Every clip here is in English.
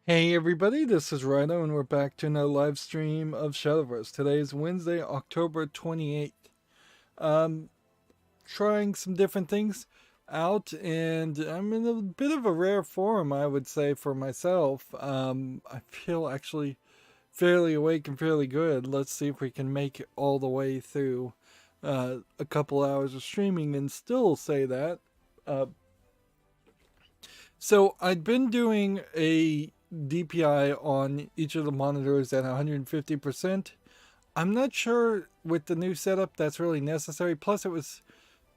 Hey everybody, this is Rydo and we're back to another live stream of Shadowverse. Today is Wednesday, October 28th. Um, Trying some different things out and I'm in a bit of a rare form, I would say, for myself. I feel actually fairly awake and fairly good. Let's see if we can make it all the way through a couple hours of streaming and still say that. Uh, So I'd been doing a DPI on each of the monitors at 150%. I'm not sure with the new setup that's really necessary. Plus, it was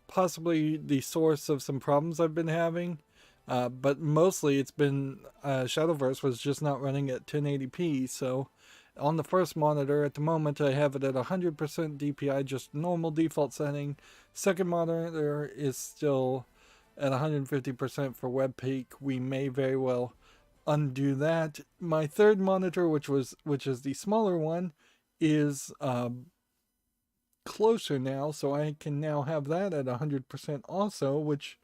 possibly the source of some problems I've been having. But mostly it's been Shadowverse was just not running at 1080p. So on the first monitor at the moment, I have it at 100% DPI, just normal default setting. Second monitor is still at 150% for web peak. We may very well undo that. My third monitor, which is the smaller one, is closer now, so I can now have that at 100% also, which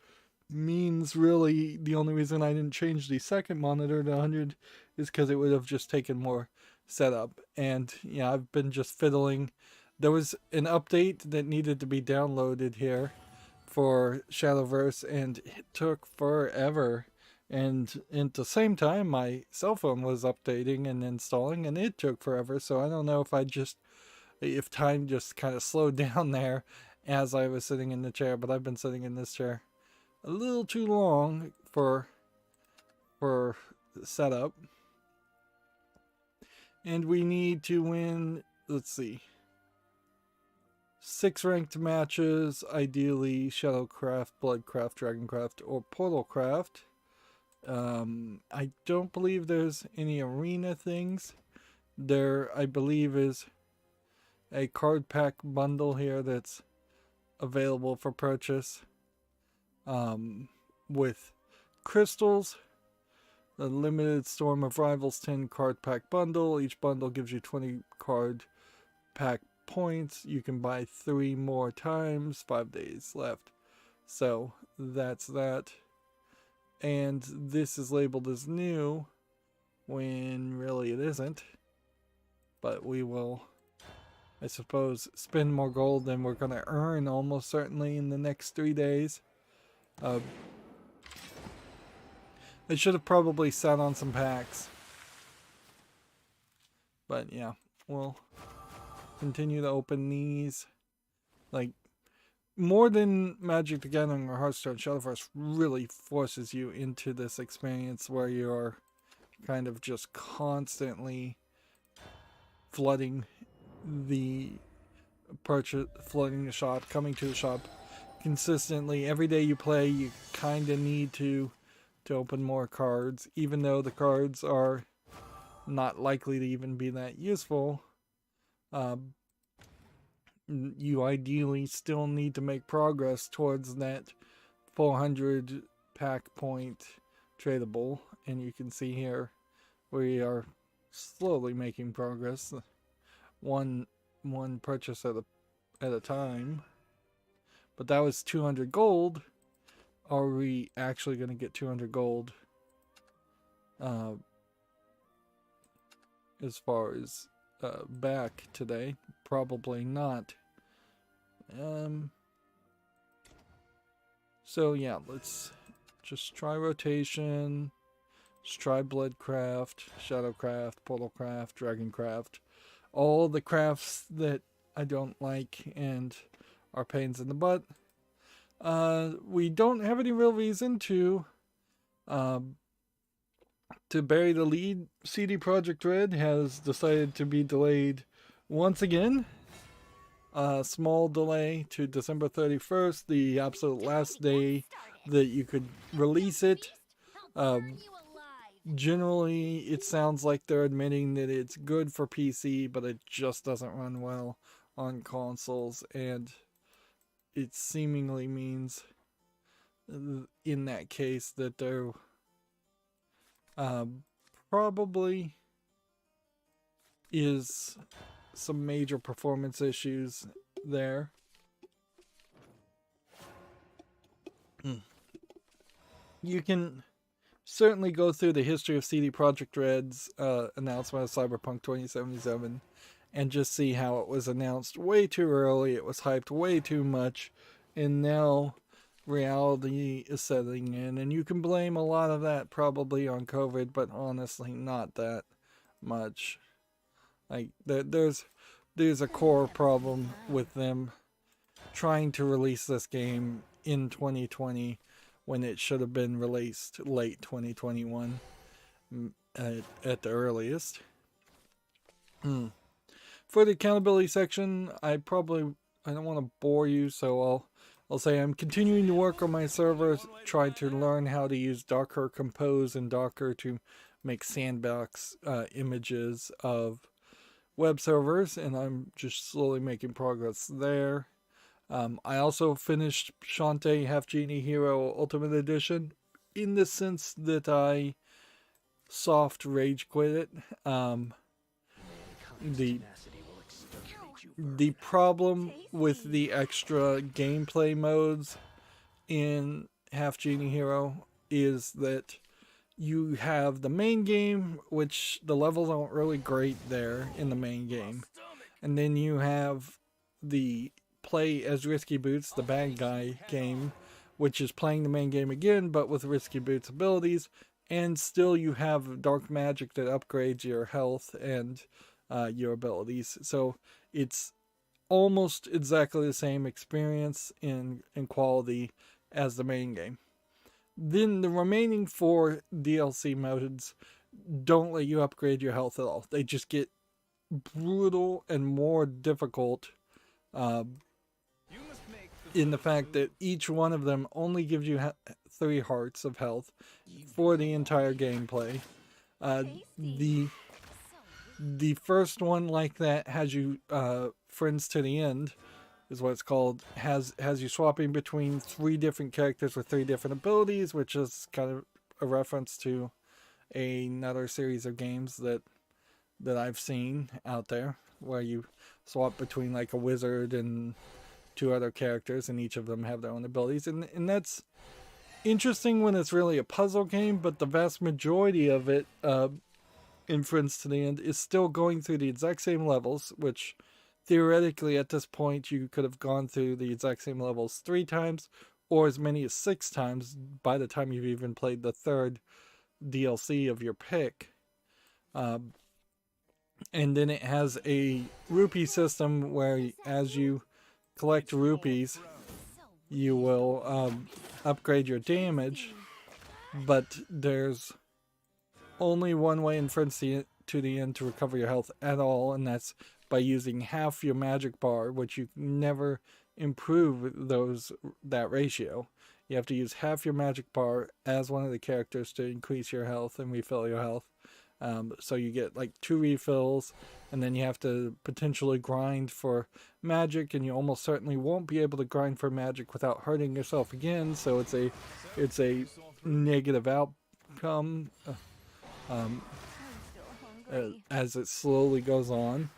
means really the only reason I didn't change the second monitor to 100 is because it would have just taken more setup. And yeah, I've been just fiddling. There was an update that needed to be downloaded here for Shadowverse, and it took forever. And at the same time, my cell phone was updating and installing, and it took forever. So I don't know if time just kind of slowed down there as I was sitting in the chair. But I've been sitting in this chair a little too long for setup, and we need to win. Let's see. 6 ranked matches, ideally Shadowcraft, Bloodcraft, Dragoncraft, or Portalcraft. I don't believe there's any arena things. There, I believe, is a card pack bundle here that's available for purchase with crystals. The limited Storm of Rivals 10 card pack bundle. Each bundle gives you 20 card pack points. You can buy 3 more times. 5 days left. So that's that. And this is labeled as new when really it isn't. But we will, I suppose, spend more gold than we're going to earn almost certainly in the next 3 days. I should have probably sat on some packs. But yeah, we'll continue to open these. Like, more than Magic the Gathering or Hearthstone, Shadowverse really forces you into this experience where you're kind of just constantly flooding the flooding the shop, coming to the shop consistently. Every day you play, you kind of need to open more cards, even though the cards are not likely to even be that useful. You ideally still need to make progress towards that 400 pack point tradable, and you can see here we are slowly making progress, one purchase at a time. But that was 200 gold. Are we actually going to get 200 gold as far as back today? Probably not. So yeah, let's just try rotation. Let's try Bloodcraft, Shadowcraft, Portalcraft, Dragoncraft. All the crafts that I don't like and are pains in the butt. We don't have any real reason to bury the lead. CD Projekt Red has decided to be delayed once again. A small delay to December 31st, the absolute last day that you could release it. Generally, it sounds like they're admitting that it's good for PC, but it just doesn't run well on consoles, and it seemingly means in that case that there probably is some major performance issues there. You can certainly go through the history of CD Projekt Red's announcement of Cyberpunk 2077 and just see how it was announced way too early, it was hyped way too much, and now reality is setting in. And you can blame a lot of that probably on COVID, but honestly, not that much. Like, there's a core problem with them trying to release this game in 2020 when it should have been released late 2021 at the earliest. For the accountability section, I don't want to bore you, so I'll say I'm continuing to work on my server, try to learn how to use Docker Compose and Docker to make sandbox images of web servers, and I'm just slowly making progress there. I also finished Shantae Half Genie Hero Ultimate Edition in the sense that I soft rage quit it. The problem with the extra gameplay modes in Half Genie Hero is that you have the main game, which the levels aren't really great there in the main game. And then you have the Play as Risky Boots, the bad guy game, which is playing the main game again, but with Risky Boots abilities. And still you have dark magic that upgrades your health and your abilities. So it's almost exactly the same experience in quality as the main game. Then the remaining 4 DLC modes don't let you upgrade your health at all. They just get brutal and more difficult in the fact that each one of them only gives you 3 hearts of health for the entire gameplay. The first one like that has you Friends to the End is what it's called, has you swapping between 3 different characters with 3 different abilities, which is kind of a reference to another series of games that I've seen out there, where you swap between like a wizard and 2 other characters, and each of them have their own abilities, and that's interesting when it's really a puzzle game, but the vast majority of it in Friends to the End is still going through the exact same levels, which theoretically at this point you could have gone through the exact same levels 3 times or as many as 6 times by the time you've even played the 3rd DLC of your pick. And then it has a rupee system where as you collect rupees you will upgrade your damage, but there's only one way in Friends to the End to recover your health at all, and that's by using half your magic bar, which you never improve that ratio. You have to use half your magic bar as one of the characters to increase your health and refill your health. So you get like 2 refills, and then you have to potentially grind for magic, and you almost certainly won't be able to grind for magic without hurting yourself again. So it's a negative outcome as it slowly goes on.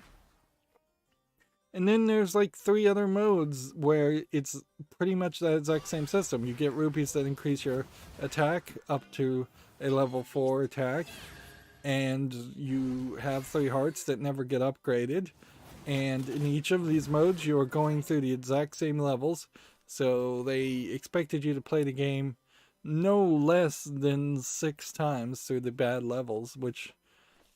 And then there's like 3 other modes where it's pretty much that exact same system. You get rupees that increase your attack up to a level 4 attack, and you have 3 hearts that never get upgraded. And in each of these modes you are going through the exact same levels, so they expected you to play the game no less than 6 times through the bad levels, which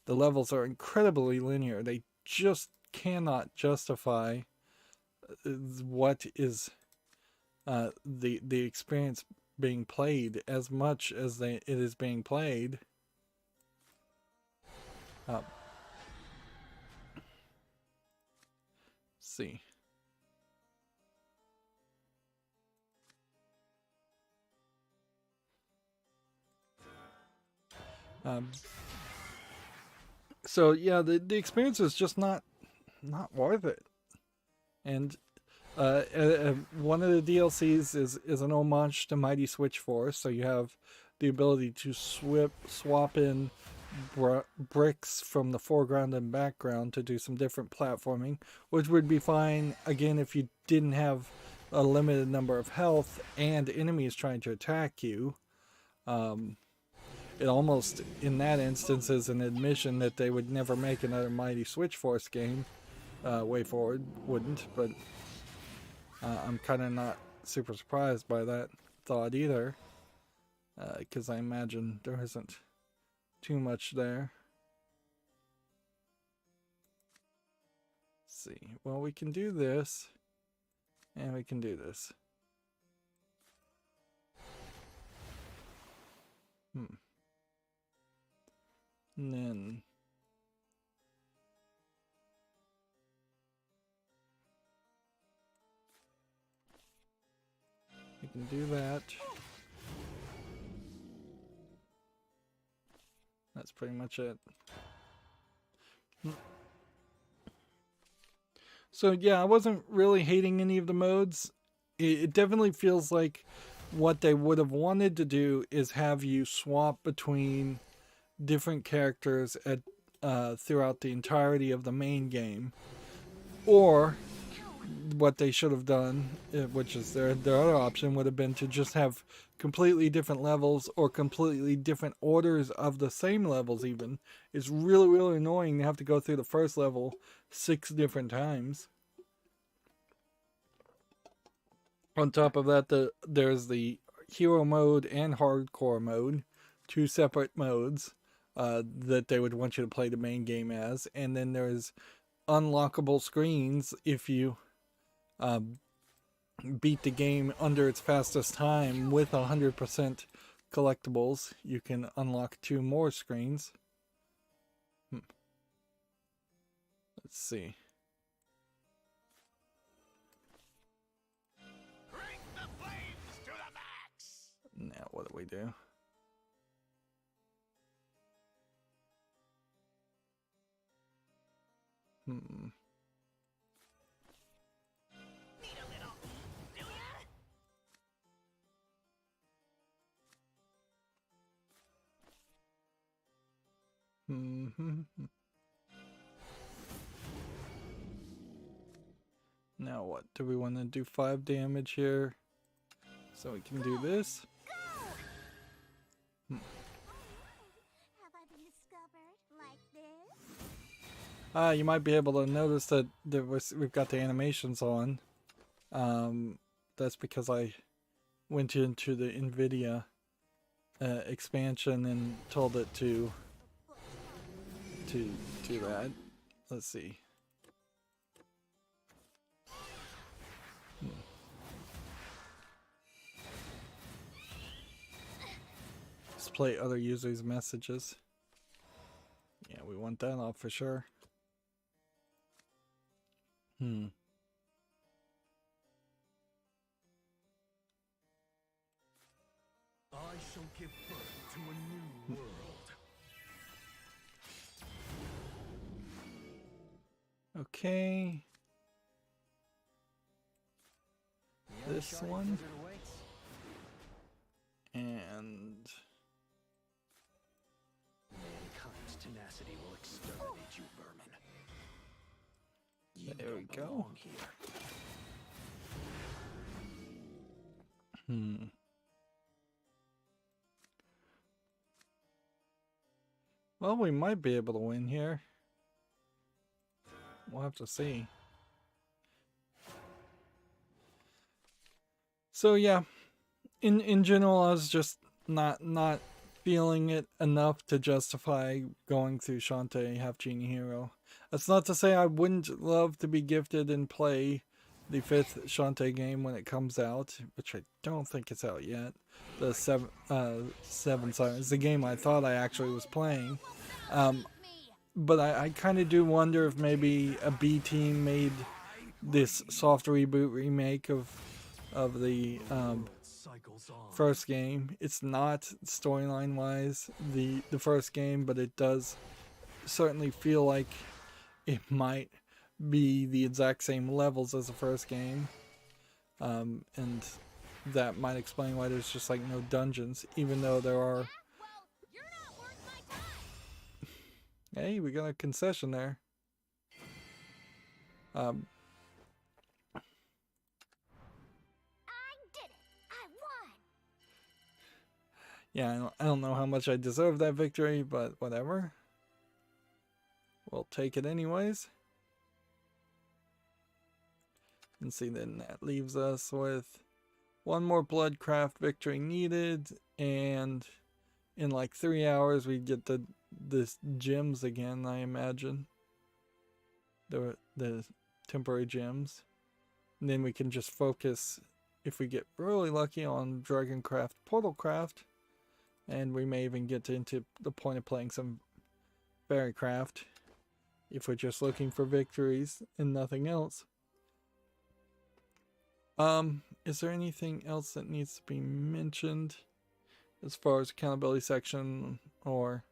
the levels are incredibly linear. They just cannot justify what is the experience being played as much as it is being played. See. So yeah, the experience is just not worth it. And one of the DLCs is an homage to Mighty Switch Force, so you have the ability to swap in bricks from the foreground and background to do some different platforming, which would be fine again if you didn't have a limited number of health and enemies trying to attack you. it almost, in that instance, is an admission that they would never make another Mighty Switch Force game. Way Forward wouldn't, but I'm kind of not super surprised by that thought either, because I imagine there isn't too much there. Let's see. Well, we can do this, and we can do this. And then we can do that. That's pretty much it. So yeah, I wasn't really hating any of the modes. It definitely feels like what they would have wanted to do is have you swap between different characters at throughout the entirety of the main game, or what they should have done, which is their other option, would have been to just have completely different levels or completely different orders of the same levels. Even it's really annoying to have to go through the first level 6 different times. On top of that, there's the hero mode and hardcore mode, 2 separate modes that they would want you to play the main game as, and then there's unlockable screens. If you beat the game under its fastest time with 100% collectibles, you can unlock 2 more screens. Let's see. Bring the flames to the max. Now what do we do? Need a little, do ya? Now what? Do we want to do 5 damage here? So we can do this. Have I been discovered like this? You might be able to notice that we've got the animations on. That's because I went into the NVIDIA expansion and told it to do that. Let's see. Display other users' messages. Yeah, we want that off for sure. I shall give birth to a new world. Okay. This one. And Mankind's tenacity will exterminate you, vermin. You there we don't go. belong here. Well, we might be able to win here. We'll have to see. So yeah, in general, I was just not feeling it enough to justify going through Shantae Half Genie Hero. That's not to say I wouldn't love to be gifted and play the 5th Shantae game when it comes out, which I don't think it's out yet. The Seven Sirens, the game I thought I actually was playing. But I kind of do wonder if maybe a B team made this soft reboot remake of the first game. It's not storyline wise the first game, but it does certainly feel like it might be the exact same levels as the first game, and that might explain why there's just like no dungeons, even though there are. Hey, we got a concession there. I did it! I won! Yeah, I don't know how much I deserve that victory, but whatever. We'll take it anyways. And see, then that leaves us with one more Bloodcraft victory needed, and in like 3 hours we get the gems again, I imagine. The temporary gems. And then we can just focus, if we get really lucky, on Dragoncraft, Portalcraft, and we may even get into the point of playing some Fairycraft if we're just looking for victories and nothing else. Is there anything else that needs to be mentioned as far as accountability section or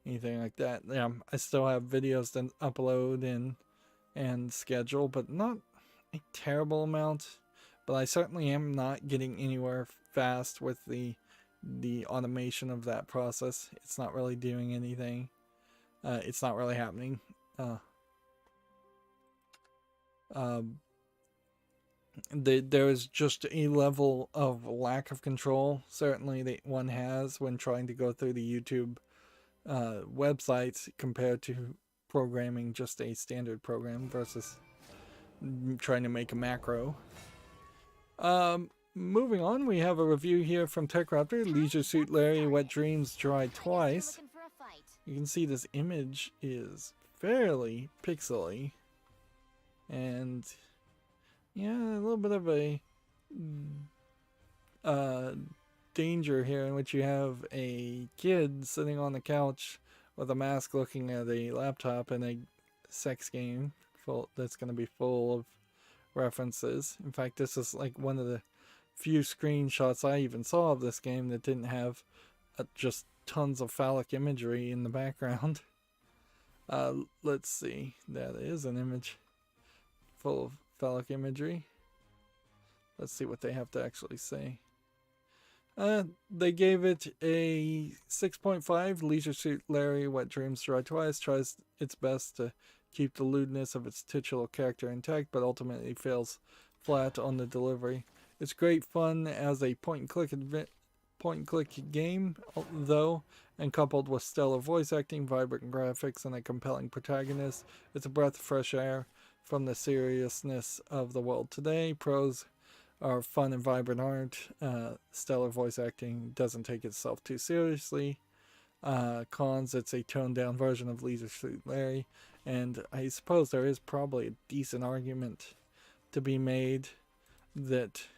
anything like that? Yeah, I still have videos to upload and schedule, but not a terrible amount. But I certainly am not getting anywhere fast with the automation of that process. It's not really doing anything. It's not really happening. There is just a level of lack of control, certainly, that one has when trying to go through the YouTube websites compared to programming just a standard program versus trying to make a macro. Moving on, we have a review here from TechRaptor. Leisure Suit Larry, Wet Dreams, Tried Twice. You can see this image is fairly pixely, and yeah, a little bit of a danger here in which you have a kid sitting on the couch with a mask looking at a laptop in a sex game that's going to be full of references. In fact, this is like one of the few screenshots I even saw of this game that didn't have just tons of phallic imagery in the background. Let's see. That is an image full of phallic imagery. Let's see what they have to actually say. They gave it a 6.5. Leisure Suit Larry, Wet Dreams, Tried Twice tries its best to keep the lewdness of its titular character intact, but ultimately fails flat on the delivery. It's great fun as a point-and-click game, though, and coupled with stellar voice acting, vibrant graphics, and a compelling protagonist, it's a breath of fresh air from the seriousness of the world today. Pros are fun and vibrant art, stellar voice acting, doesn't take itself too seriously. Cons, it's a toned-down version of Leisure Suit Larry, and I suppose there is probably a decent argument to be made that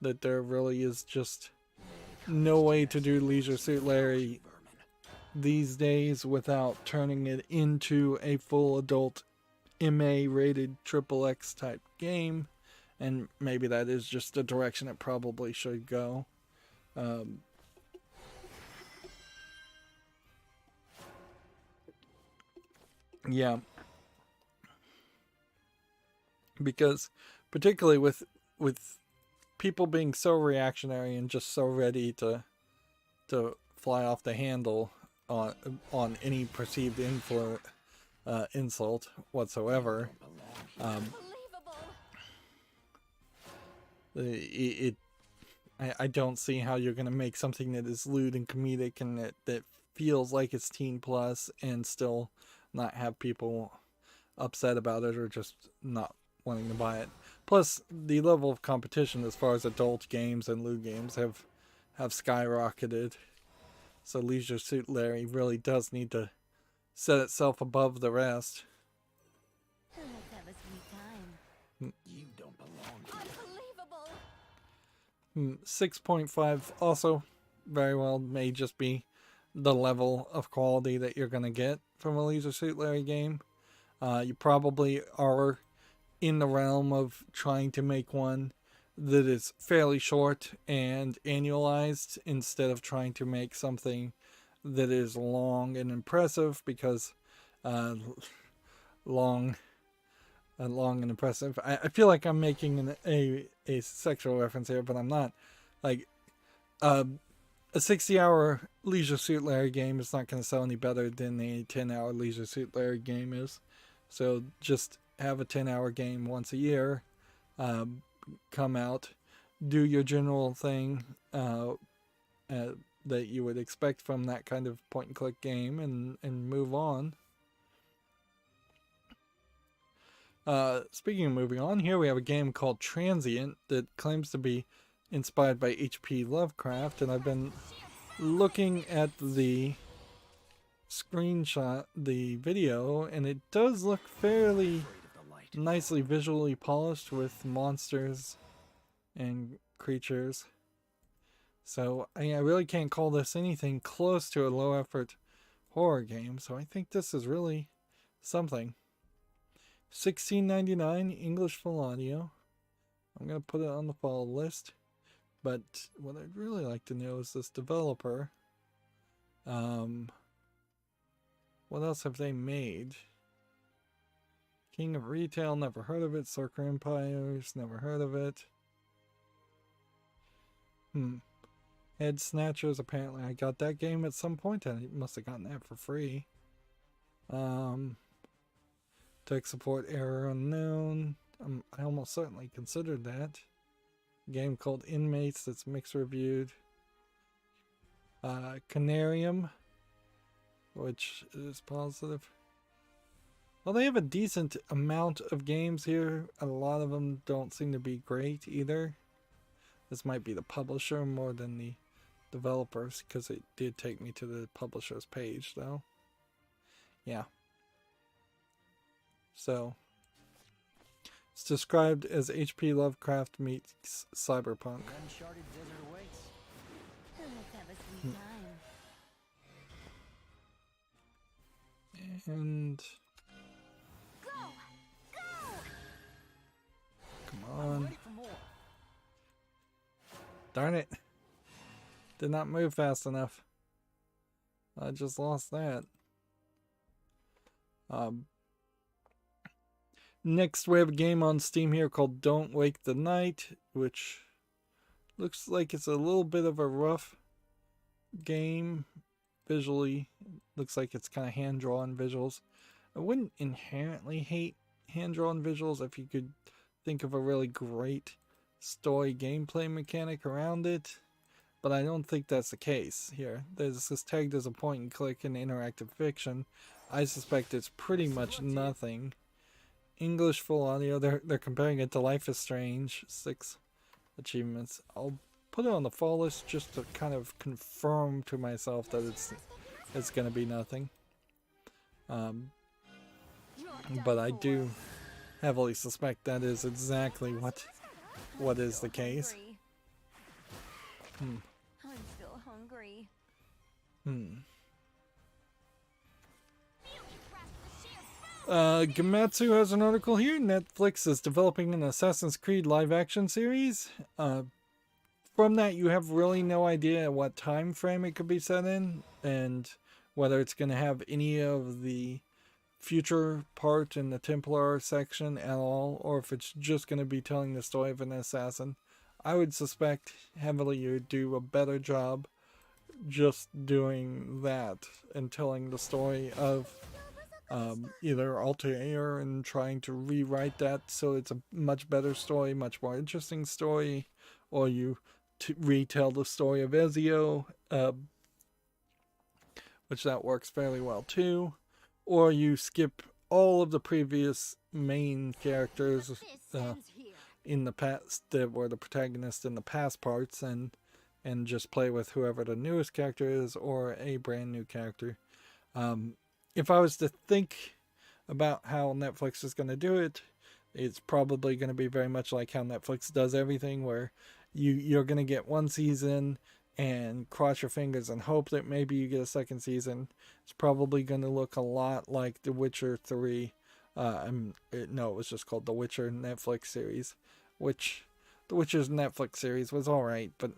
that there really is just no way to do Leisure Suit Larry these days without turning it into a full adult MA rated XXX type game, and maybe that is just the direction it probably should go. Yeah, because particularly with people being so reactionary and just so ready to fly off the handle on any perceived insult whatsoever, I don't see how you're going to make something that is lewd and comedic and that feels like it's teen plus and still not have people upset about it or just not wanting to buy it. Plus, the level of competition as far as adult games and lewd games have skyrocketed. So Leisure Suit Larry really does need to set itself above the rest. Let's have a sweet time. You don't belong here. Unbelievable! 6.5 also very well may just be the level of quality that you're going to get from a Leisure Suit Larry game. You probably are in the realm of trying to make one that is fairly short and annualized instead of trying to make something that is long and impressive, because long and impressive. I feel like I'm making a sexual reference here, but I'm not. Like, a 60-hour Leisure Suit Larry game is not going to sell any better than a 10-hour Leisure Suit Larry game is. So just have a 10-hour game once a year come out. do your general thing that you would expect from that kind of point and click game and move on. Speaking of moving on, here we have a game called Transient that claims to be inspired by H.P. Lovecraft, and I've been looking at the screenshot, the video, and it does look fairly nicely visually polished with monsters and creatures. So I really can't call this anything close to a low effort horror game, so I think this is really something. $16.99 English full audio. I'm going to put it on the follow list. But what I'd really like to know is this developer. What else have they made? King of Retail, never heard of it. Circle Empires, never heard of it. Head Snatchers, apparently I got that game at some point and I must have gotten that for free. Tech support error unknown. I almost certainly considered that. A game called Inmates that's mixed reviewed. Canarium, which is positive. Well, they have a decent amount of games here. A lot of them don't seem to be great either. This might be the publisher more than the developers, because it did take me to the publisher's page, though. Yeah. So, it's described as H.P. Lovecraft meets Cyberpunk. The uncharted desert awaits. Let's have a sweet time. And Go! Go! come I'm on. ready for more. Darn it. Did not move fast enough. I just lost that. Next we have a game on Steam here called Don't Wake the Night, which looks like it's a little bit of a rough game visually. Looks like it's kind of hand-drawn visuals. I wouldn't inherently hate hand-drawn visuals if you could think of a really great story gameplay mechanic around it, but I don't think that's the case here. This is tagged as a point and click in interactive fiction. I suspect it's pretty much nothing. English full audio. They're comparing it to Life is Strange. 6 achievements. I'll put it on the fall list just to kind of confirm to myself that it's gonna be nothing. But I do heavily suspect that is exactly what is the case. I'm still hungry. Gamatsu has an article here. Netflix is developing an Assassin's Creed live-action series. From that, you have really no idea what time frame it could be set in, and whether it's going to have any of the future part in the Templar section at all, or if it's just going to be telling the story of an assassin. I would suspect heavily you'd do a better job just doing that and telling the story of either Altair and trying to rewrite that so it's a much better story, much more interesting story, or you retell the story of Ezio, which that works fairly well too, or you skip all of the previous main characters in the past that were the protagonists in the past parts and just play with whoever the newest character is or a brand new character. If I was to think about how Netflix is going to do it, it's probably going to be very much like how Netflix does everything, where you're going to get one season and cross your fingers and hope that maybe you get a second season. It's probably going to look a lot like The Witcher 3. No, it was just called The Witcher Netflix series, which The Witcher's Netflix series was alright, but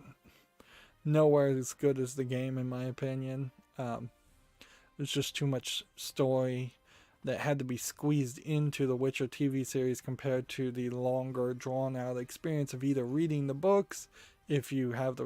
nowhere as good as the game in my opinion. There's just too much story that had to be squeezed into the Witcher TV series compared to the longer, drawn-out experience of either reading the books, if you have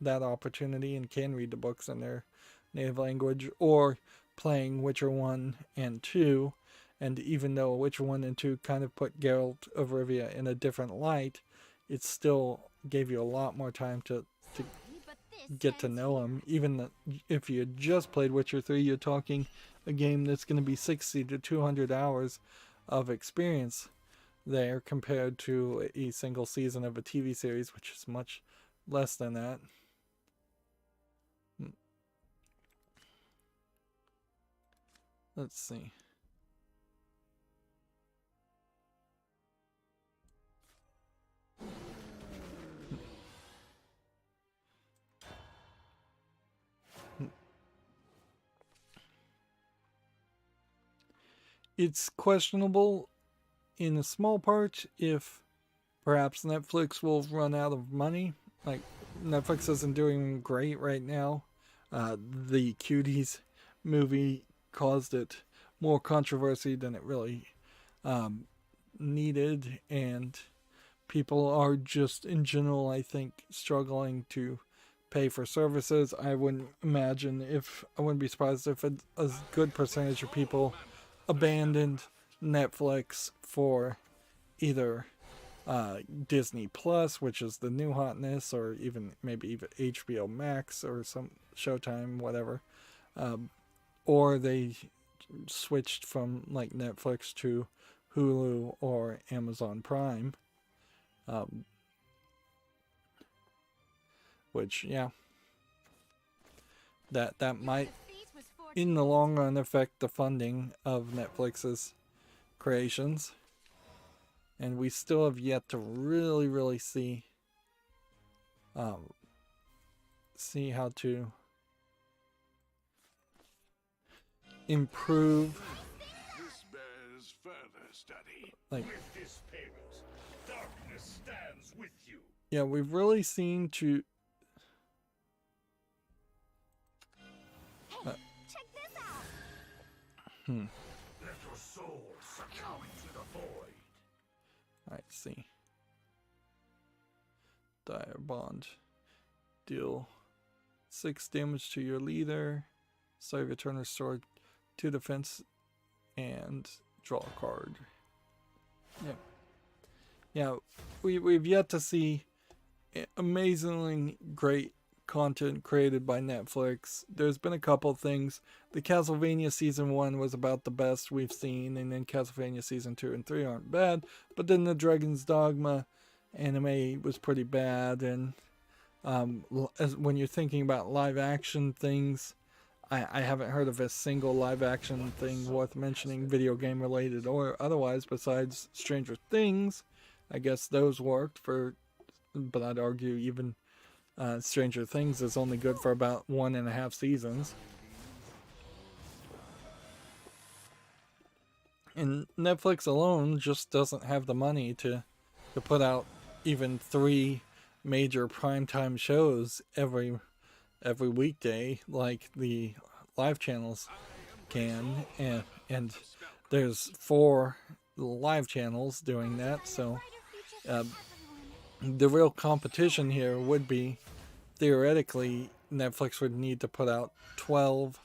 that opportunity and can read the books in their native language, or playing Witcher 1 and 2. And even though Witcher 1 and 2 kind of put Geralt of Rivia in a different light, it's still gave you a lot more time to Sorry, but this get to ends know here. him. Even if you had just played Witcher 3, you're talking a game that's going to be 60 to 200 hours of experience there compared to a single season of a TV series, which is much less than that. Let's see. It's questionable in a small part if perhaps Netflix will run out of money. Like, Netflix isn't doing great right now. The Cuties movie caused it more controversy than it really needed, and people are just in general, I think, struggling to pay for services. I wouldn't be surprised if a good percentage of people abandoned Netflix for either Disney Plus, which is the new hotness, or maybe even HBO Max or some Showtime, whatever, or they switched from like Netflix to Hulu or Amazon Prime, which that might Defeat was in the fortuitous. long run affect the funding of Netflix's creations. And we still have yet to really see how to improve, This bears further study. like, With this payment, darkness stands with you. yeah, we've really seen to Hey, check this out. Let your soul succumb to the void. Alright, see. Dire Bond. Deal 6 damage to your leader. Save your turn, restore 2 defense, and draw a card. Yeah. Yeah, we've yet to see amazingly great content created by Netflix. There's been a couple things. The Castlevania Season 1 was about the best we've seen, and then Castlevania Season 2 and 3 aren't bad, but then the Dragon's Dogma anime was pretty bad, and when you're thinking about live action things, I haven't heard of a single live action thing worth mentioning, video game related or otherwise, besides Stranger Things. I guess those worked but I'd argue even Stranger Things is only good for about 1.5 seasons. And Netflix alone just doesn't have the money to put out even 3 major primetime shows every weekday like the live channels can, and there's 4 live channels doing that, so the real competition here would be, theoretically, Netflix would need to put out 12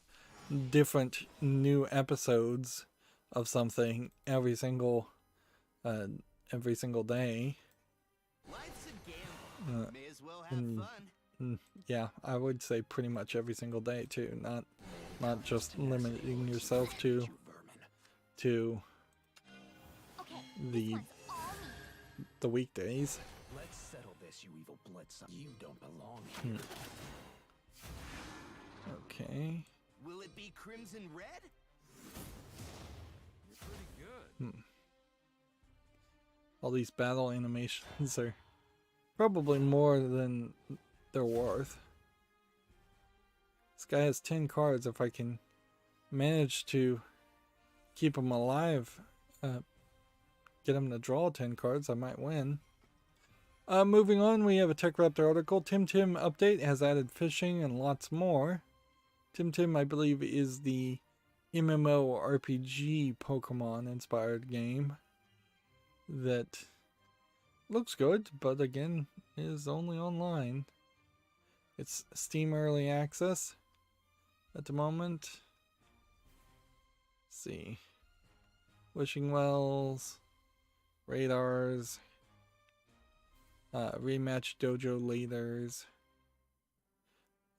different new episodes of something every single day. Life's a gamble. May as well have and- fun. Yeah, I would say pretty much every single day too, not just limiting yourself to Okay, the this was all me. the weekdays. Let's settle this, you evil bloodsucker. You don't belong here. Okay. Will it be crimson red? You're pretty good. All these battle animations are probably more than they're worth. This guy has 10 cards. If I can manage to keep him alive, get him to draw 10 cards, I might win. Moving on, we have a TechRaptor article. Tim update has added fishing and lots more. Tim, I believe, is the MMORPG Pokemon inspired game that looks good, but again, is only online. It's Steam Early Access at the moment. Let's see. Wishing Wells, Radars, rematch dojo leaders.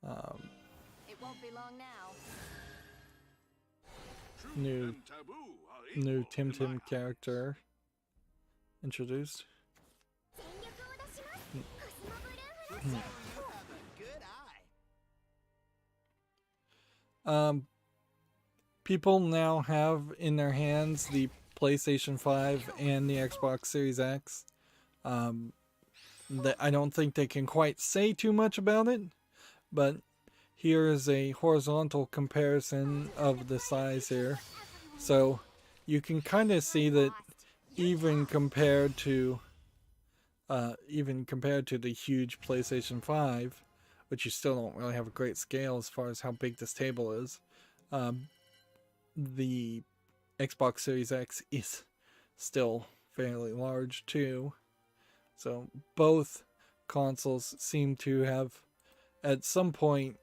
It won't be long now. New Tim Tim character introduced. You have a good eye. People now have in their hands the PlayStation 5 and the Xbox Series X. I don't think they can quite say too much about it, but here is a horizontal comparison of the size here. So you can kind of see that even compared to the huge PlayStation 5, which you still don't really have a great scale as far as how big this table is, the Xbox Series X is still fairly large too. So both consoles seem to have at some point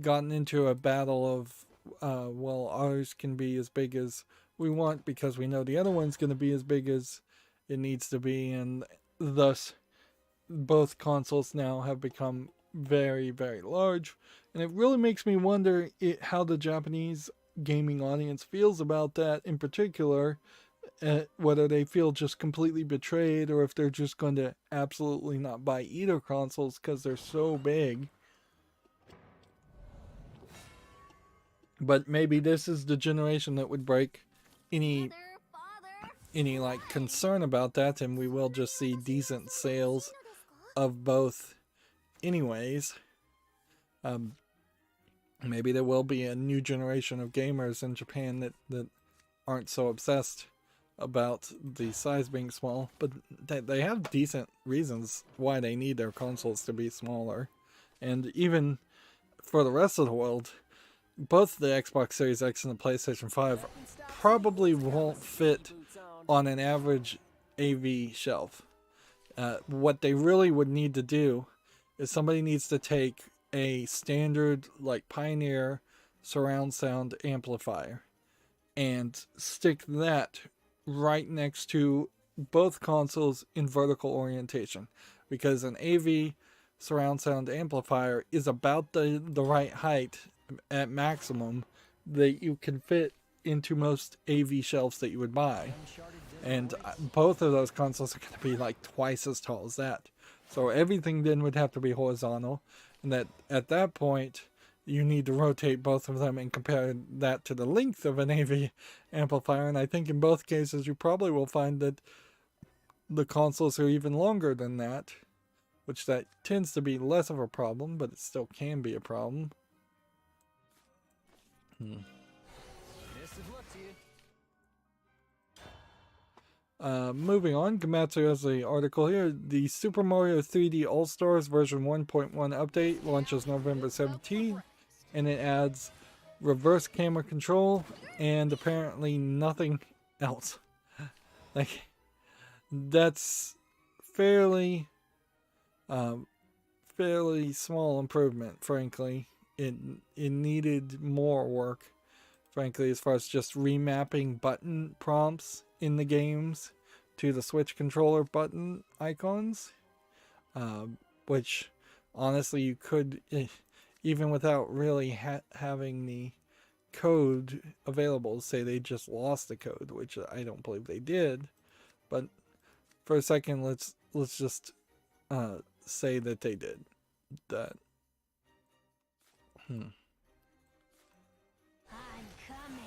gotten into a battle of well, ours can be as big as we want because we know the other one's going to be as big as it needs to be, and thus both consoles now have become very, very large. And it really makes me wonder how the Japanese gaming audience feels about that in particular, whether they feel just completely betrayed or if they're just going to absolutely not buy either consoles because they're so big. But maybe this is the generation that would break any like concern about that, and we will just see decent sales of both anyways. Maybe there will be a new generation of gamers in Japan that aren't so obsessed about the size being small, but they have decent reasons why they need their consoles to be smaller. And even for the rest of the world, both the Xbox Series X and the PlayStation 5 probably won't fit on an average AV shelf. What they really would need to do is somebody needs to take a standard like Pioneer surround sound amplifier and stick that right next to both consoles in vertical orientation, because an AV surround sound amplifier is about the right height at maximum that you can fit into most AV shelves that you would buy. And both of those consoles are going to be like twice as tall as that. So everything then would have to be horizontal. And that at that point, you need to rotate both of them and compare that to the length of an AV amplifier. And I think in both cases, you probably will find that the consoles are even longer than that, which that tends to be less of a problem, but it still can be a problem. Moving on, Gamatsu has the article here. The Super Mario 3D All-Stars version 1.1 update launches November 17th, and it adds reverse camera control and apparently nothing else. Like, that's fairly small improvement, frankly. It needed more work, frankly, as far as just remapping button prompts in the games to the Switch controller button icons, which honestly you could, even without really having the code available, say they just lost the code, which I don't believe they did, but for a second let's just say that they did that. I'm coming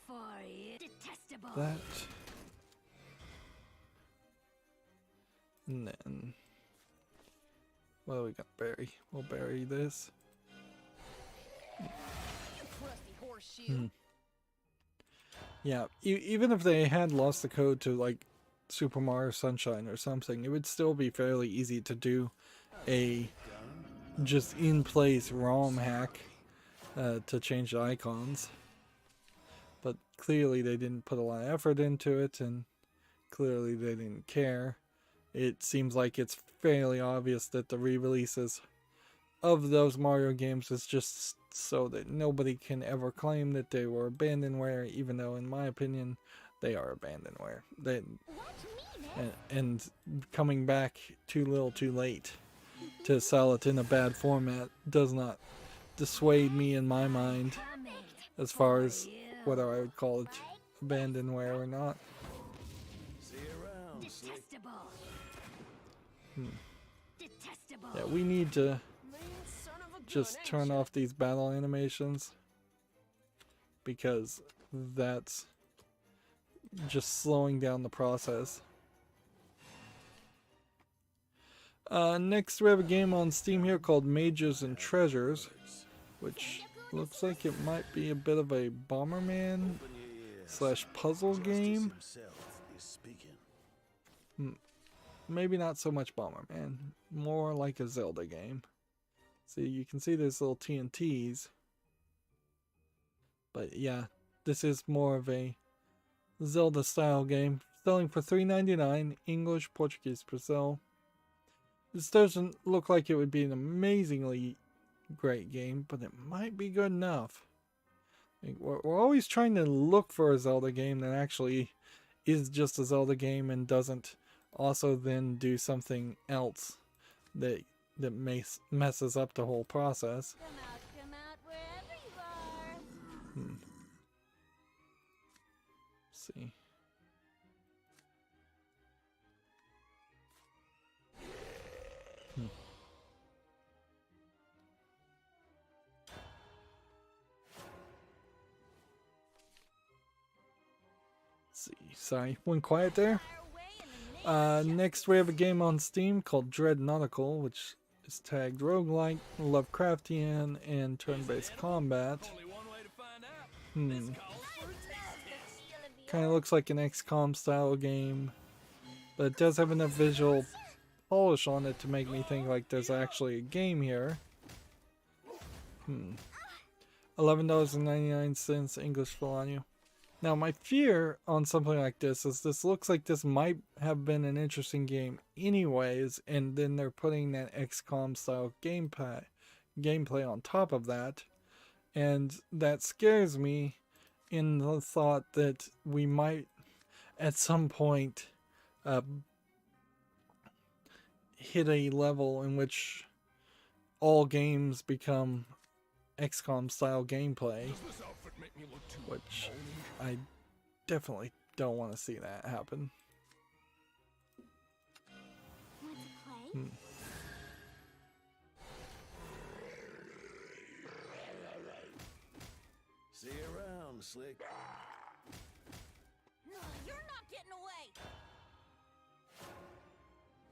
for you, detestable. That. And then, what do we got? Bury. We'll bury this. Yeah, even if they had lost the code to like Super Mario Sunshine or something, it would still be fairly easy to do a just in-place ROM hack to change the icons. But clearly they didn't put a lot of effort into it, and clearly they didn't care. It seems like it's fairly obvious that the re-releases of those Mario games is just so that nobody can ever claim that they were abandonware, even though in my opinion they are abandonware. and coming back too little too late to sell it in a bad format does not dissuade me in my mind as far as whether I would call it abandonware or not. See you around. Detestable. Detestable. Yeah, we need to Mean son of a gun, just ain't turn ya? off these battle animations because that's just slowing down the process. Next we have a game on Steam here called Mages and Treasures, which looks like it might be a bit of a Bomberman / puzzle game. Himself is speaking. Maybe not so much Bomberman, more like a Zelda game. See, you can see there's little TNTs. But yeah, this is more of a Zelda style game, selling for $3.99, English, Portuguese, Brazil. This doesn't look like it would be an amazingly great game, but it might be good enough. Like, we're always trying to look for a Zelda game that actually is just a Zelda game and doesn't also then do something else that messes up the whole process. Come out wherever you are. Let's see. See, sorry, went quiet there. Next we have a game on Steam called Dread Nautical, which is tagged roguelike, Lovecraftian, and turn-based combat. Only one way to find out. This calls for a test. Kind of looks like an XCOM style game, but it does have enough visual polish on it to make me think like there's actually a game here. $11.99 English Filano. Now my fear on something like this is this looks like this might have been an interesting game anyways, and then they're putting that XCOM style gameplay on top of that, and that scares me in the thought that we might at some point hit a level in which all games become XCOM style gameplay, Does this outfit make me look too which bony? I definitely don't want to see that happen. Want to play? See you around, Slick. No, you're not getting away.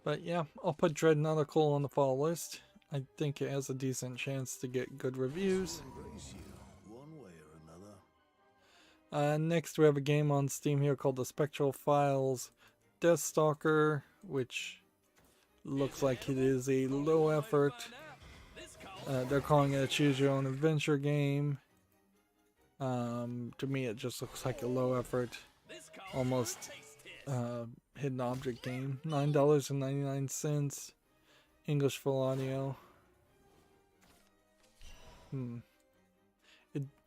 But yeah, I'll put Dread Nautical on the fall list. I think it has a decent chance to get good reviews. Embrace you, one way or another. Next we have a game on Steam here called The Spectral Files Deathstalker, which looks like it is a low effort. They're calling it a choose your own adventure game. To me it just looks like a low effort, almost hidden object game. $9.99 English full audio.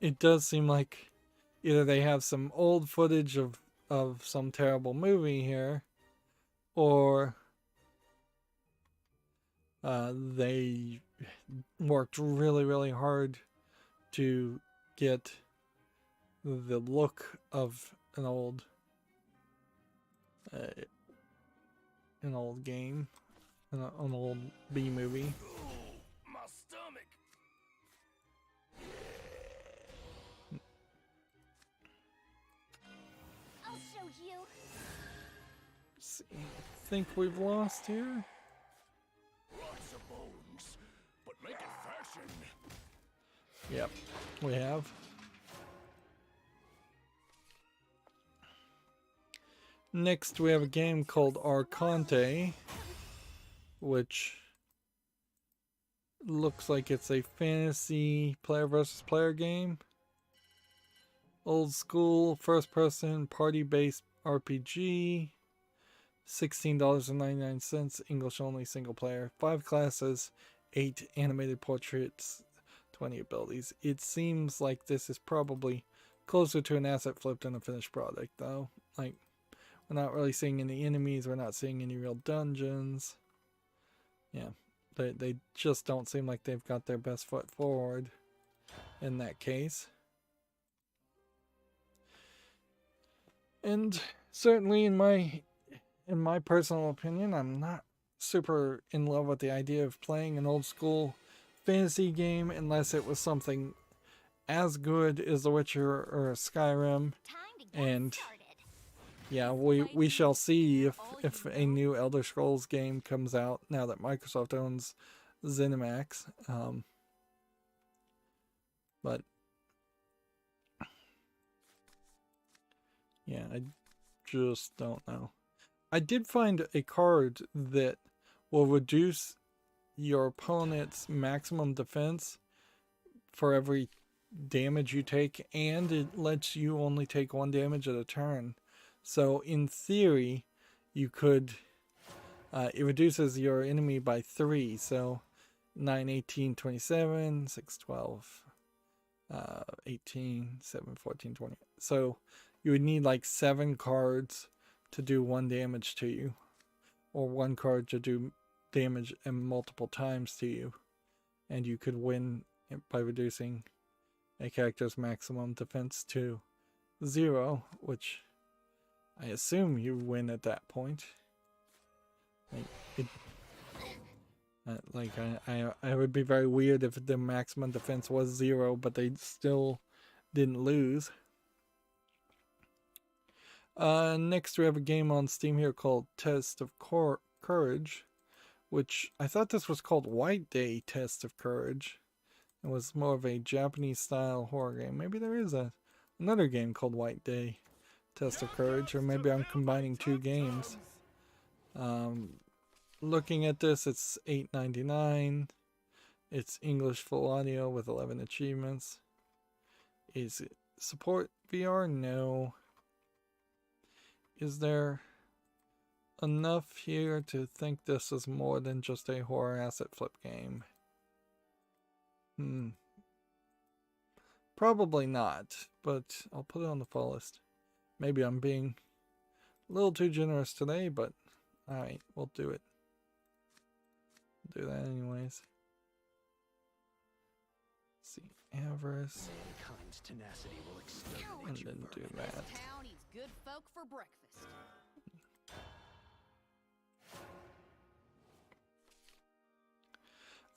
It does seem like either they have some old footage of some terrible movie here, or they worked really hard to get the look of an old game, an old B movie. My stomach. I'll show you. See, think we've lost here. Lots of bones, but make it fashion. Yep, we have. Next we have a game called Arcante, which looks like it's a fantasy player versus player game. Old school first person party based RPG. $16.99 English only single player. 5 classes, 8 animated portraits, 20 abilities. It seems like this is probably closer to an asset flip than a finished product though. Like, We're not really seeing any enemies. We're not seeing any real dungeons. Yeah, they just don't seem like they've got their best foot forward in that case. And certainly in my personal opinion, I'm not super in love with the idea of playing an old school fantasy game unless it was something as good as The Witcher or Skyrim. And yeah, we shall see if a new Elder Scrolls game comes out now that Microsoft owns ZeniMax. But yeah, I just don't know. I did find a card that will reduce your opponent's maximum defense for every damage you take, and it lets you only take 1 damage at a turn. So in theory, you could, it reduces your enemy by 3, so 9, 18, 27, 6, 12, 18, 7, 14, 20. So you would need like 7 cards to do 1 damage to you, or 1 card to do damage and multiple times to you, and you could win by reducing a character's maximum defense to 0, which I assume you win at that point. I would be very weird if the maximum defense was 0, but they still didn't lose. Next we have a game on Steam here called Test of Courage, which I thought this was called White Day Test of Courage. It was more of a Japanese style horror game. Maybe there is another game called White Day Test of Courage, or maybe I'm combining 2 games. Looking at this, it's $8.99. It's English full audio with 11 achievements. Is it support VR? No. Is there enough here to think this is more than just a horror asset flip game? Probably not, but I'll put it on the fall list. Maybe I'm being a little too generous today, but alright, we'll do it. Do that anyways. Let's see, Avarice. Mankind's tenacity will And exterminate you. then do vermin. that. Town eats good folk for breakfast.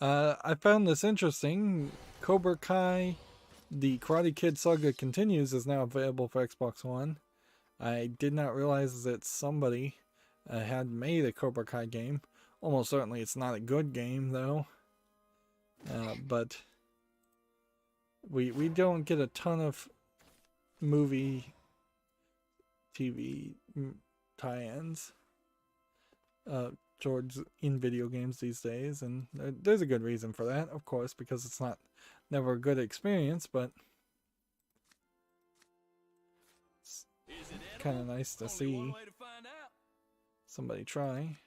I found this interesting. Cobra Kai, the Karate Kid Saga Continues, is now available for Xbox One. I did not realize that somebody had made a Cobra Kai game. Almost certainly it's not a good game, though. But we don't get a ton of movie, TV tie-ins towards in video games these days, and there's a good reason for that, of course, because it's never a good experience, but it's kind of nice to see somebody try.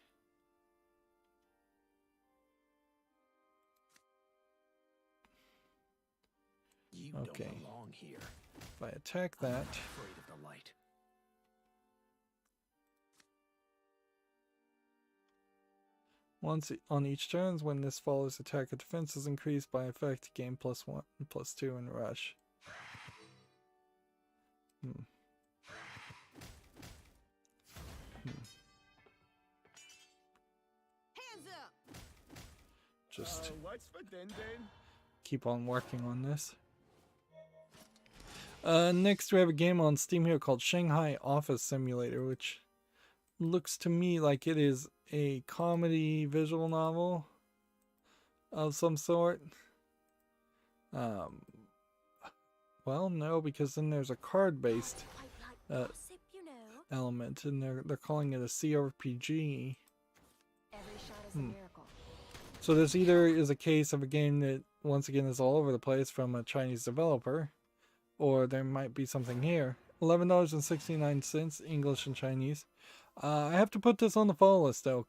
You Okay. don't belong here. If I attack I'm that, not afraid of the light. once on each turn, when this follows attack or defense is increased by effect, gain +1, +2 in rush. Hands up! Just What's for din din? keep on working on this. Next we have a game on Steam here called Shanghai Office Simulator, which looks to me like it is a comedy visual novel of some sort. Well, no, because then there's a card-based Quite like gossip, you know. element, and they're calling it a CRPG. Every shot is a miracle. So this either is a case of a game that, once again, is all over the place from a Chinese developer, or there might be something here. $11.69, English and Chinese. I have to put this on the fall list, though.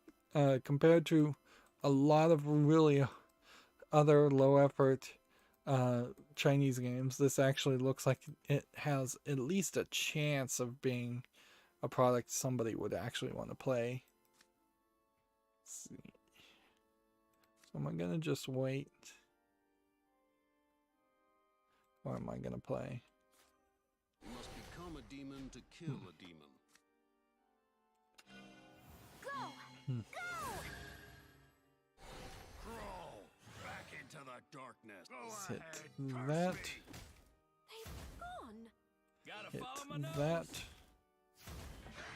Compared to a lot of really other low-effort Chinese games, this actually looks like it has at least a chance of being a product somebody would actually want to play. Let's see. So am I gonna just wait? Or am I gonna play? You must become a demon to kill a demon. Go! Hmm. Go! Crawl back into the darkness. Go Let's hit ahead, that. curse me. They've gone. Gotta Hit follow my nose. that.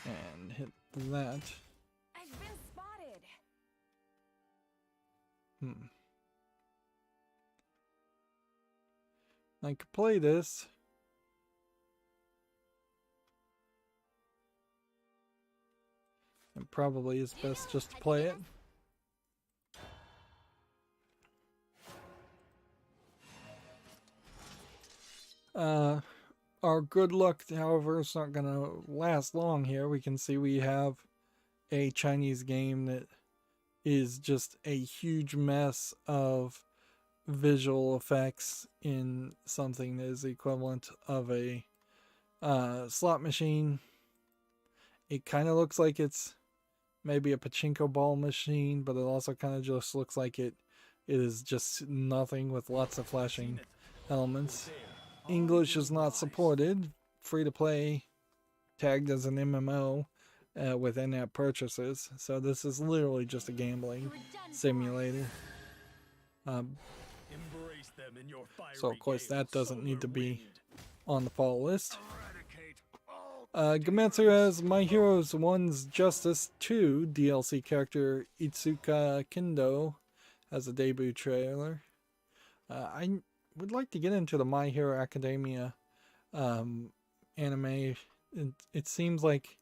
And hit that. I've been spotted. I could play this. It probably is best just to play it. Our good luck, however, is not going to last long here. We can see we have a Chinese game that is just a huge mess of visual effects in something that is the equivalent of a slot machine. It kind of looks like it's maybe a pachinko ball machine, but it also kind of just looks like it is just nothing with lots of flashing elements. English is not supported. Free to play, tagged as an MMO with in-app purchases. So this is literally just a gambling simulator. Embrace them in your So of course that doesn't need to be on the fall list. Eradicate all Gametsu has My Heroes 1's Justice 2 DLC character Itsuka Kendo as a debut trailer. I would like to get into the My Hero Academia anime. It seems like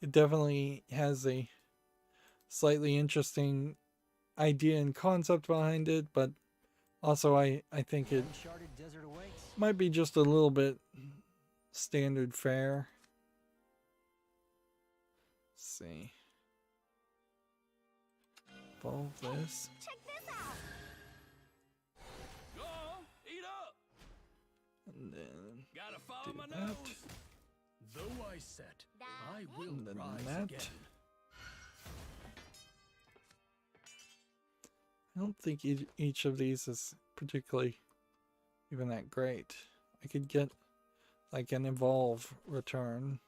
it definitely has a slightly interesting idea and concept behind it, but also I think it might be just a little bit standard fare. Let's see. Evolve this. Check this out. Go on, eat up. And then Gotta follow do my that. nose. Though I set, I will And then rise that. again. I don't think each of these is particularly even that great. I could get like an evolve return.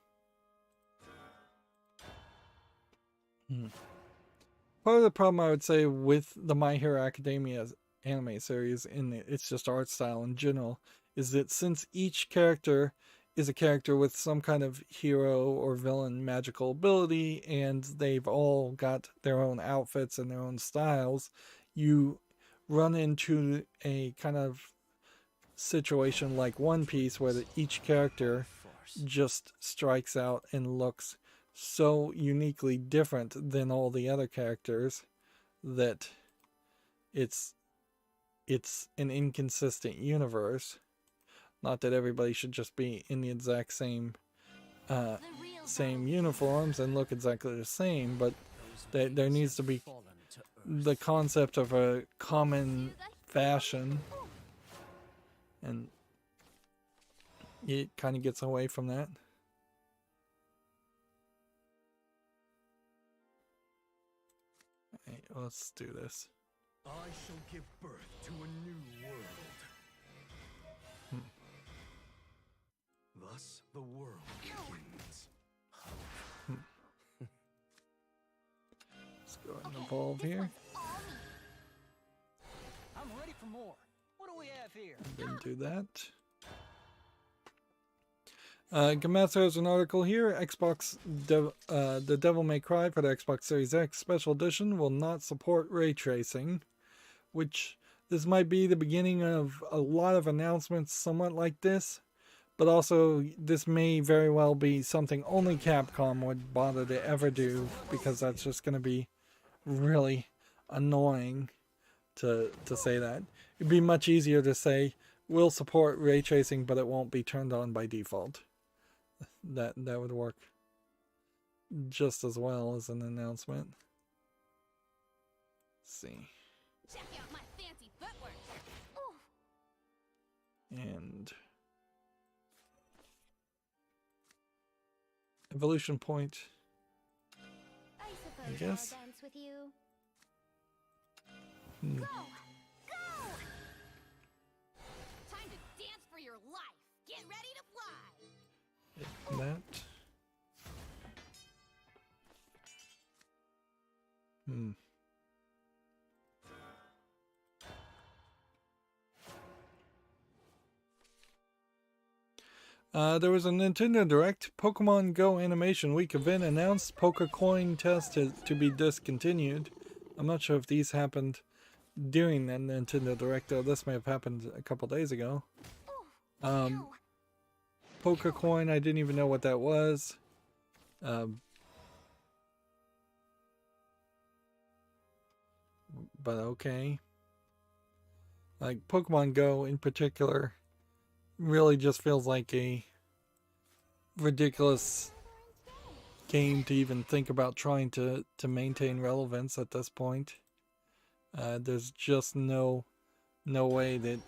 Part of the problem I would say with the My Hero Academia anime series, in its just art style in general, is that since each character is a character with some kind of hero or villain magical ability, and they've all got their own outfits and their own styles, you run into a kind of situation like One Piece where each character just strikes out and looks so uniquely different than all the other characters that it's an inconsistent universe. Not that everybody should just be in the exact same uniforms and look exactly the same, but there needs to be the concept of a common fashion, and it kind of gets away from that. Alright, let's do this. I shall give birth to a new world. Thus the world begins. Let's go ahead and evolve here. I'm ready for more. What do we have here? Didn't do that. Gametsu has an article here. The Devil May Cry for the Xbox Series X Special Edition will not support ray tracing, which this might be the beginning of a lot of announcements somewhat like this, but also this may very well be something only Capcom would bother to ever do, because that's just going to be really annoying to say that. It'd be much easier to say, we'll support ray tracing, but it won't be turned on by default. That would work just as well as an announcement. Let's see. Check out my fancy footwork. And evolution point. I suppose guess. I'll dance with you. Hmm. Go! Go! Time to dance for your life. Get ready to fly. That. Hmm. There was a Nintendo Direct Pokemon Go Animation Week event announced. Poker Coin test to be discontinued. I'm not sure if these happened during that Nintendo Direct, though. This may have happened a couple days ago. Poker Coin, I didn't even know what that was. But okay. Like, Pokemon Go in particular really just feels like a ridiculous game to even think about trying to maintain relevance at this point. There's just no way that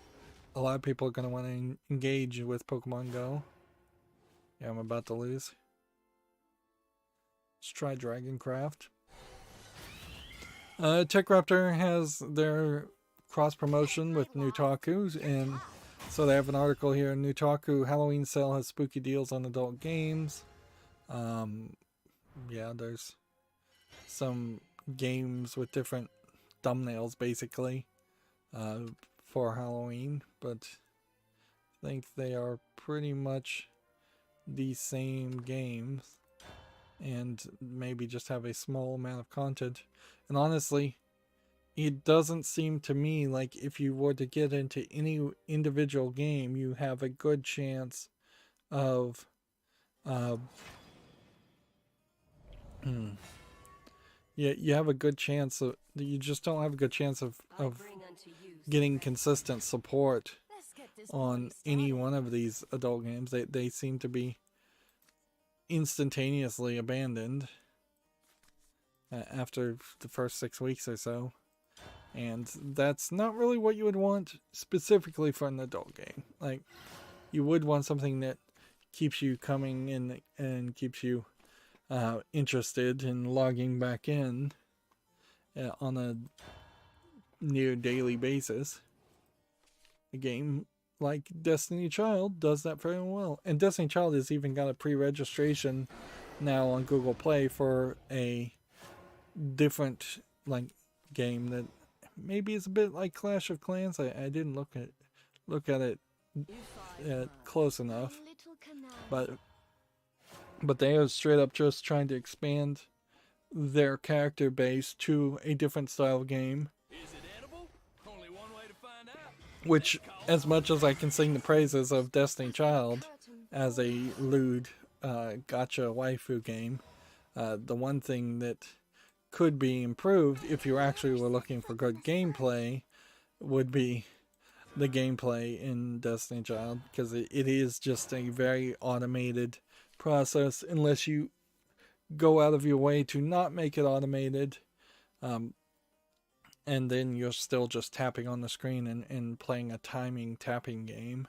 a lot of people are going to want to engage with Pokemon Go. Yeah, I'm about to lose. Let's try Dragoncraft. TechRaptor has their cross promotion with Nutaku, and so they have an article here. Nutaku Halloween sale has spooky deals on adult games. Yeah, there's some games with different thumbnails basically for Halloween, but I think they are pretty much the same games and maybe just have a small amount of content. And honestly, it doesn't seem to me like if you were to get into any individual game, you have a good chance of you have a good chance of, you just don't have a good chance of getting consistent support on any one of these adult games. They seem to be instantaneously abandoned after the first 6 weeks or so, and that's not really what you would want specifically for an adult game. Like, you would want something that keeps you coming in and keeps you interested in logging back in on a near daily basis. A game like Destiny Child does that very well, and Destiny Child has even got a pre-registration now on Google Play for a different like game that maybe is a bit like Clash of Clans. I didn't look at it close enough, but they are straight up just trying to expand their character base to a different style of game. Is it edible? Only one way to find out. Which, as much as I can sing the praises of Destiny Child as a lewd gacha waifu game, the one thing that could be improved if you actually were looking for good gameplay would be the gameplay in Destiny Child, because it is just a very automated process unless you go out of your way to not make it automated, and then you're still just tapping on the screen and playing a timing tapping game.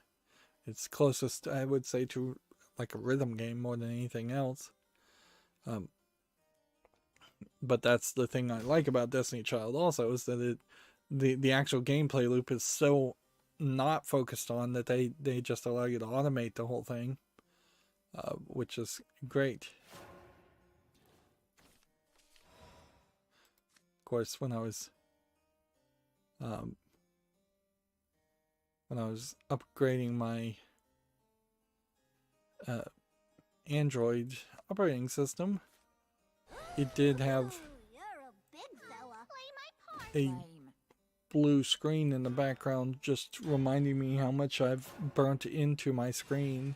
It's closest, I would say, to like a rhythm game more than anything else. But that's the thing I like about Destiny Child also, is that the actual gameplay loop is so not focused on that they just allow you to automate the whole thing, which is great. Of course, when I was upgrading my Android operating system, it did have a blue screen in the background just reminding me how much I've burnt into my screen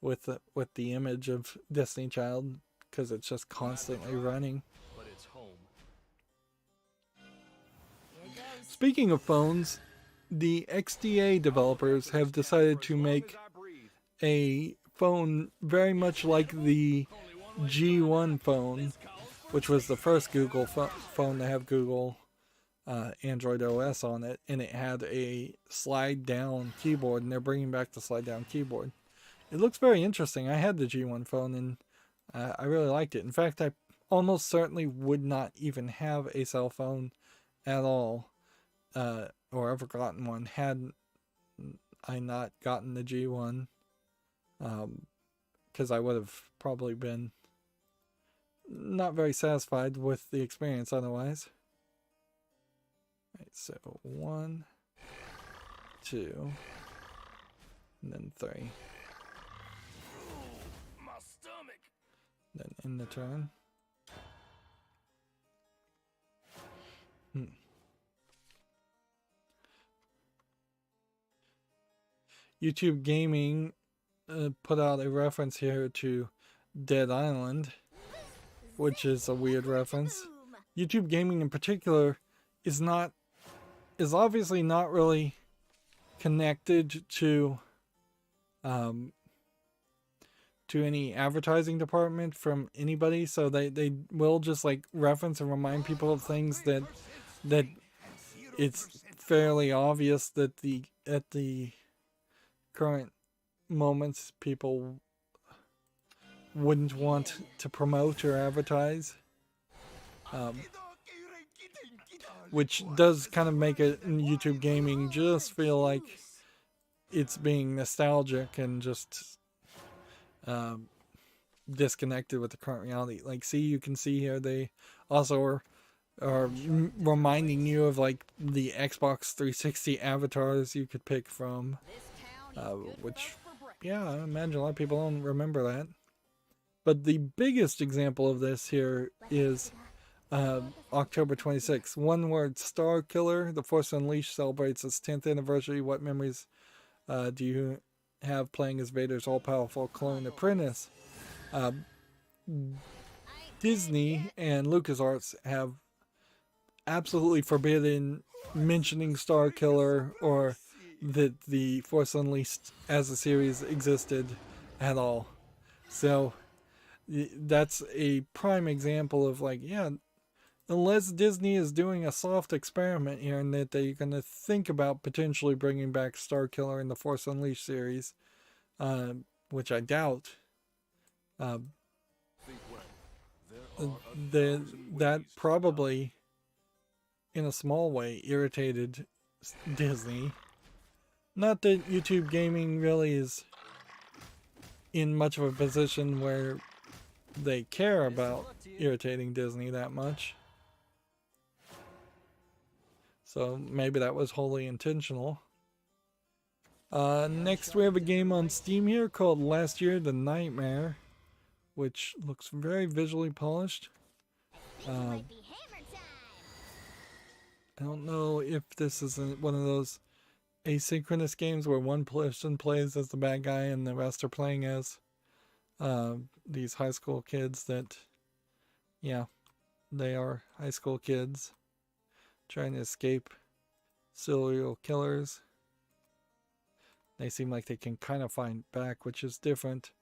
with the image of Destiny Child, because it's just constantly running. But it's home. Speaking of phones, the XDA developers have decided to make a phone very much like the G1 phone, which was the first Google phone to have Google Android OS on it, and it had a slide down keyboard, and they're bringing back the slide down keyboard. It looks very interesting. I had the G1 phone, and I really liked it. In fact, I almost certainly would not even have a cell phone at all, or ever gotten one, had I not gotten the G1, because I would have probably been not very satisfied with the experience otherwise. Right, so 1, 2, and then 3. My stomach. Then end the turn. YouTube Gaming put out a reference here to Dead Island, which is a weird reference. YouTube Gaming in particular is obviously not really connected to any advertising department from anybody, so they will just like reference and remind people of things that it's fairly obvious that at the current moments people wouldn't want to promote or advertise, which does kind of make it in YouTube Gaming just feel like it's being nostalgic and just disconnected with the current reality. Like, you can see here they also are reminding you of like the Xbox 360 avatars you could pick from, which, yeah, I imagine a lot of people don't remember that. But the biggest example of this here is October 26th. One word: Star Killer. The Force Unleashed celebrates its 10th anniversary. What memories do you have playing as Vader's all-powerful clone apprentice? Disney and LucasArts have absolutely forbidden mentioning Star Killer or that the Force Unleashed as a series existed at all. So that's a prime example of like, yeah, unless Disney is doing a soft experiment here and that they're going to think about potentially bringing back Star Killer in the Force Unleashed series, which I doubt, that probably in a small way irritated Disney. Not that YouTube Gaming really is in much of a position where they care about irritating Disney that much. So maybe that was wholly intentional. Next we have a game on Steam here called Last Year the Nightmare, which looks very visually polished. I don't know if this is one of those asynchronous games where one person plays as the bad guy and the rest are playing as these high school kids that, yeah, they are high school kids trying to escape serial killers. They seem like they can kind of find back, which is different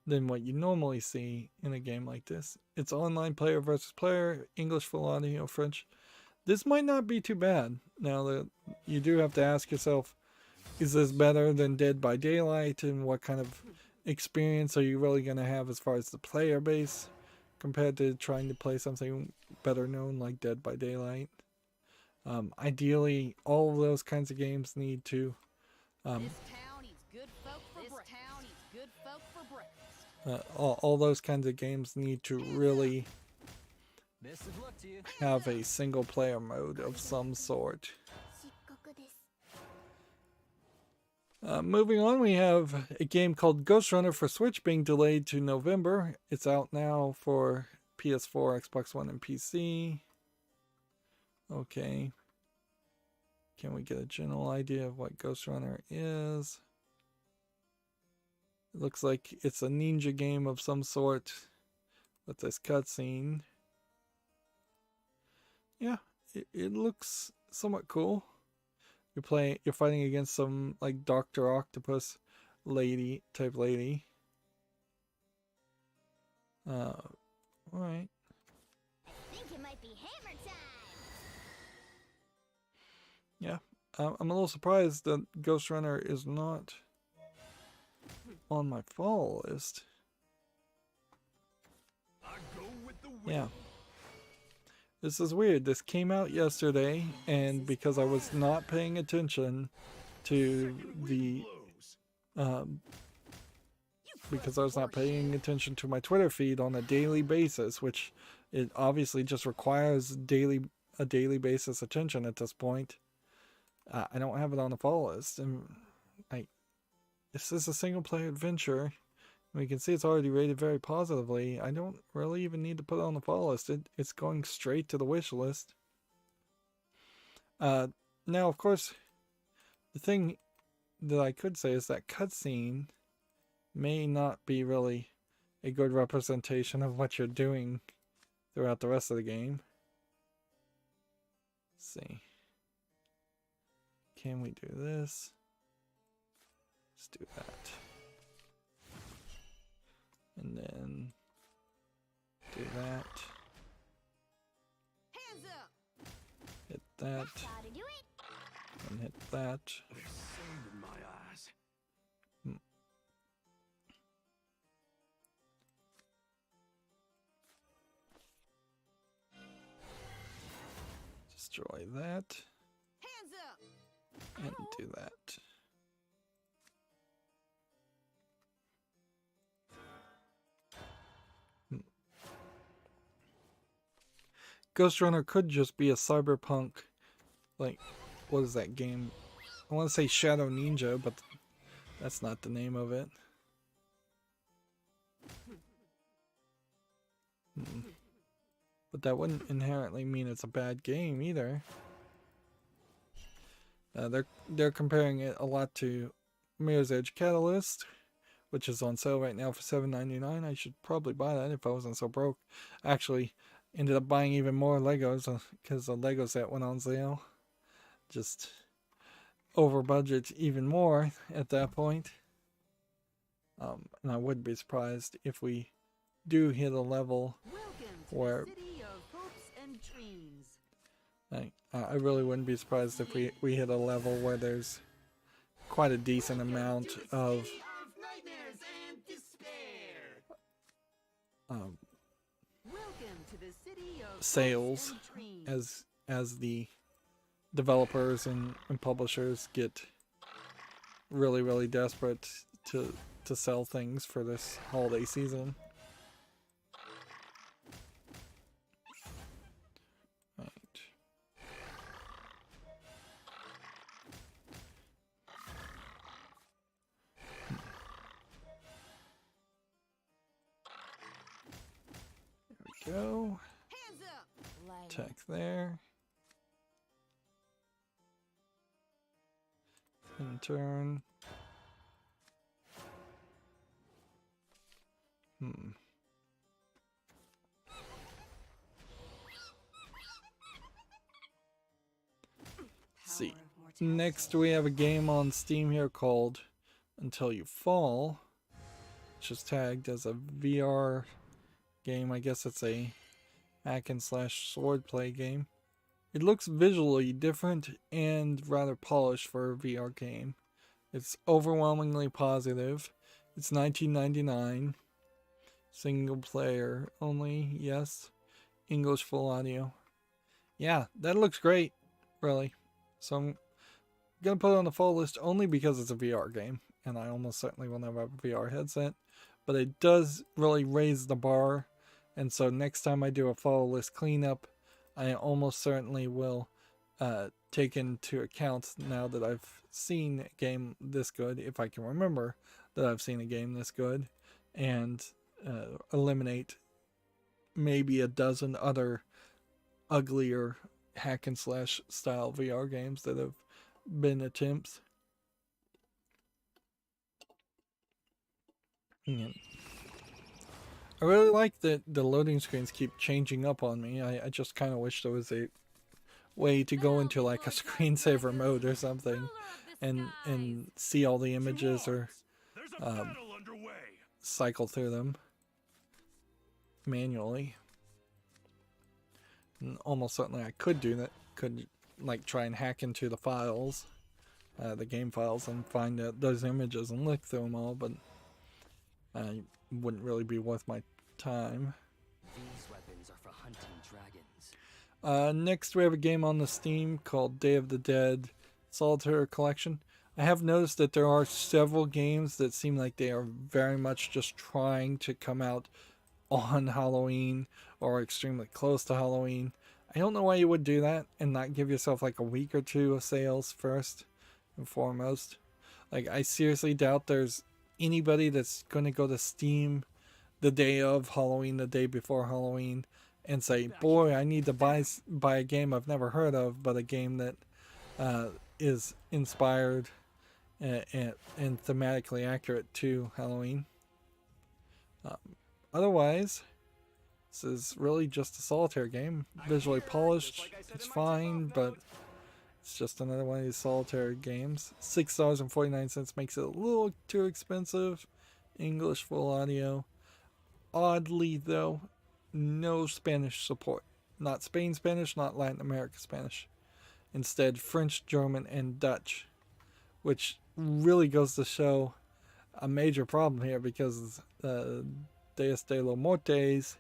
than what you normally see in a game like this. It's online player versus player, English full audio, French. This might not be too bad. Now that you do have to ask yourself, is this better than Dead by Daylight, and what kind of experience are you really going to have as far as the player base compared to trying to play something better known like Dead by Daylight? Ideally, all of those kinds of games need to all those kinds of games need to really have a single player mode of some sort. Moving on, we have a game called Ghost Runner for Switch being delayed to November. It's out now for PS4, Xbox One, and PC. Okay. Can we get a general idea of what Ghost Runner is? It looks like it's a ninja game of some sort with this cutscene. Yeah, it looks somewhat cool. You're fighting against some like Dr. Octopus type lady. Alright. I think it might be hammer time. Yeah, I'm a little surprised that Ghost Runner is not on my fall list. Yeah. This is weird. This came out yesterday, and because I was not paying attention to the because I was not paying attention to my Twitter feed on a daily basis, which it obviously just requires a daily basis attention at this point. I don't have it on the follow list, and this is a single player adventure. We can see it's already rated very positively. I don't really even need to put it on the follow list. It's going straight to the wish list. Now, of course, the thing that I could say is that cutscene may not be really a good representation of what you're doing throughout the rest of the game. Let's see. Can we do this? Let's do that. And then do that. Hands up. Hit that. Gotta do it. And hit that. There's sand in my eyes. Destroy that. Hands up. And do that. Ghost Runner could just be a cyberpunk, like, what is that game? I want to say Shadow Ninja, but that's not the name of it. But that wouldn't inherently mean it's a bad game either. They're comparing it a lot to Mirror's Edge Catalyst, which is on sale right now for $7.99. I should probably buy that if I wasn't so broke. Actually, ended up buying even more Legos because the Lego set went on sale. Just over budget even more at that point. And I wouldn't be surprised if we do hit a level where I really wouldn't be surprised if we hit a level where there's quite a decent amount of sales as the developers and publishers get really desperate to sell things for this holiday season. Right. There we go. Hands up. Attack there. In turn. See. Next we have a game on Steam here called Until You Fall, which is tagged as a VR game. I guess it's a hack and slash swordplay game. It looks visually different and rather polished for a VR game. It's overwhelmingly positive. It's $19.99. Single player only, yes. English full audio. Yeah, that looks great, really. So I'm gonna put it on the full list only because it's a VR game, and I almost certainly will never have a VR headset. But it does really raise the bar, and so next time I do a follow list cleanup, I almost certainly will take into account, now that I've seen a game this good, if I can remember that I've seen a game this good, and eliminate maybe a dozen other uglier hack and slash style VR games that have been attempts. I really like that the loading screens keep changing up on me. I just kind of wish there was a way to go into like a screensaver mode or something and see all the images or There's a battle underway. cycle through them manually. And almost certainly I could do that. Could like try and hack into the files, the game files, and find those images and look through them all, but wouldn't really be worth my time. These weapons are Next, we have a game on the Steam called Day of the Dead Solitaire Collection. I have noticed that there are several games that seem like they are very much just trying to come out on Halloween or extremely close to Halloween. I don't know why you would do that and not give yourself like a week or two of sales first and foremost. Like, I seriously doubt there's anybody that's going to go to Steam the day of Halloween, the day before Halloween, and say, boy, I need to buy a game I've never heard of, but a game that is inspired and thematically accurate to Halloween. Otherwise, this is really just a solitaire game. Visually polished, it's fine, but it's just another one of these solitaire games. $6.49 makes it a little too expensive. English full audio. Oddly, though, no Spanish support. Not Spain Spanish, not Latin America Spanish. Instead, French, German, and Dutch. Which really goes to show a major problem here because Dias de los Muertes,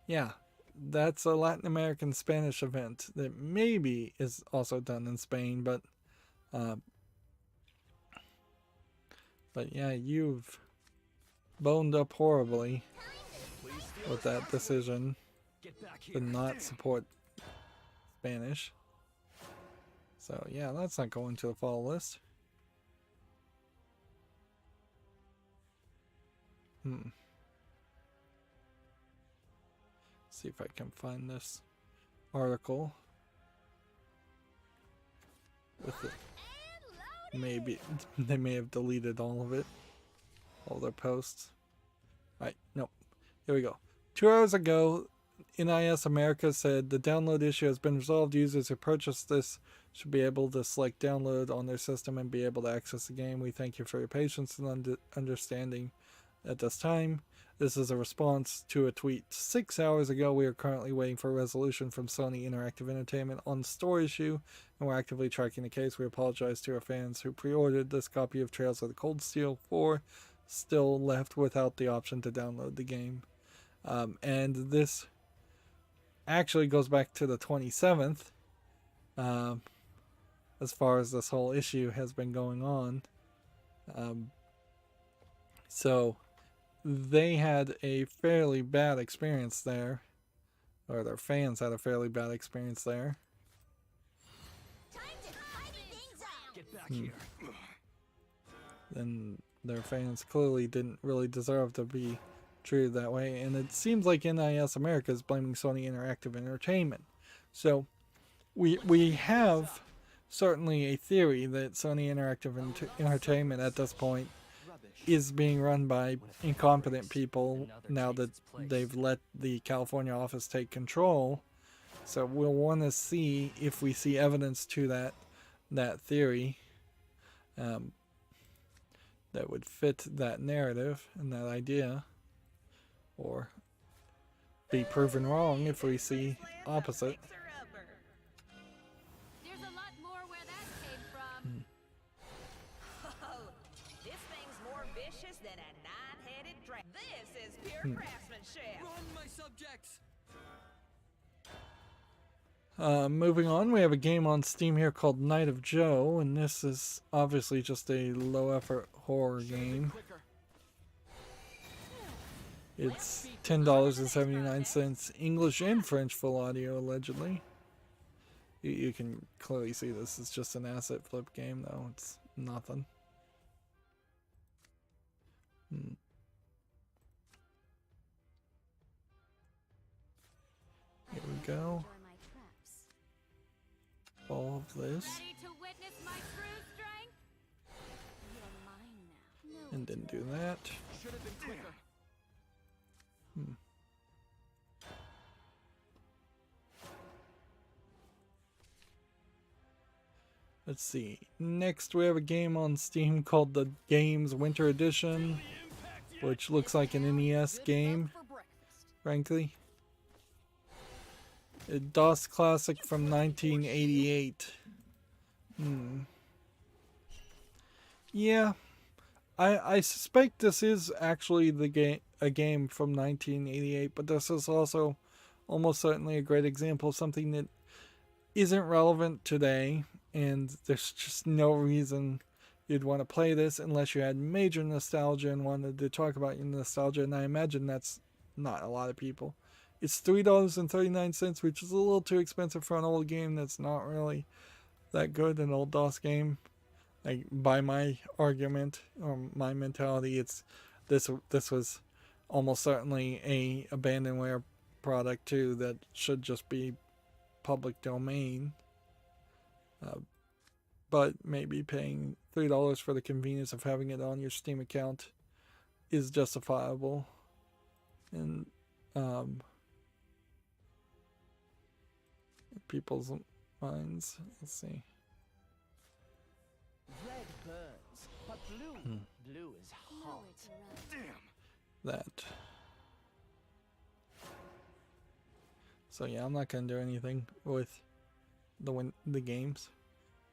yeah, that's a Latin American Spanish event that maybe is also done in Spain, but yeah, you've boned up horribly with that decision to not support Spanish. So yeah, that's not going to the fall list. See if I can find this article with it. Maybe they may have deleted all of it, all their posts. Right, nope. Here we go. 2 hours ago, NIS America said the download issue has been resolved. Users who purchased this should be able to select download on their system and be able to access the game. We thank you for your patience and understanding at this time. This is a response to a tweet 6 hours ago. We are currently waiting for a resolution from Sony Interactive Entertainment on the store issue, and we're actively tracking the case. We apologize to our fans who pre-ordered this copy of Trails of the Cold Steel 4, still left without the option to download the game. And this actually goes back to the 27th, as far as this whole issue has been going on. So they had a fairly bad experience there, or their fans had a fairly bad experience there. Get back here. Then their fans clearly didn't really deserve to be treated that way, and it seems like NIS America is blaming Sony Interactive Entertainment. So we have certainly a theory that Sony Interactive Entertainment at this point is being run by incompetent people now that they've let the California office take control. So we'll want to see if we see evidence to that theory that would fit that narrative and that idea, or be proven wrong if we see opposite. There's a lot more where that came from. Oh, this thing's more vicious than a nine-headed dragon. This is pure craftsmanship. Run, my subjects! Moving on, we have a game on Steam here called Night of Joe, and this is obviously just a low-effort horror game. It's $10.79, English and French full audio, allegedly. You can clearly see this is just an asset flip game, though. It's nothing. Here we go. All of this. Ready to witness my true strength? You're mine now. And didn't do that. Should have been quicker. Let's see. Next, we have a game on Steam called the Games Winter Edition, which looks like an NES game, frankly. A DOS classic from 1988. Yeah, I suspect this is actually a game from 1988, but this is also almost certainly a great example of something that isn't relevant today, and there's just no reason you'd want to play this unless you had major nostalgia and wanted to talk about your nostalgia, and I imagine that's not a lot of people. It's $3.39, which is a little too expensive for an old game that's not really that good, an old DOS game. Like, by my argument or my mentality, it's this was almost certainly a abandonware product too that should just be public domain. But maybe paying $3 for the convenience of having it on your Steam account is justifiable. And people's minds. Let's see. Red burns, but blue is hot. Damn. That. So yeah, I'm not gonna do anything with the games.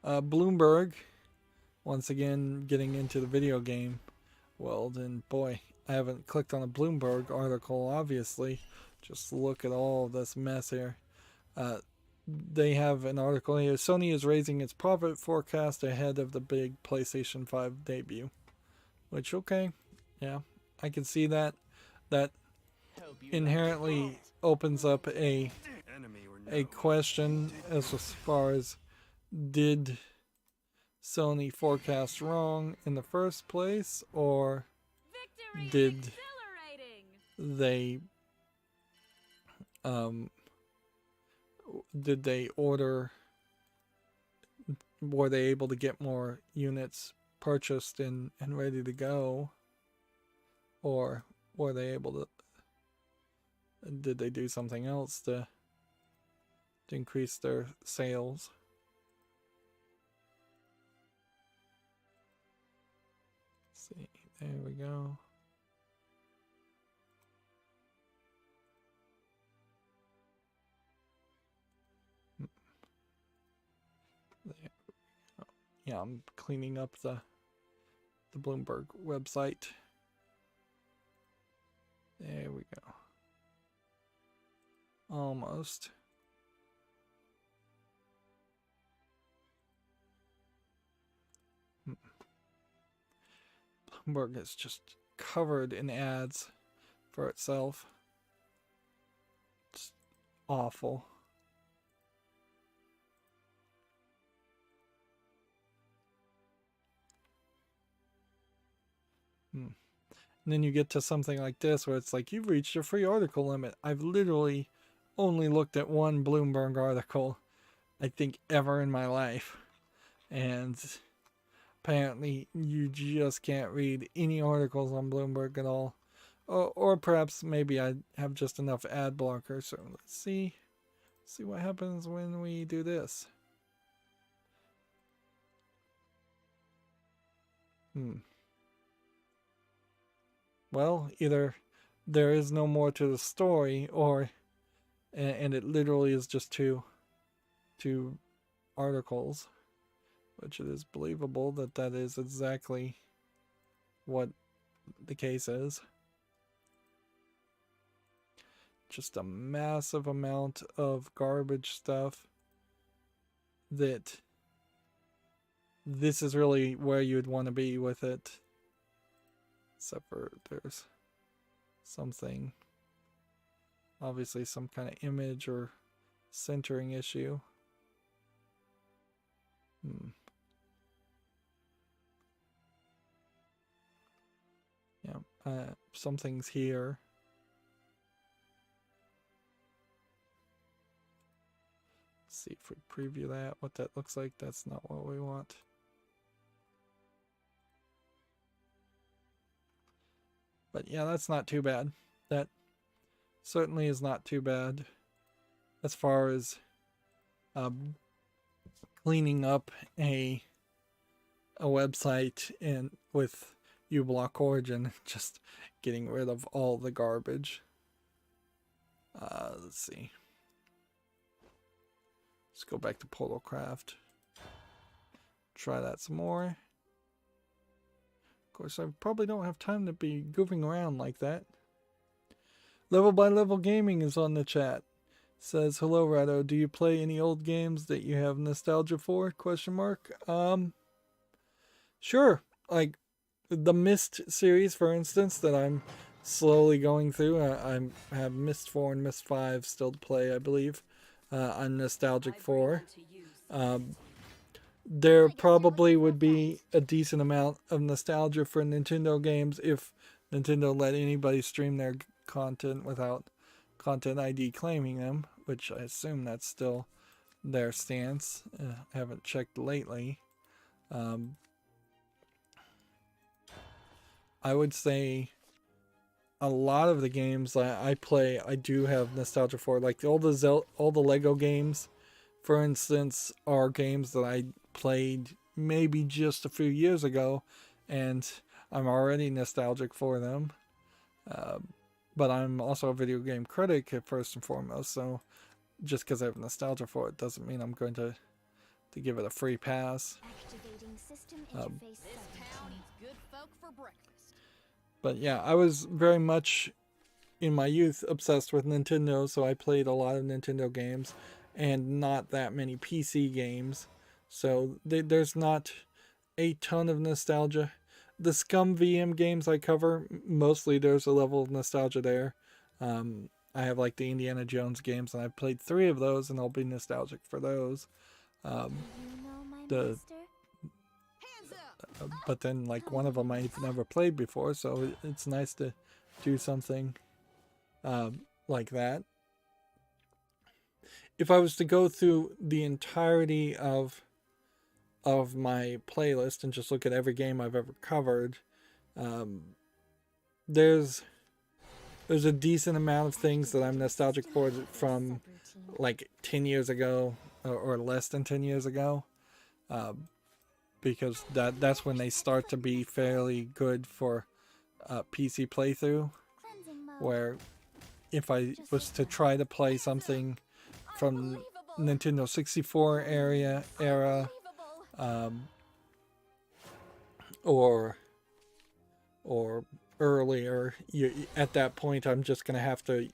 Bloomberg, once again getting into the video game world, and boy, I haven't clicked on a Bloomberg article, obviously. Just look at all this mess here. They have an article here. Sony is raising its profit forecast ahead of the big PlayStation 5 debut. Which, okay, yeah, I can see that. That inherently opens up a question as far as, did Sony forecast wrong in the first place, or did they order, were they able to get more units purchased and ready to go, or were they able to, did they do something else to increase their sales? Let's see, there we go. There. Yeah, I'm cleaning up the Bloomberg website. There we go. Almost. Bloomberg is just covered in ads for itself. It's awful. And then you get to something like this where it's like, you've reached your free article limit. I've literally only looked at one Bloomberg article, I think, ever in my life. And apparently you just can't read any articles on Bloomberg at all. Or perhaps maybe I have just enough ad blocker. So let's see what happens when we do this. Well, either there is no more to the story, or and it literally is just two articles, which it is believable that is exactly what the case is. Just a massive amount of garbage stuff that this is really where you'd want to be with it. Except for there's something, obviously some kind of image or centering issue. Yeah, something's here. Let's see if we preview that, what that looks like. That's not what we want. But yeah, that's not too bad. That certainly is not too bad as far as cleaning up a website and with uBlock Origin, just getting rid of all the garbage. Let's see. Let's go back to Portalcraft. Try that some more. Of course, I probably don't have time to be goofing around like that. Level by Level Gaming is on the chat. says, hello Rydo, do you play any old games that you have nostalgia for? Question mark. Sure. Like the Myst series, for instance, that I'm slowly going through. I have Myst 4 and Myst 5 still to play, I believe. I'm nostalgic for. There probably would be a decent amount of nostalgia for Nintendo games if Nintendo let anybody stream their content without Content ID claiming them, which I assume that's still their stance. I haven't checked lately. I would say a lot of the games I play, I do have nostalgia for. Like all the Lego games, for instance, are games that I played maybe just a few years ago, and I'm already nostalgic for them. But I'm also a video game critic first and foremost, so just because I have nostalgia for it doesn't mean I'm going to give it a free pass. Activating system interface. This town eats good folk for breakfast. But yeah, I was very much in my youth obsessed with Nintendo, so I played a lot of Nintendo games and not that many PC games. So there's not a ton of nostalgia. The Scum VM games I cover, mostly there's a level of nostalgia there. I have like the Indiana Jones games, and I've played 3 of those, and I'll be nostalgic for those. You know my the master? Hands up! But then like one of them I've never played before, so it's nice to do something like that. If I was to go through the entirety of my playlist and just look at every game I've ever covered, there's a decent amount of things that I'm nostalgic for from like 10 years ago or less than 10 years ago, because that's when they start to be fairly good for PC playthrough, Cleansing mode. where if I was to try to play something from Nintendo 64 era, or earlier, at that point I'm just gonna have to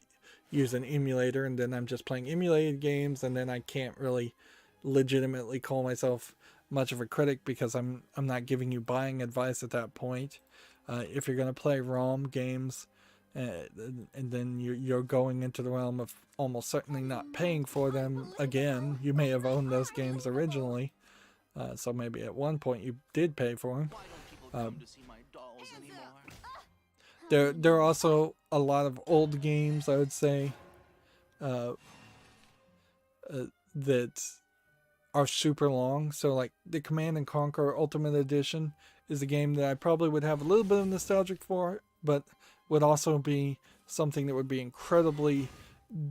use an emulator, and then I'm just playing emulated games, and then I can't really legitimately call myself much of a critic because I'm not giving you buying advice at that point. If you're gonna play ROM games, and then you're going into the realm of almost certainly not paying for them again. You may have owned those games originally, so maybe at one point you did pay for them. There are also a lot of old games, I would say, that are super long. So like the Command and Conquer Ultimate Edition is a game that I probably would have a little bit of nostalgic for, but would also be something that would be incredibly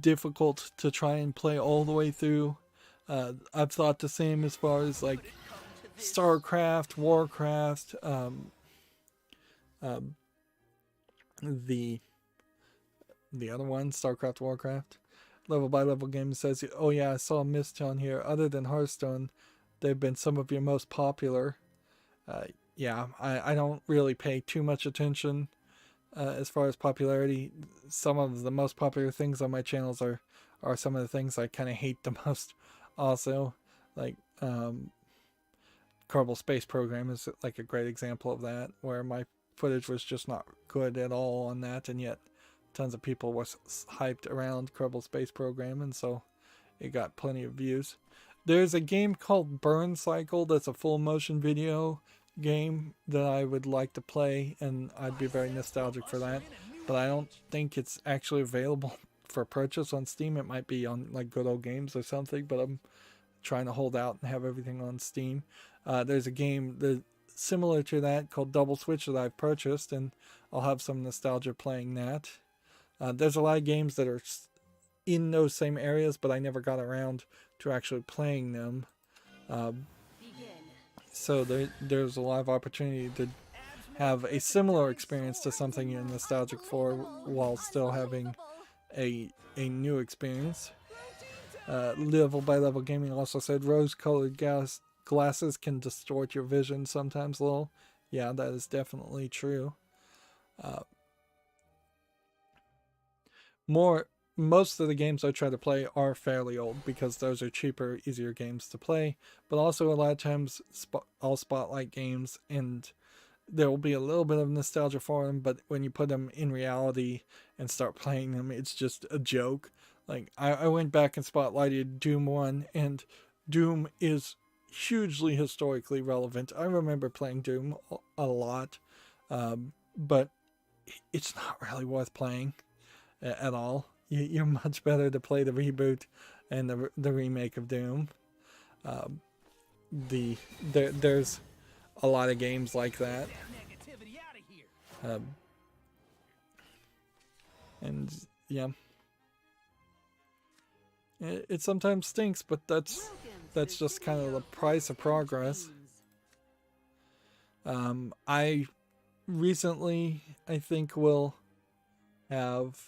difficult to try and play all the way through. I've thought the same as far as like StarCraft, Warcraft, the other one, StarCraft, Warcraft. Level by Level Game says, oh yeah, I saw Myst on here. Other than Hearthstone, they've been some of your most popular. Yeah, I don't really pay too much attention as far as popularity. Some of the most popular things on my channels are some of the things I kind of hate the most also. Like Kerbal Space Program is like a great example of that, where my footage was just not good at all on that, and yet tons of people were hyped around Kerbal Space Program, and so it got plenty of views. There's a game called Burn Cycle that's a full motion video game that I would like to play, and I'd be very nostalgic for that, but I don't think it's actually available for purchase on Steam. It might be on like Good Old Games or something, but I'm trying to hold out and have everything on Steam. There's a game that similar to that called Double Switch that I've purchased, and I'll have some nostalgia playing that. There's a lot of games that are in those same areas, but I never got around to actually playing them. So there's a lot of opportunity to have a similar experience to something you're nostalgic for while still having a new experience. Level by Level Gaming also said rose-colored glasses can distort your vision sometimes a little. Yeah, that is definitely true. More most of the games I try to play are fairly old because those are cheaper, easier games to play. But also a lot of times I'll spotlight games and there will be a little bit of nostalgia for them, but when you put them in reality and start playing them, it's just a joke. Like, I went back and spotlighted Doom 1, and Doom is hugely historically relevant. I remember playing Doom a lot, but it's not really worth playing at all. You're much better to play the reboot and the remake of Doom. There's a lot of games like that. And yeah, it sometimes stinks, but that's just kind of the price of progress. I recently, I think, will have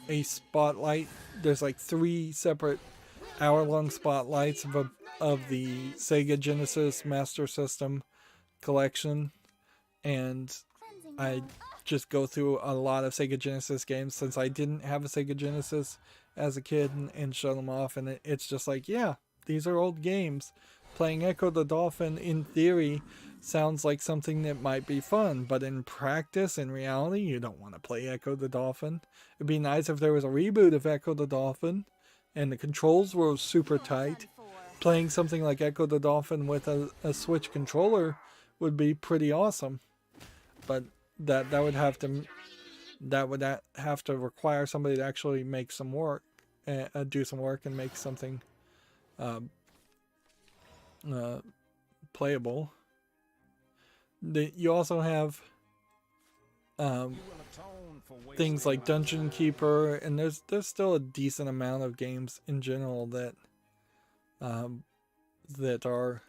a spotlight. There's like 3 separate hour-long spotlights of the Sega Genesis Master System collection, and I just go through a lot of Sega Genesis games since I didn't have a Sega Genesis as a kid, and show them off, and it's just like, yeah, these are old games. Playing Echo the Dolphin in theory sounds like something that might be fun, but in practice, in reality, you don't want to play Echo the Dolphin. It'd be nice if there was a reboot of Echo the Dolphin and the controls were super tight. Playing something like Echo the Dolphin with a Switch controller would be pretty awesome, but that would have to require somebody to actually make some work, do some work, and make something playable. You also have things like Dungeon Keeper, and there's still a decent amount of games in general that that are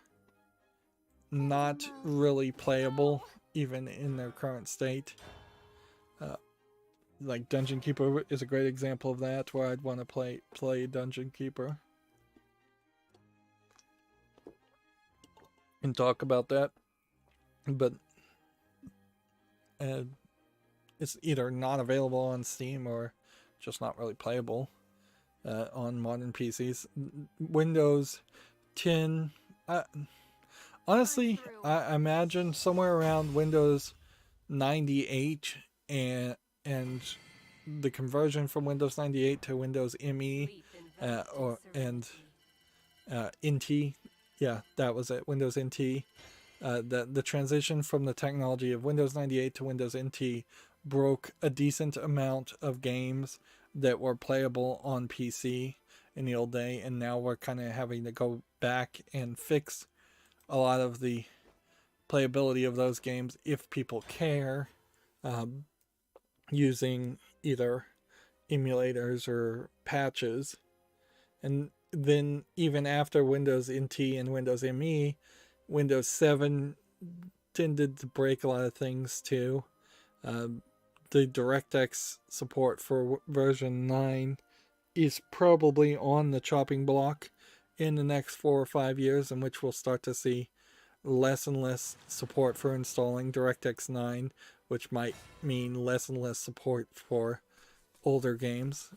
not really playable even in their current state. Like Dungeon Keeper is a great example of that, where I'd want to play Dungeon Keeper and talk about that, but it's either not available on Steam or just not really playable on modern PCs. Windows 10, honestly, I imagine somewhere around Windows 98 and the conversion from Windows 98 to Windows ME NT. Yeah, that was it. Windows NT. The transition from the technology of Windows 98 to Windows NT broke a decent amount of games that were playable on PC in the old day, and now we're kind of having to go back and fix a lot of the playability of those games if people care, using either emulators or patches. And then even after Windows NT and Windows ME, Windows 7 tended to break a lot of things too. The DirectX support for version 9 is probably on the chopping block in the next 4 or 5 years, in which we'll start to see less and less support for installing DirectX 9, which might mean less and less support for older games.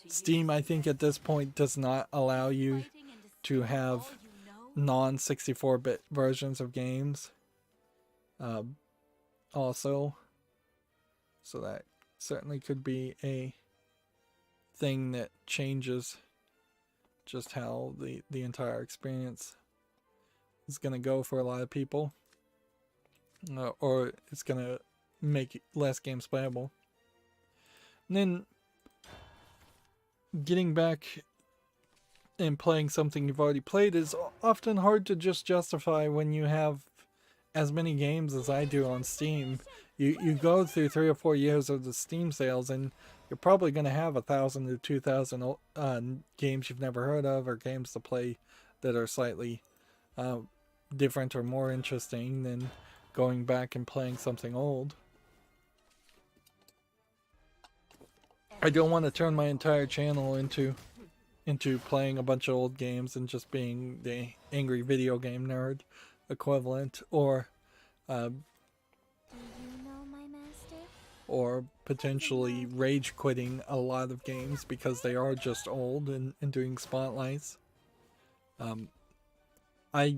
Steam, I think at this point, does not allow you to have non-64-bit versions of games also, so that certainly could be a thing that changes just how the entire experience is going to go for a lot of people, or it's going to make less games playable. And then getting back and playing something you've already played is often hard to just justify when you have as many games as I do on Steam. You go through 3 or 4 years of the Steam sales, and you're probably going to have 1,000 to 2,000 games you've never heard of, or games to play that are slightly different or more interesting than going back and playing something old. I don't want to turn my entire channel into playing a bunch of old games and just being the angry video game nerd equivalent, or Do you know my master? or potentially rage quitting a lot of games because they are just old and doing spotlights. I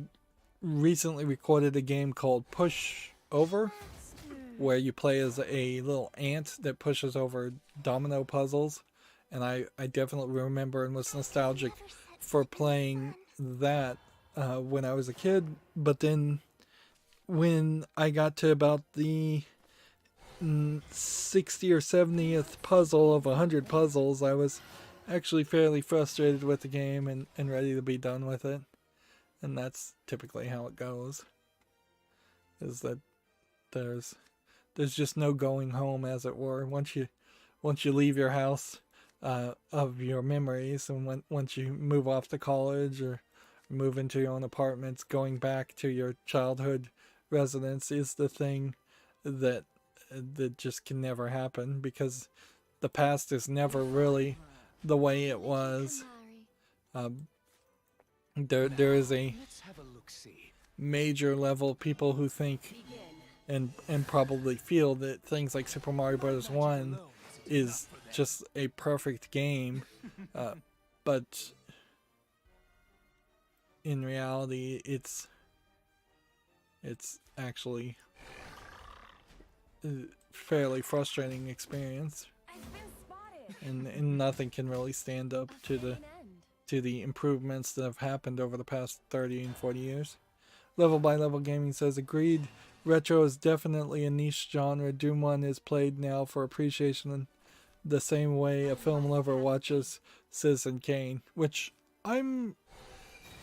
recently recorded a game called Push Over, where you play as a little ant that pushes over domino puzzles, and I definitely remember and was nostalgic for playing that when I was a kid. But then when I got to about the 60 or 70th puzzle of 100 puzzles, I was actually fairly frustrated with the game and ready to be done with it. And that's typically how it goes, is that there's just no going home, as it were, once you leave your house of your memories, and once you move off to college or move into your own apartments, going back to your childhood residence is the thing that just can never happen, because the past is never really the way it was. There is a major level of people who think and probably feel that things like Super Mario Bros. 1 is just a perfect game, but in reality it's actually a fairly frustrating experience, and nothing can really stand up to the improvements that have happened over the past 30 and 40 years. Level by Level Gaming says, agreed, retro is definitely a niche genre. Doom 1 is played now for appreciation in the same way a film lover watches Citizen Kane, which I'm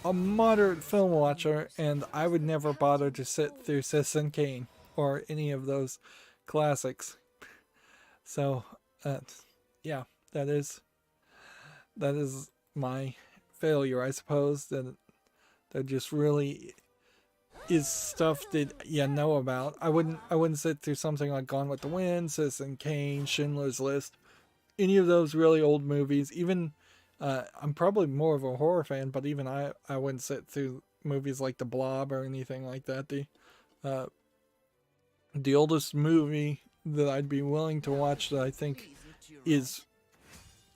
a moderate film watcher, and I would never bother to sit through Citizen Kane or any of those classics. So, yeah, that is my failure, I suppose. That there just really is stuff that you know about. I wouldn't sit through something like Gone with the Wind, Citizen Kane, Schindler's List, any of those really old movies. Even I'm probably more of a horror fan, but even I wouldn't sit through movies like The Blob or anything like that. The oldest movie that I'd be willing to watch that I think is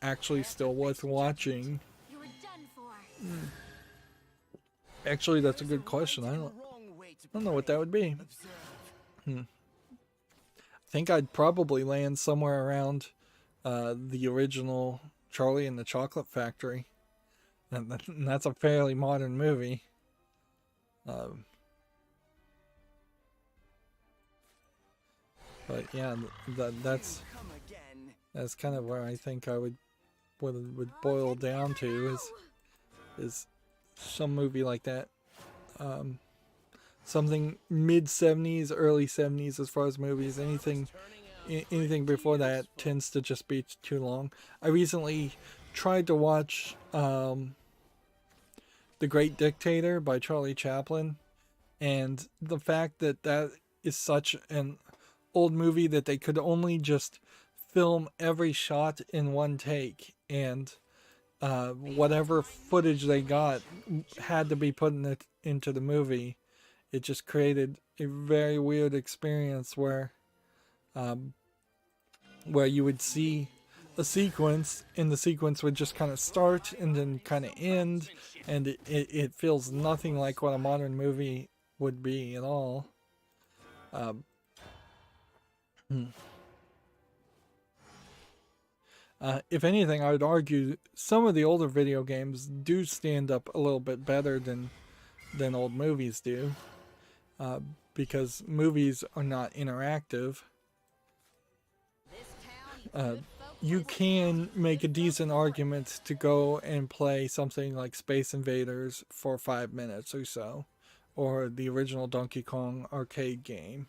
actually still worth watching. Actually, that's a good question. I don't know what that would be. I think I'd probably land somewhere around the original Charlie and the Chocolate Factory, and that's a fairly modern movie. But yeah, that's kind of where I think I would boil down to is some movie like that. Something mid 70s, early 70s as far as movies. Anything before that tends to just be too long. I recently tried to watch The Great Dictator by Charlie Chaplin, and the fact that is such an old movie that they could only just film every shot in one take, and whatever footage they got had to be put into the movie. It just created a very weird experience where you would see a sequence, and the sequence would just kind of start and then kind of end, and it feels nothing like what a modern movie would be at all. If anything, I would argue some of the older video games do stand up a little bit better than old movies do, because movies are not interactive. You can make a decent argument to go and play something like Space Invaders for 5 minutes or so, or the original Donkey Kong arcade game.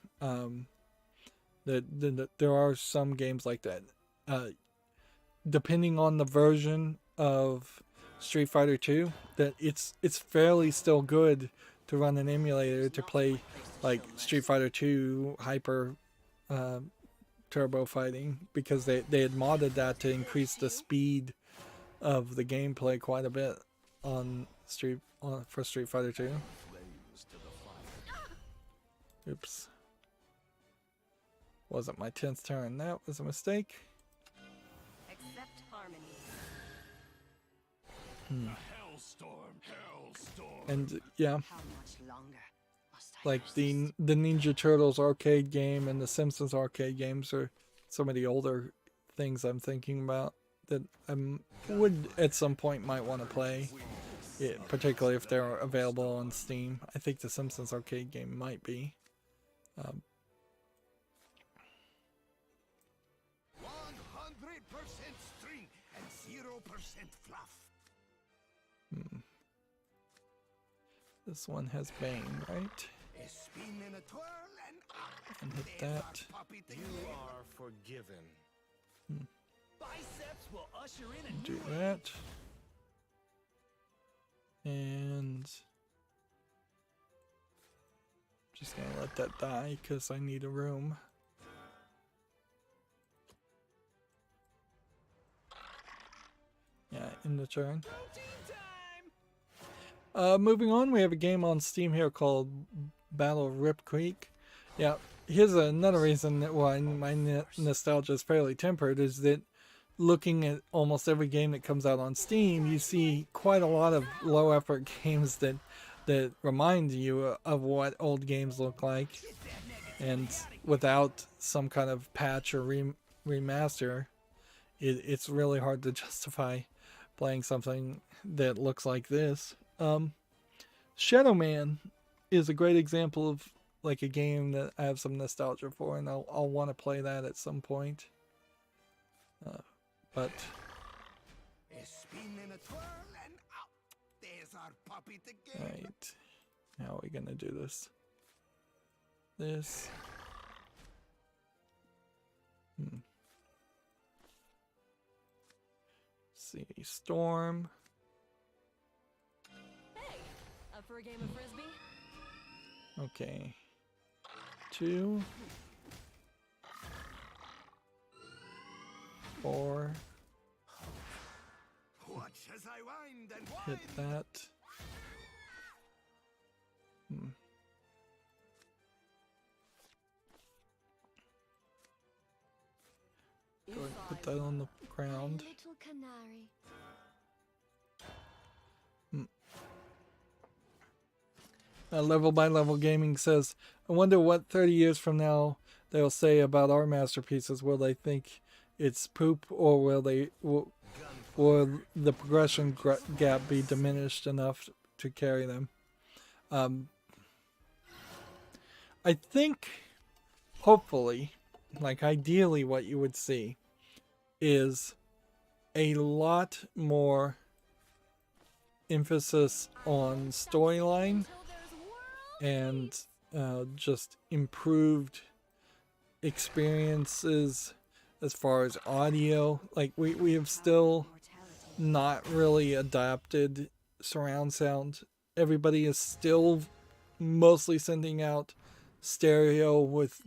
There are some games like that. Depending on the version of Street Fighter 2, that it's fairly still good to run an emulator to play like Street Fighter 2 Hyper Turbo Fighting, because they had modded that to increase the speed of the gameplay quite a bit for Street Fighter 2. Oops. Wasn't my 10th turn. That was a mistake. Accept harmony. Hellstorm. And yeah, How much longer must I like persist? the Ninja Turtles arcade game and the Simpsons arcade games are some of the older things I'm thinking about that I would at some point might want to play. Yeah, particularly if they're available on Steam. I think the Simpsons arcade game might be. 100% string and 0% fluff. This one has Bane, right? A spin and a twirl and And hit there's our that. puppy to You give. are forgiven. Biceps will usher in a Do new that. And just gonna let that die because I need a room. Yeah, in the turn. Moving on, we have a game on Steam here called Battle of Rip Creek. Yeah, here's another reason that why my nostalgia is fairly tempered is that looking at almost every game that comes out on Steam, you see quite a lot of low effort games that remind you of what old games look like, and without some kind of patch or remaster, it's really hard to justify playing something that looks like this. Shadow Man is a great example of like a game that I have some nostalgia for, and I'll want to play that at some point. But A spin and a twirl and out. There's our puppy to give. right, how are we gonna do this? This. See, Storm. Hey, up for a game of frisbee? Okay. 2. 4. Watch as I wind and Hit wind. that. Go ahead and put that on the ground. Little canary. Level by Level Gaming says, I wonder what 30 years from now they'll say about our masterpieces. Will they think it's poop, or will the progression gap be diminished enough to carry them? I think, hopefully, like ideally what you would see is a lot more emphasis on storyline and just improved experiences as far as audio. Like we have still not really adapted surround sound. Everybody is still mostly sending out stereo with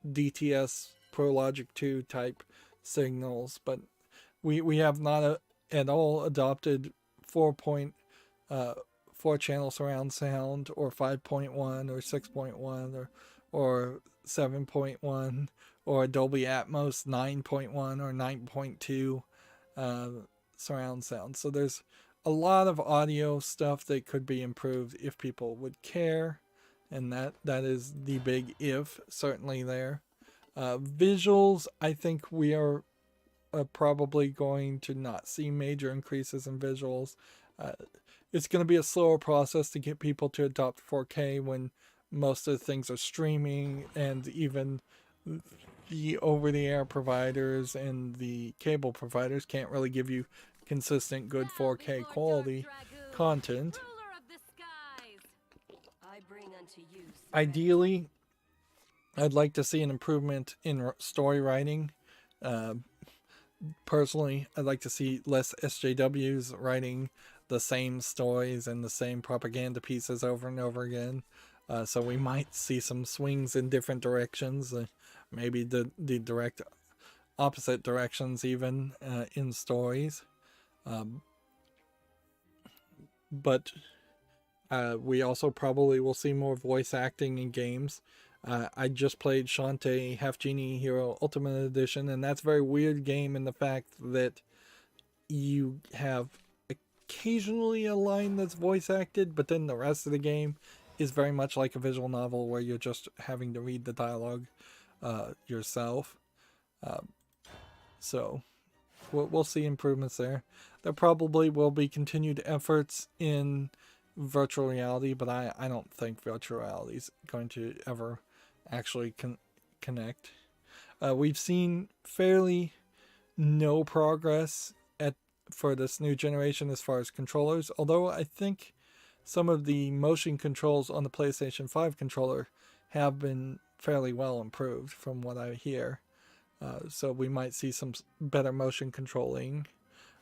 DTS Pro Logic 2 type signals, but we have not at all adopted 4 channel surround sound, or 5.1 or 6.1 or 7.1 or Dolby Atmos 9.1 or 9.2 surround sound. So there's a lot of audio stuff that could be improved if people would care, and that is the big if, certainly there. Visuals, I think we are probably going to not see major increases in visuals. It's going to be a slower process to get people to adopt 4K when most of the things are streaming, and even the over-the-air providers and the cable providers can't really give you consistent good 4K quality content. Ideally, I'd like to see an improvement in story writing. Personally, I'd like to see less SJWs writing the same stories and the same propaganda pieces over and over again. So we might see some swings in different directions, maybe the direct opposite directions even in stories. But we also probably will see more voice acting in games. I just played Shantae Half Genie Hero Ultimate Edition, and that's a very weird game in the fact that you have occasionally a line that's voice acted, but then the rest of the game is very much like a visual novel where you're just having to read the dialogue yourself. So we'll see improvements there. There probably will be continued efforts in virtual reality, but I don't think virtual reality is going to ever actually connect. We've seen fairly no progress for this new generation as far as controllers, although I think some of the motion controls on the PlayStation 5 controller have been fairly well improved from what I hear. So we might see some better motion controlling.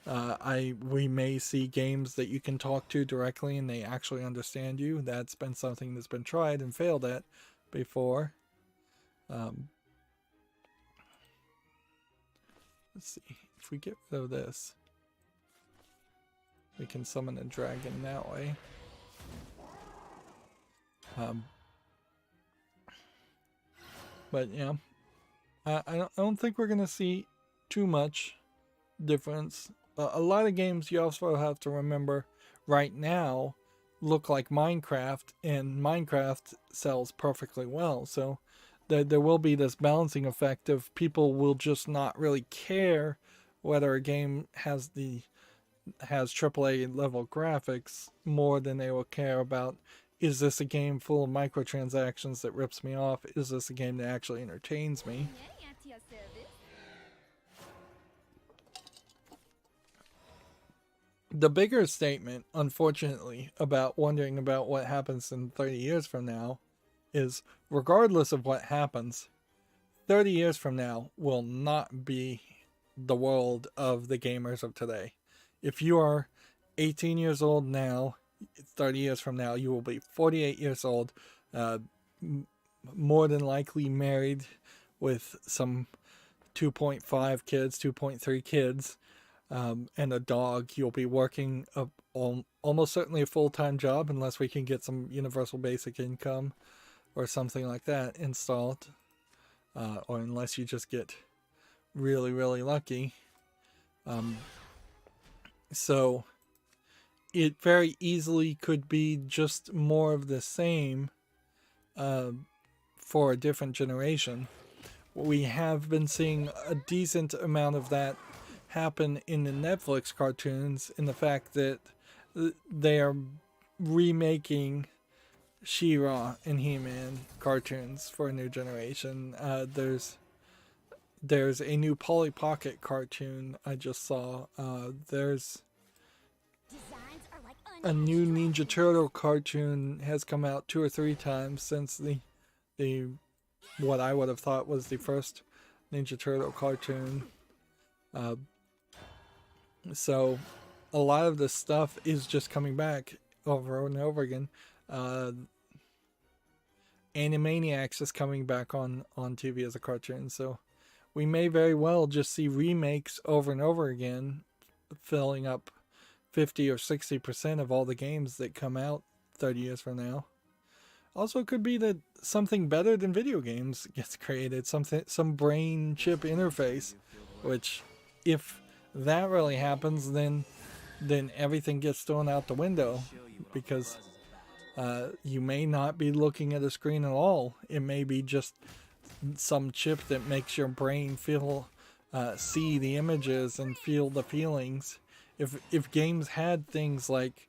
We may see games that you can talk to directly and they actually understand you. That's been something that's been tried and failed at before. Let's see. If we get rid of this, we can summon a dragon that way. But yeah, I don't think we're gonna see too much difference. A lot of games you also have to remember right now look like Minecraft, and Minecraft sells perfectly well. So there will be this balancing effect of people will just not really care whether a game has AAA level graphics more than they will care about, is this a game full of microtransactions that rips me off? Is this a game that actually entertains me? The bigger statement, unfortunately, about wondering about what happens in 30 years from now is, regardless of what happens, 30 years from now will not be the world of the gamers of today. If you are 18 years old now, 30 years from now, you will be 48 years old, more than likely married with some 2.5 kids, 2.3 kids, and a dog. You'll be working almost certainly a full-time job unless we can get some universal basic income or something like that installed, or unless you just get really, really lucky. So it very easily could be just more of the same for a different generation. We have been seeing a decent amount of that happen in the Netflix cartoons, in the fact that they are remaking She-Ra and He-Man cartoons for a new generation. There's a new Polly Pocket cartoon I just saw. There's a new Ninja Turtle cartoon has come out 2 or 3 times since the what I would have thought was the first Ninja Turtle cartoon. So a lot of this stuff is just coming back over and over again. Animaniacs is coming back on TV as a cartoon, so we may very well just see remakes over and over again, filling up 50 or 60% of all the games that come out 30 years from now. Also, it could be that something better than video games gets created, some brain chip interface, which, if that really happens, then everything gets thrown out the window, because you may not be looking at a screen at all. It may be just some chip that makes your brain see the images and feel the feelings. If games had things like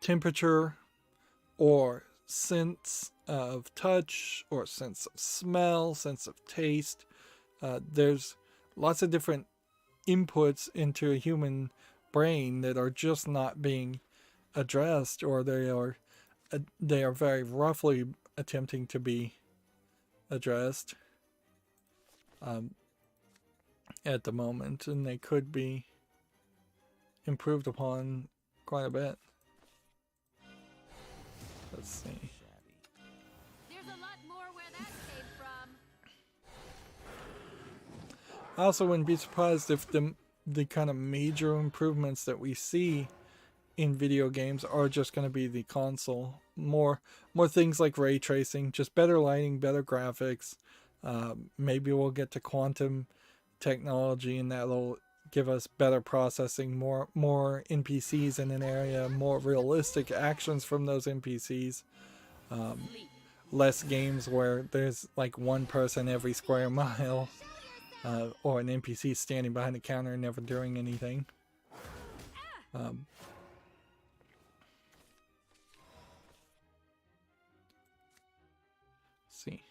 temperature, or sense of touch, or sense of smell, sense of taste, there's lots of different inputs into a human brain that are just not being addressed, or they are very roughly attempting to be addressed at the moment, and they could be improved upon quite a bit. Let's see. There's a lot more where that came from. I also wouldn't be surprised if the kind of major improvements that we see in video games are just going to be the console more things like ray tracing, just better lighting, better graphics. Maybe we'll get to quantum technology, and that'll give us better processing, more NPCs in an area, more realistic actions from those NPCs. Less games where there's like one person every square mile, or an NPC standing behind the counter and never doing anything. See.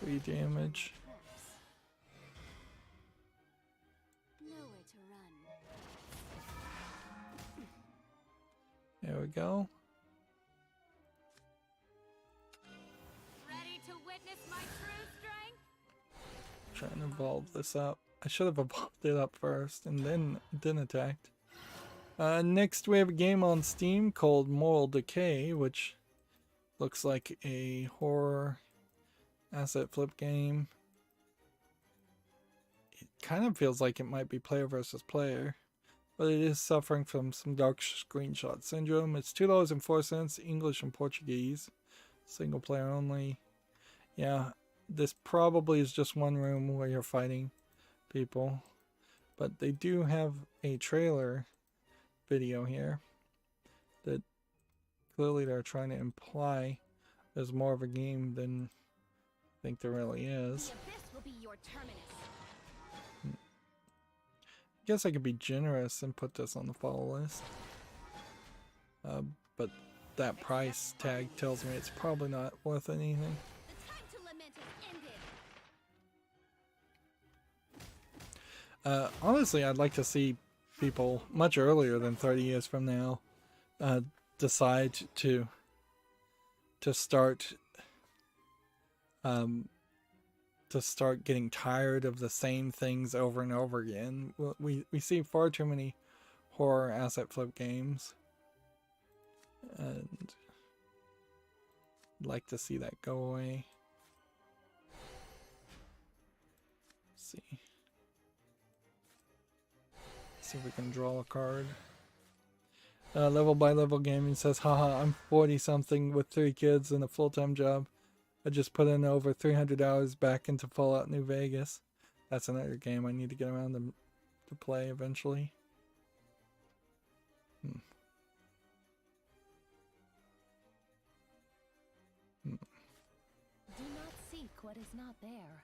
3 damage. Nowhere to run. There we go. Ready to witness my true strength? Trying to evolve this up. I should have evolved it up first and then attacked. Next we have a game on Steam called Moral Decay, which looks like a horror asset flip game. It kind of feels like it might be player versus player, but it is suffering from some dark screenshot syndrome. It's $2.04, English and Portuguese, single player only. Yeah, this probably is just one room where you're fighting people, but they do have a trailer video here that clearly they're trying to imply there's more of a game than I think there really is. The abyss will be your terminus. I guess I could be generous and put this on the follow list, but that price tag tells me it's probably not worth anything. The time to lament has ended. Honestly, I'd like to see people much earlier than 30 years from now decide to start getting tired of the same things over and over again. We see far too many horror asset flip games, and I'd like to see that go away. Let's see. See if we can draw a card. Level by Level Gaming says, haha, I'm 40 something with 3 kids and a full-time job. I just put in over 300 hours back into Fallout New Vegas. That's another game I need to get around to play eventually. Do not seek what is not there.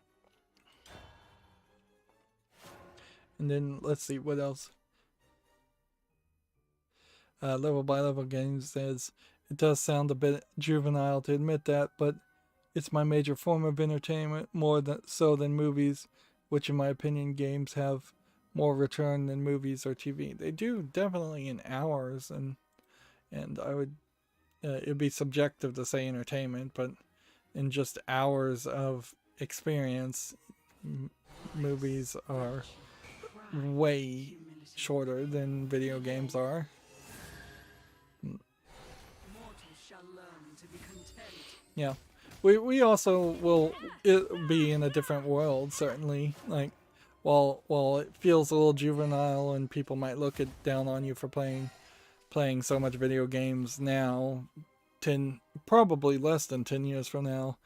And then let's see what else. Level by Level Games says, it does sound a bit juvenile to admit that, but it's my major form of entertainment, more so than movies, which in my opinion games have more return than movies or TV. They do definitely in hours, and I would, it'd be subjective to say entertainment, but in just hours of experience, movies are way shorter than video games are. Yeah, we also will be in a different world, certainly. Like, while it feels a little juvenile and people might look down on you for playing so much video games now, probably less than 10 years from now,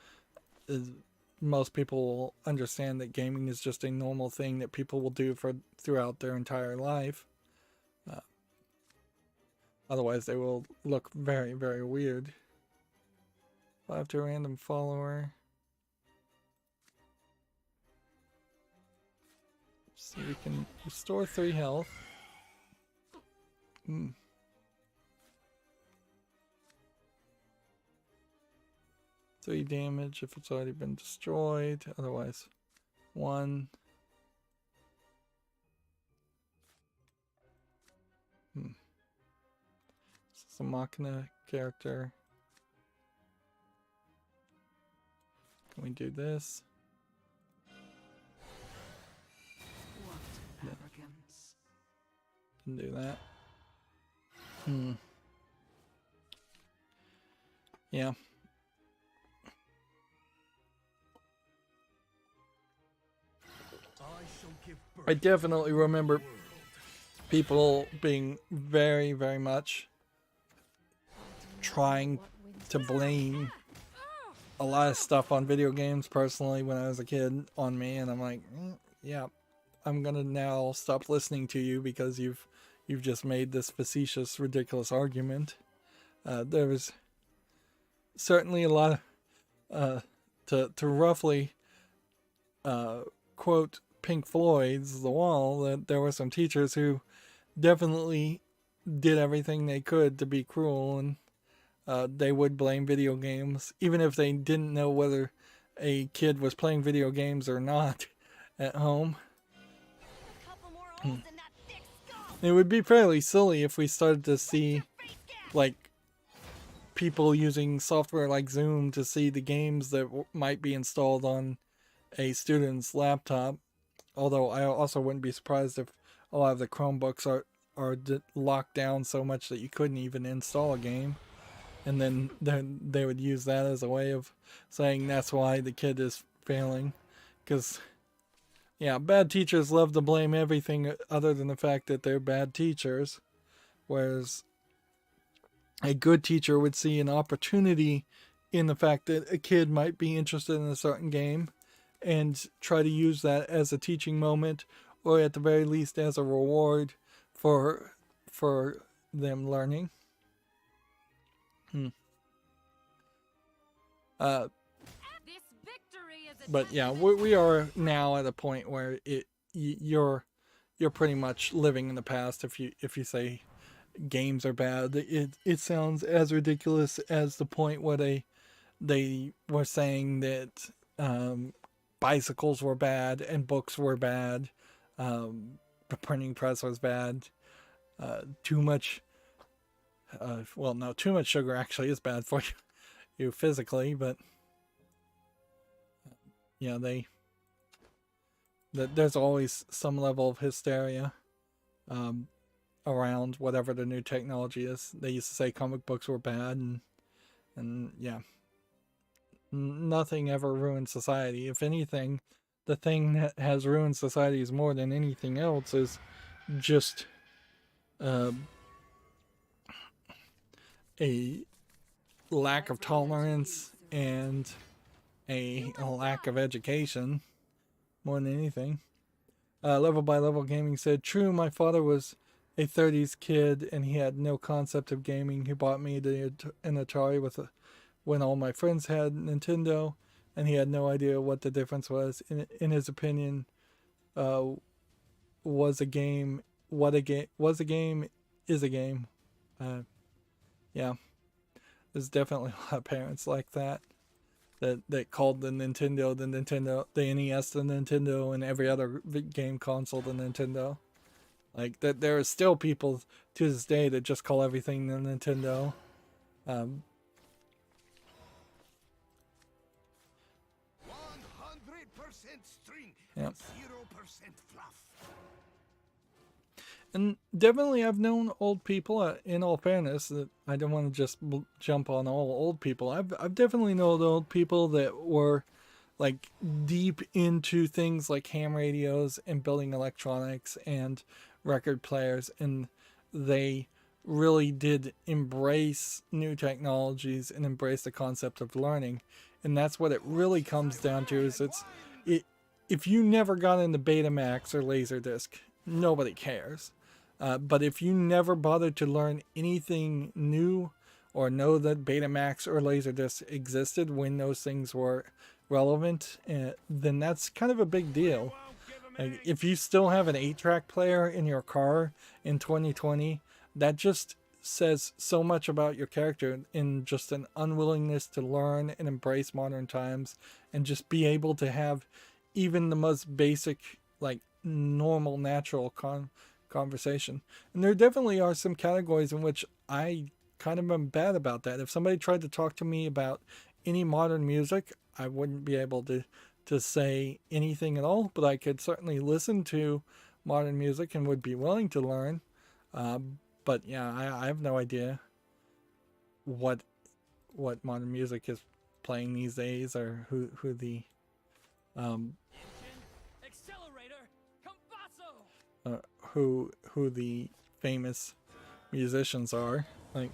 most people will understand that gaming is just a normal thing that people will do throughout their entire life. Otherwise, they will look very, very weird. 5 to a random follower. So we can restore 3 health. 3 damage if it's already been destroyed. Otherwise, 1. This is a Machina character. Can we do this? What arrogance. Can do that. Yeah. I definitely remember people being very, very much trying to blame a lot of stuff on video games personally when I was a kid on me, and I'm like, yeah, I'm gonna now stop listening to you because you've just made this facetious, ridiculous argument. There was certainly a lot of to roughly quote Pink Floyd's The Wall, that there were some teachers who definitely did everything they could to be cruel, and they would blame video games even if they didn't know whether a kid was playing video games or not at home. It would be fairly silly if we started to see like people using software like Zoom to see the games that might be installed on a student's laptop. Although I also wouldn't be surprised if a lot of the Chromebooks are locked down so much that you couldn't even install a game. And then they would use that as a way of saying that's why the kid is failing. Because, yeah, bad teachers love to blame everything other than the fact that they're bad teachers. Whereas a good teacher would see an opportunity in the fact that a kid might be interested in a certain game and try to use that as a teaching moment, or at the very least as a reward for them learning. But yeah, we are now at a point where you're pretty much living in the past if you say games are bad. It sounds as ridiculous as the point where they were saying that bicycles were bad and books were bad, the printing press was bad, too much too much sugar actually is bad for you physically, but yeah, there's always some level of hysteria around whatever the new technology is. They used to say comic books were bad, and yeah, nothing ever ruined society. If anything, the thing that has ruined societies more than anything else is just a lack of tolerance and a lack of education more than anything. Level by Level Gaming said, true, my father was a 30s kid and he had no concept of gaming. He bought me an Atari when all my friends had Nintendo, and he had no idea what the difference was. In his opinion, was a game is a game. Yeah, there's definitely a lot of parents like that called the NES the Nintendo, and every other game console the Nintendo. Like that, there are still people to this day that just call everything the Nintendo. 100% string, Yep. 0% fluff. And definitely I've known old people, in all fairness, that I don't want to just jump on all old people. I've definitely known old people that were like deep into things like ham radios and building electronics and record players, and they really did embrace new technologies and embrace the concept of learning. And that's what it really comes down to, is if you never got into Betamax or Laserdisc, nobody cares. But if you never bothered to learn anything new or know that Betamax or Laserdisc existed when those things were relevant, then that's kind of a big deal. Like, if you still have an 8-track player in your car in 2020, that just says so much about your character, in just an unwillingness to learn and embrace modern times and just be able to have even the most basic, like, normal, natural conversation. And there definitely are some categories in which I kind of am bad about that. If somebody tried to talk to me about any modern music, I wouldn't be able to say anything at all, but I could certainly listen to modern music and would be willing to learn. But yeah, I have no idea what modern music is playing these days, or who the who the famous musicians are. Like,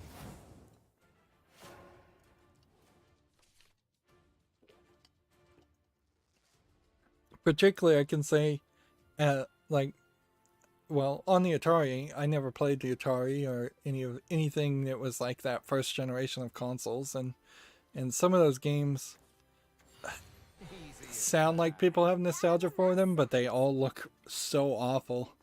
particularly I can say, like, well, on the Atari, I never played the Atari or anything that was like that first generation of consoles, and some of those games sound like people have nostalgia for them, but they all look so awful.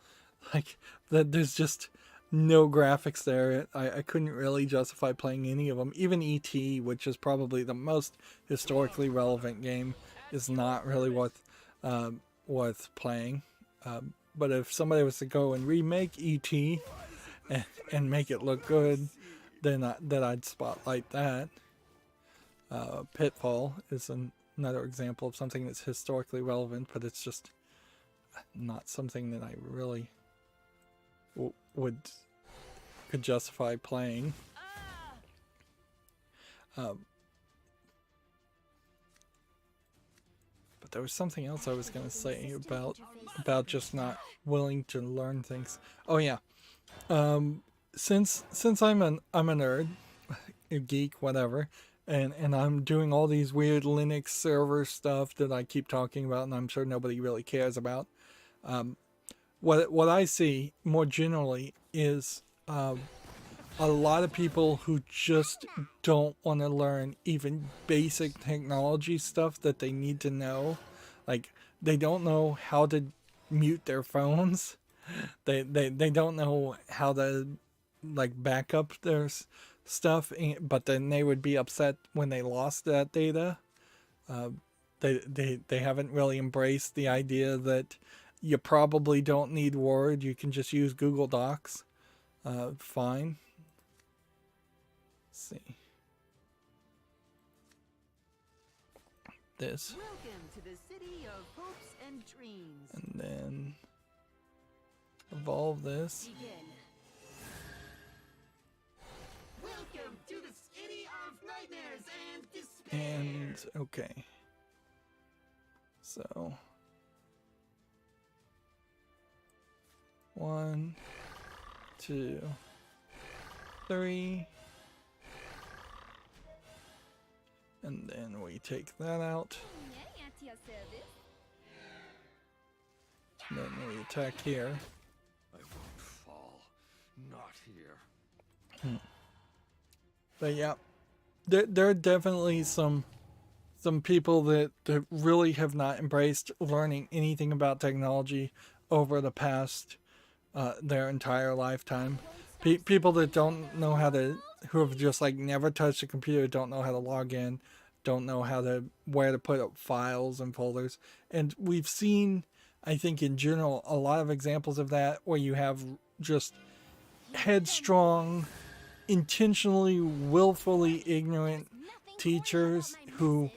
Like, that there's just no graphics there. I couldn't really justify playing any of them. Even E.T., which is probably the most historically relevant game, is not really worth playing. But if somebody was to go and remake E.T. and make it look good, then I'd spotlight that. Pitfall is another example of something that's historically relevant, but it's just not something that I really could justify playing. But there was something else I was going to say about just not willing to learn things. Oh yeah, since I'm a nerd, a geek, whatever, and I'm doing all these weird Linux server stuff that I keep talking about, and I'm sure nobody really cares about. What I see more generally is a lot of people who just don't want to learn even basic technology stuff that they need to know. Like, they don't know how to mute their phones. They don't know how to, like, back up their stuff, but then they would be upset when they lost that data. They haven't really embraced the idea that you probably don't need Word. You can just use Google Docs. Fine. Let's see. This. Welcome to the city of hopes and dreams. And then evolve this. Begin. Welcome to the city of nightmares and despair. And okay. So 1, 2, 3. And then we take that out. And then we attack here. I won't fall. Not here. But yeah, there are definitely some people that really have not embraced learning anything about technology over the past their entire lifetime. People that don't know how to, who have just like never touched a computer, don't know how to log in, don't know where to put up files and folders. And we've seen, I think in general, a lot of examples of that where you have just headstrong, intentionally, willfully ignorant teachers who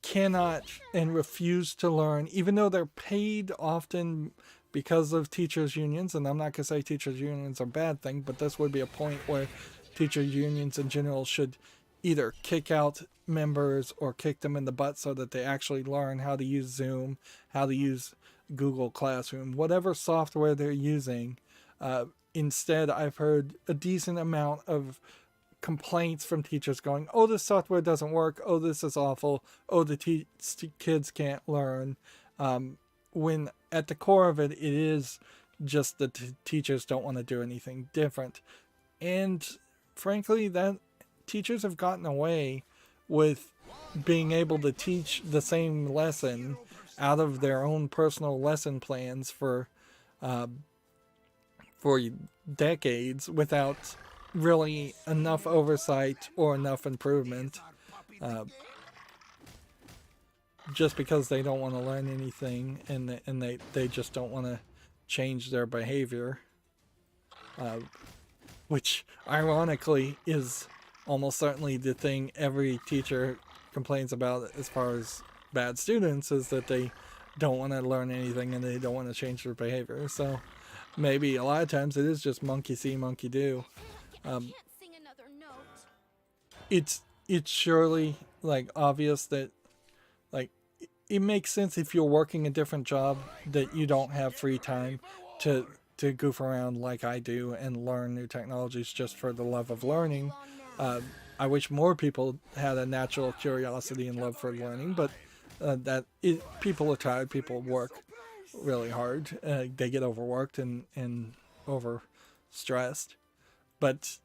cannot and refuse to learn, even though they're paid often because of teachers' unions. And I'm not going to say teachers' unions are a bad thing, but this would be a point where teachers' unions in general should either kick out members or kick them in the butt so that they actually learn how to use Zoom, how to use Google Classroom, whatever software they're using. Instead, I've heard a decent amount of complaints from teachers going, oh, this software doesn't work. Oh, this is awful. Oh, the kids can't learn. When at the core of it, it is just that teachers don't want to do anything different. And frankly, that teachers have gotten away with being able to teach the same lesson out of their own personal lesson plans for decades without really enough oversight or enough improvement, just because they don't want to learn anything and they just don't want to change their behavior, which ironically is almost certainly the thing every teacher complains about as far as bad students, is that they don't want to learn anything and they don't want to change their behavior. So maybe a lot of times it is just monkey see, monkey do. It's surely like obvious that like it makes sense if you're working a different job that you don't have free time to goof around like I do and learn new technologies just for the love of learning. I wish more people had a natural curiosity and love for learning, but People are tired. People work really hard. They get overworked and overstressed. But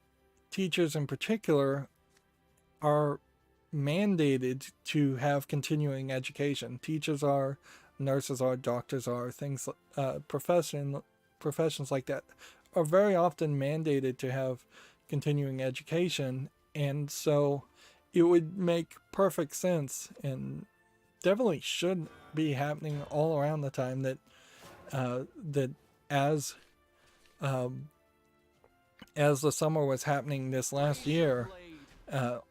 teachers in particular are mandated to have continuing education. Teachers are, nurses are, doctors are, things professions like that are very often mandated to have continuing education, and so it would make perfect sense and definitely should be happening all around the time that that as the summer was happening this last year,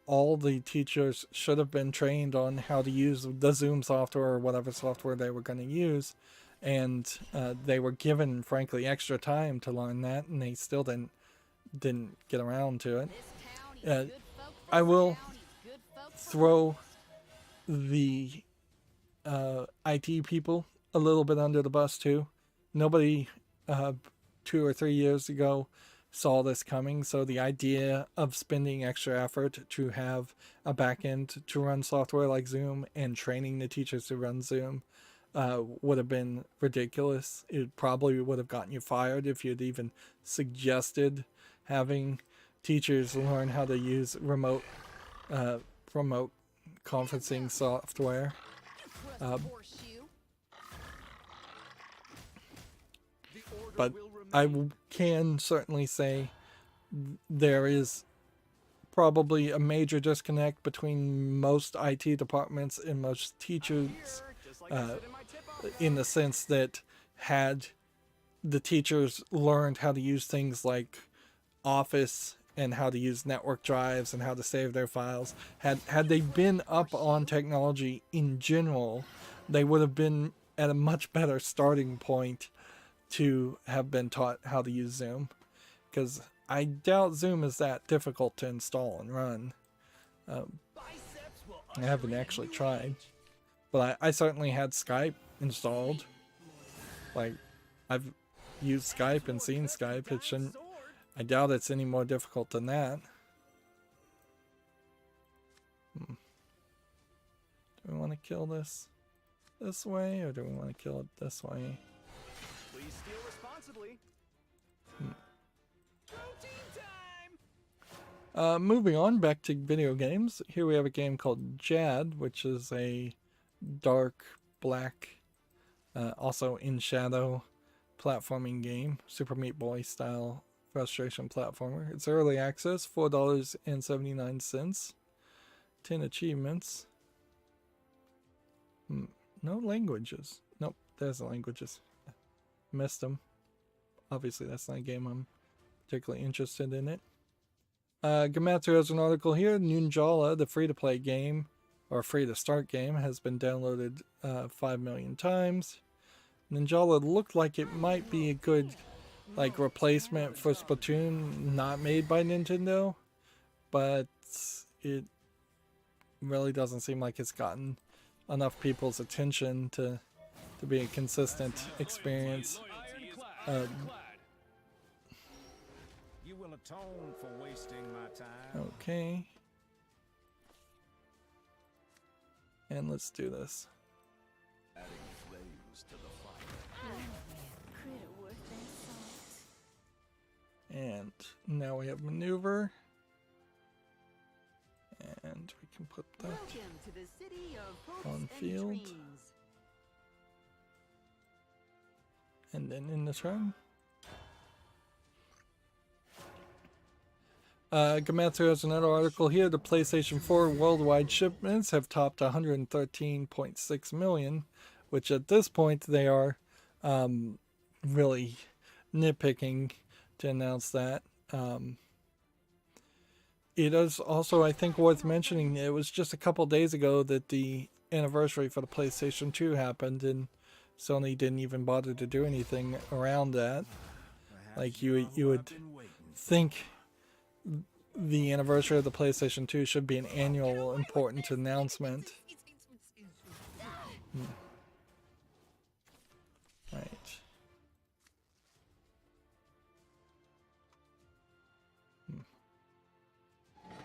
all the teachers should have been trained on how to use the Zoom software or whatever software they were going to use, and they were given, frankly, extra time to learn that, and they still didn't get around to it. I will throw the IT people a little bit under the bus too. Nobody 2 or 3 years ago saw this coming, so the idea of spending extra effort to have a backend to run software like Zoom and training the teachers to run Zoom would have been ridiculous. It probably would have gotten you fired if you'd even suggested having teachers learn how to use remote conferencing software. But I can certainly say there is probably a major disconnect between most IT departments and most teachers, in the sense that had the teachers learned how to use things like Office and how to use network drives and how to save their files, had they been up on technology in general, they would have been at a much better starting point to have been taught how to use Zoom, because I doubt Zoom is that difficult to install and run. I haven't actually tried, but I certainly had Skype installed. Like, I've used Skype and seen Skype. It shouldn't. I doubt it's any more difficult than that. Do we want to kill this way, or do we want to kill it this way? Please steal responsibly. Moving on back to video games. Here we have a game called Jad, which is a dark black, also in shadow platforming game, Super Meat Boy style frustration platformer. It's early access, $4.79, 10 achievements. No languages. Nope, there's the languages. Missed them. Obviously that's not a game I'm particularly interested in it. Gamatsu has an article here. Ninjala, the free-to-play game, or free-to-start game, has been downloaded 5 million times. Ninjala looked like it might be a good replacement for Splatoon, not made by Nintendo, but it really doesn't seem like it's gotten enough people's attention to be a consistent experience. You will atone for wasting my time. Okay. And let's do this. Adding flames to the fire. Critter worth that salt. And now we have maneuver. And we can put that Welcome to the city of hopes on and field. dreams. And then in the turn. Gamatsu has another article here. The PlayStation 4 worldwide shipments have topped 113.6 million, which at this point they are really nitpicking to announce that. It is also, I think, worth mentioning, it was just a couple days ago that the anniversary for the PlayStation 2 happened, and Sony didn't even bother to do anything around that. Like, you would think the anniversary of the PlayStation 2 should be an annual important announcement. Right.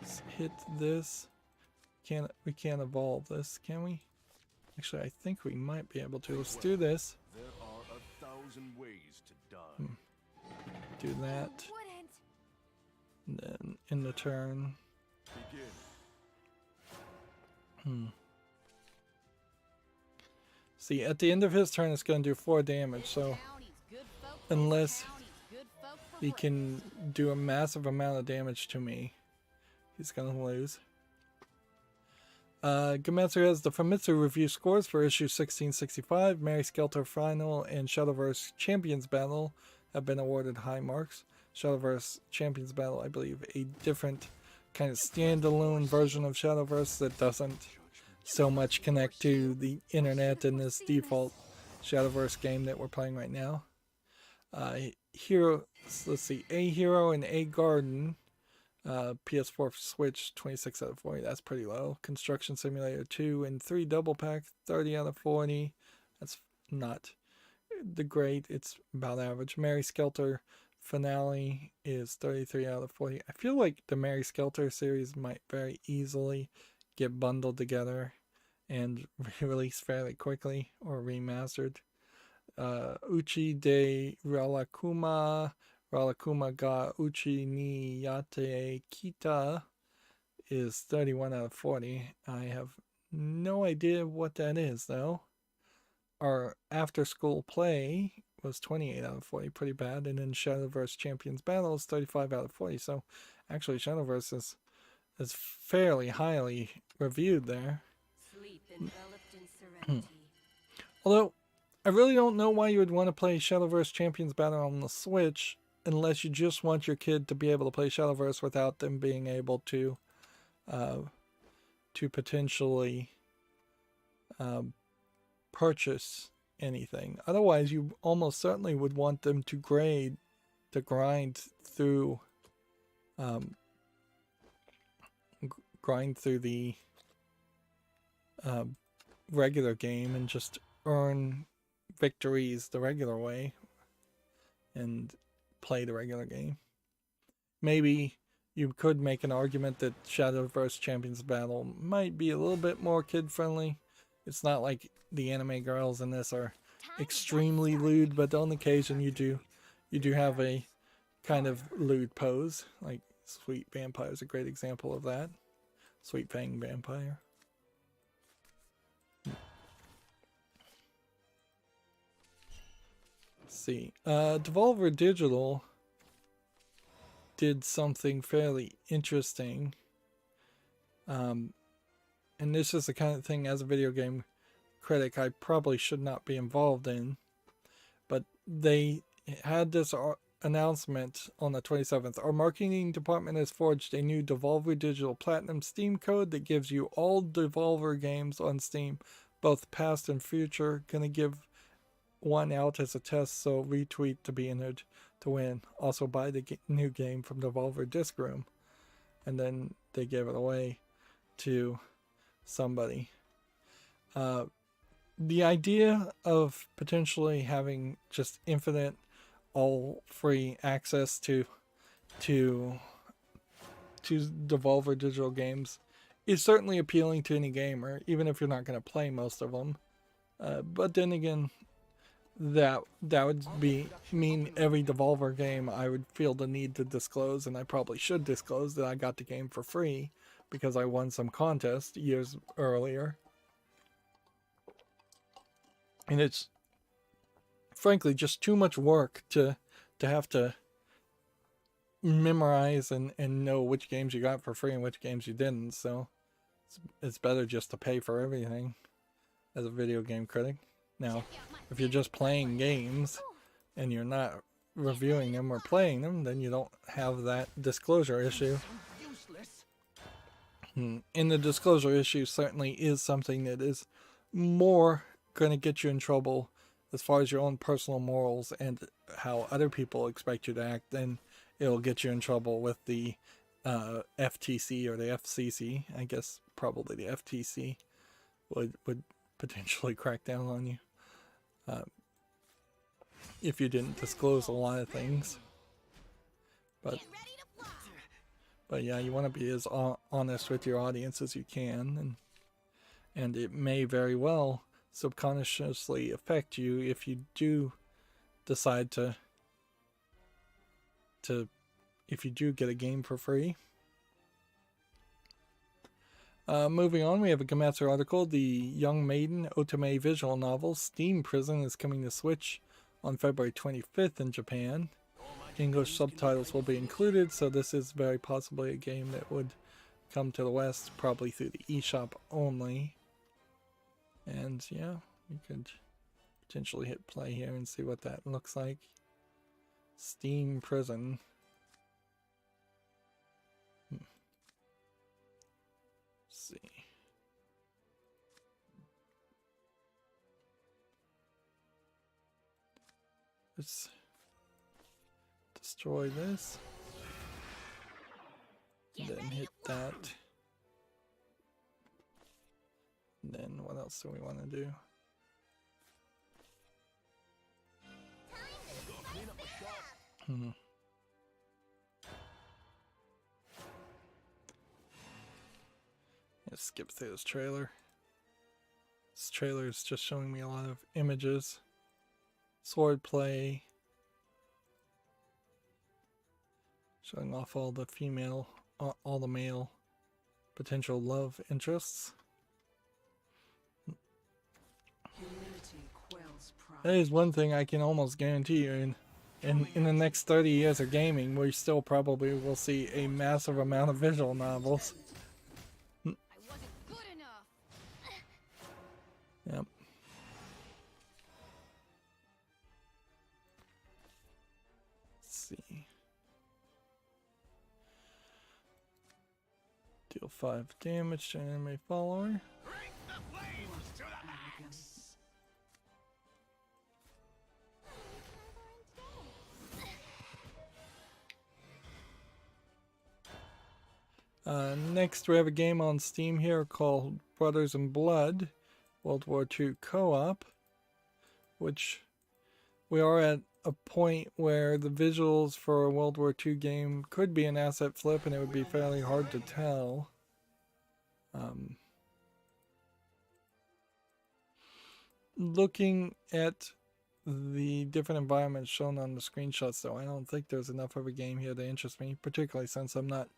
Let's hit this. We can't evolve this, can we? Actually, I think we might be able to. Let's do this. There are 1,000 ways to die. Do that. Wouldn't. And then in the turn. Begin. See, at the end of his turn, it's going to do 4 damage. So unless he can do a massive amount of damage to me, he's going to lose. Gametsu has the Famitsu review scores for issue 1665. Mary Skelter Final and Shadowverse Champions Battle have been awarded high marks. Shadowverse Champions Battle, I believe, a different kind of standalone version of Shadowverse that doesn't so much connect to the internet in this default Shadowverse game that we're playing right now. Hero, let's see, A Hero and A Garden. PS4 for Switch, 26 out of 40. That's pretty low. Construction Simulator 2 and 3 double pack, 30 out of 40. That's not the great. It's about average. Mary Skelter Finale is 33 out of 40. I feel like the Mary Skelter series might very easily get bundled together and re-released fairly quickly or remastered. Uchi de Ralakuma ga Uchi ni Yate Kita is 31 out of 40. I have no idea what that is, though. Our after school play was 28 out of 40, pretty bad. And then Shadowverse Champions Battle is 35 out of 40. So actually, Shadowverse is fairly highly reviewed there. Sleep enveloped in serenity. Although, I really don't know why you would want to play Shadowverse Champions Battle on the Switch unless you just want your kid to be able to play Shadowverse without them being able to potentially purchase anything. Otherwise, you almost certainly would want them to grind through the regular game and just earn victories the regular way and play the regular game. Maybe you could make an argument that Shadowverse Champions Battle might be a little bit more kid-friendly. It's not like the anime girls in this are extremely lewd, but on occasion you do have a kind of lewd pose. Like Sweet Vampire is a great example of that. Sweet Fang Vampire. See, Devolver Digital did something fairly interesting, and this is the kind of thing, as a video game critic, I probably should not be involved in, but they had this announcement on the 27th. Our marketing department has forged a new Devolver Digital Platinum Steam code that gives you all Devolver games on Steam, both past and future. Gonna give one out as a test, so retweet to be entered to win. Also buy the new game from Devolver Disc Room. And then they gave it away to somebody. The idea of potentially having just infinite, all free access to Devolver Digital games is certainly appealing to any gamer, even if you're not going to play most of them. But then again, that would mean every Devolver game I would feel the need to disclose, and I probably should disclose that I got the game for free because I won some contest years earlier. And it's frankly just too much work to have to memorize and know which games you got for free and which games you didn't. So it's better just to pay for everything as a video game critic. Now, if you're just playing games and you're not reviewing them or playing them, then you don't have that disclosure issue. And the disclosure issue certainly is something that is more going to get you in trouble as far as your own personal morals and how other people expect you to act, then it'll get you in trouble with the FTC or the FCC. I guess probably the FTC would potentially crack down on you if you didn't disclose a lot of things. But yeah, you want to be as honest with your audience as you can, and it may very well subconsciously affect you if you do decide to if you do get a game for free. Moving on, we have a Gamatsu article. The Young Maiden Otome visual novel Steam Prison is coming to Switch on February 25th in Japan. English subtitles will be included, so this is very possibly a game that would come to the West, probably through the eShop only. And yeah, you could potentially hit play here and see what that looks like. Steam Prison. Let's see. Let's destroy this. Then hit that. And then what else do we want to do? Let's skip through this trailer. This trailer is just showing me a lot of images. Swordplay. Showing off all the female, all the male potential love interests. That is one thing I can almost guarantee you. In the next 30 years of gaming, we still probably will see a massive amount of visual novels. I wasn't good enough. Yep. Let's see. Deal 5 damage to an enemy follower. Bring the flames to the max. Next, we have a game on Steam here called Brothers in Blood, World War II co-op, which we are at a point where the visuals for a World War II game could be an asset flip, and it would be fairly hard to tell. Looking at the different environments shown on the screenshots, though, I don't think there's enough of a game here to interest me, particularly since I'm not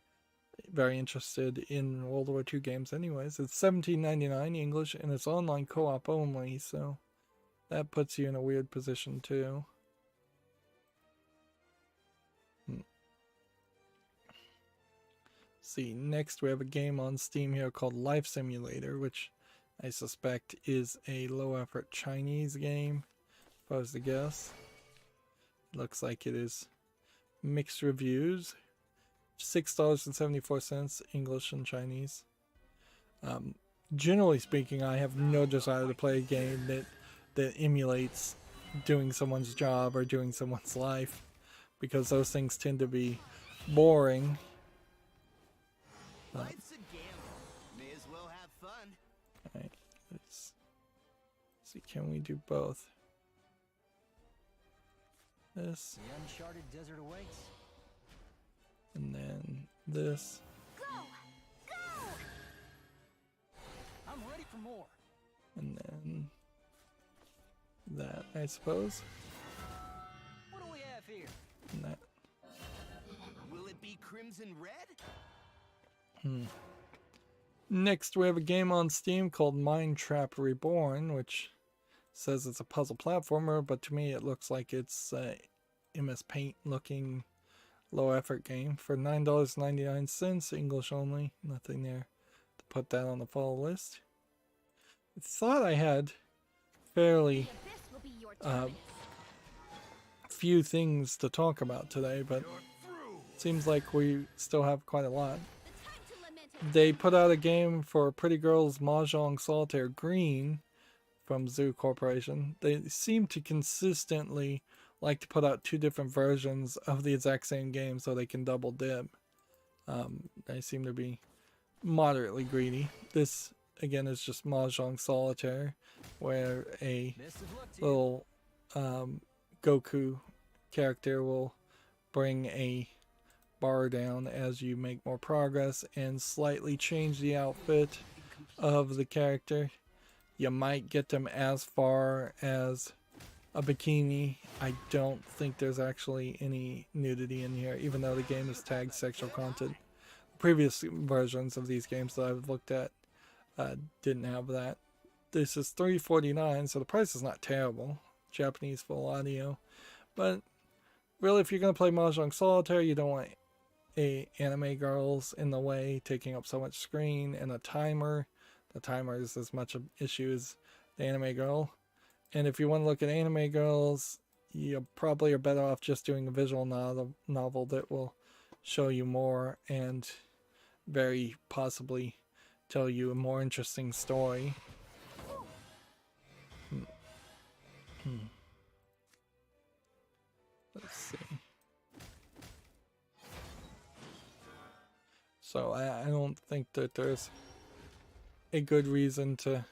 very interested in World War II games anyways. It's $17.99 English, and it's online co-op only, so that puts you in a weird position too. See, next we have a game on Steam here called Life Simulator, which I suspect is a low-effort Chinese game, if I was to guess. Looks like it is mixed reviews. $6.74 English and Chinese. Generally speaking, I have no desire to play a game that emulates doing someone's job or doing someone's life, because those things tend to be boring. Life's a gamble. May as well have fun. Alright, let's see, can we do both? This. The uncharted desert awaits. And then this. Go! Go! I'm ready for more. And then that, I suppose. What do we have here? And that. Will it be Crimson Red? Next, we have a game on Steam called Mind Trap Reborn, which says it's a puzzle platformer, but to me it looks like it's a MS Paint looking low effort game for $9.99 English only. Nothing there to put that on the follow list. I thought I had fairly few things to talk about today, but it seems like we still have quite a lot. They put out a game for Pretty Girls Mahjong Solitaire Green from Zoo Corporation. They seem to consistently like to put out two different versions of the exact same game so they can double dip. They seem to be moderately greedy. This, again, is just Mahjong Solitaire, where a little Goku character will bring a bar down as you make more progress and slightly change the outfit of the character. You might get them as far as a bikini. I don't think there's actually any nudity in here, even though the game is tagged sexual content. Previous versions of these games that I've looked at didn't have that. This is $3.49, so the price is not terrible. Japanese full audio. But really, if you're going to play Mahjong Solitaire, you don't want anime girls in the way, taking up so much screen, and a timer. The timer is as much an issue as the anime girl. And if you want to look at anime girls, you probably are better off just doing a visual novel that will show you more and very possibly tell you a more interesting story. Let's see. So I don't think that there's a good reason to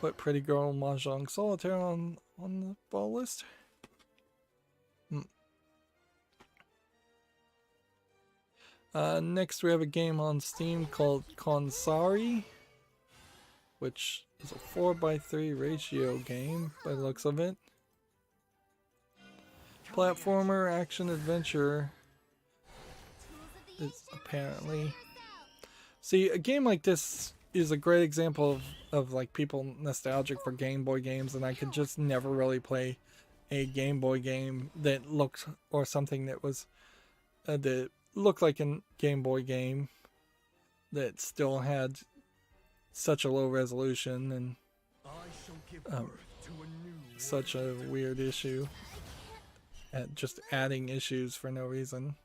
put Pretty Girl Mahjong Solitaire on the fall list. Next we have a game on Steam called Konsari, which is a 4x3 ratio game by the looks of it. Platformer action adventure is apparently. See, a game like this is a great example of like people nostalgic for Game Boy games, and I could just never really play a Game Boy game that looked, or something that was that looked like a Game Boy game that still had such a low resolution and such a weird issue at just adding issues for no reason.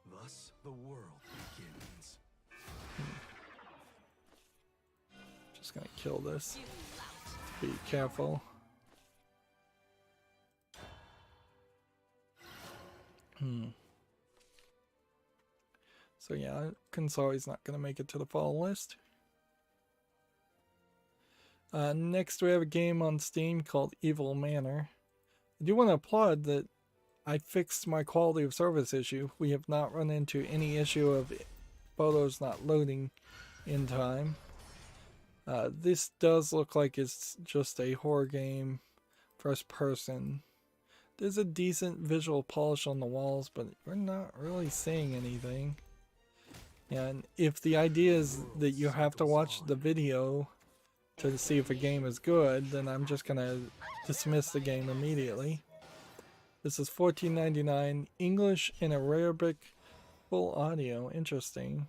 Thus the world begins. Just gonna kill this. Be careful. So yeah, Konsari's not gonna make it to the fall list. Next we have a game on Steam called Evil Manor. I do want to applaud that I fixed my quality of service issue. We have not run into any issue of photos not loading in time. This does look like it's just a horror game, first person. There's a decent visual polish on the walls, but we're not really seeing anything. And if the idea is that you have to watch the video to see if a game is good, then I'm just gonna dismiss the game immediately. This is $14.99, English and Arabic, full audio. Interesting.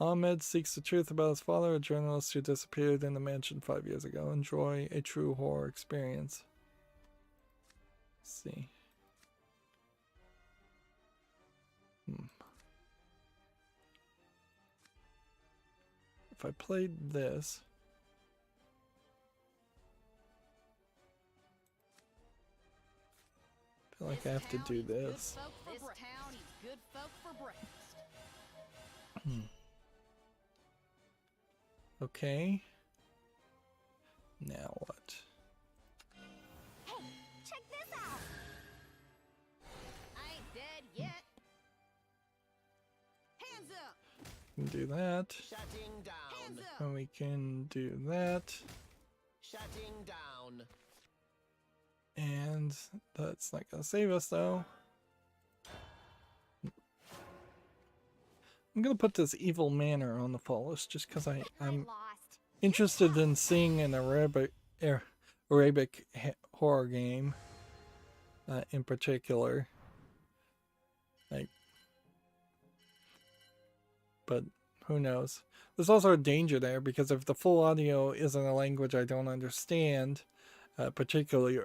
Ahmed seeks the truth about his father, a journalist who disappeared in the mansion 5 years ago. Enjoy a true horror experience. Let's see. If I played this, I feel like I have to do this. This town eats good folk for breakfast. Okay. Now what? Hey, check this out. I ain't dead yet. Hands up. We can do that. Shutting down. Hands up. And we can do that. Shutting down. And that's not gonna save us though. I'm gonna put this Evil Manor on the fall list just because I'm Lost. interested in seeing an Arabic horror game in particular. But who knows? There's also a danger there because if the full audio isn't a language I don't understand, particularly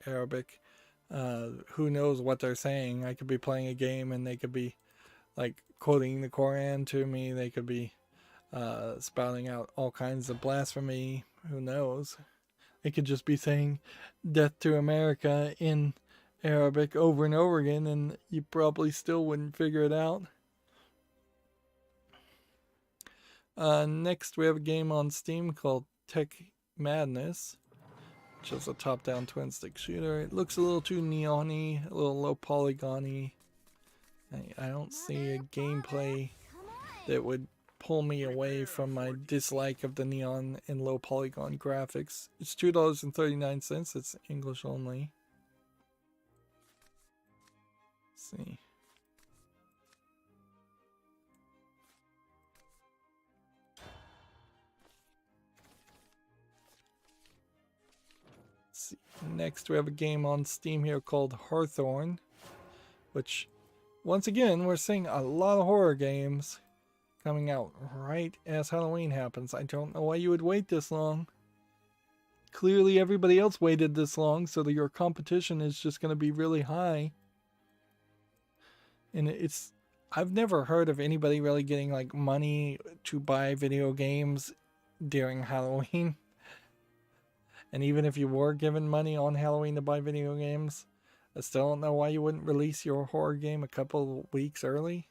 Arabic, who knows what they're saying? I could be playing a game and they could be like quoting the Quran to me. They could be spouting out all kinds of blasphemy. Who knows? They could just be saying "Death to America" in Arabic over and over again, and you probably still wouldn't figure it out. Next, we have a game on Steam called Tech Madness, which is a top-down twin-stick shooter. It looks a little too neon-y, a little low polygon-y. I don't see a gameplay that would pull me away from my dislike of the neon and low polygon graphics. It's $2.39. It's English only. Let's see. Next, we have a game on Steam here called Hawthorne, which, once again, we're seeing a lot of horror games coming out right as Halloween happens. I don't know why you would wait this long. Clearly, everybody else waited this long, so that your competition is just going to be really high. And I've never heard of anybody really getting like money to buy video games during Halloween. And even if you were given money on Halloween to buy video games, I still don't know why you wouldn't release your horror game a couple weeks early.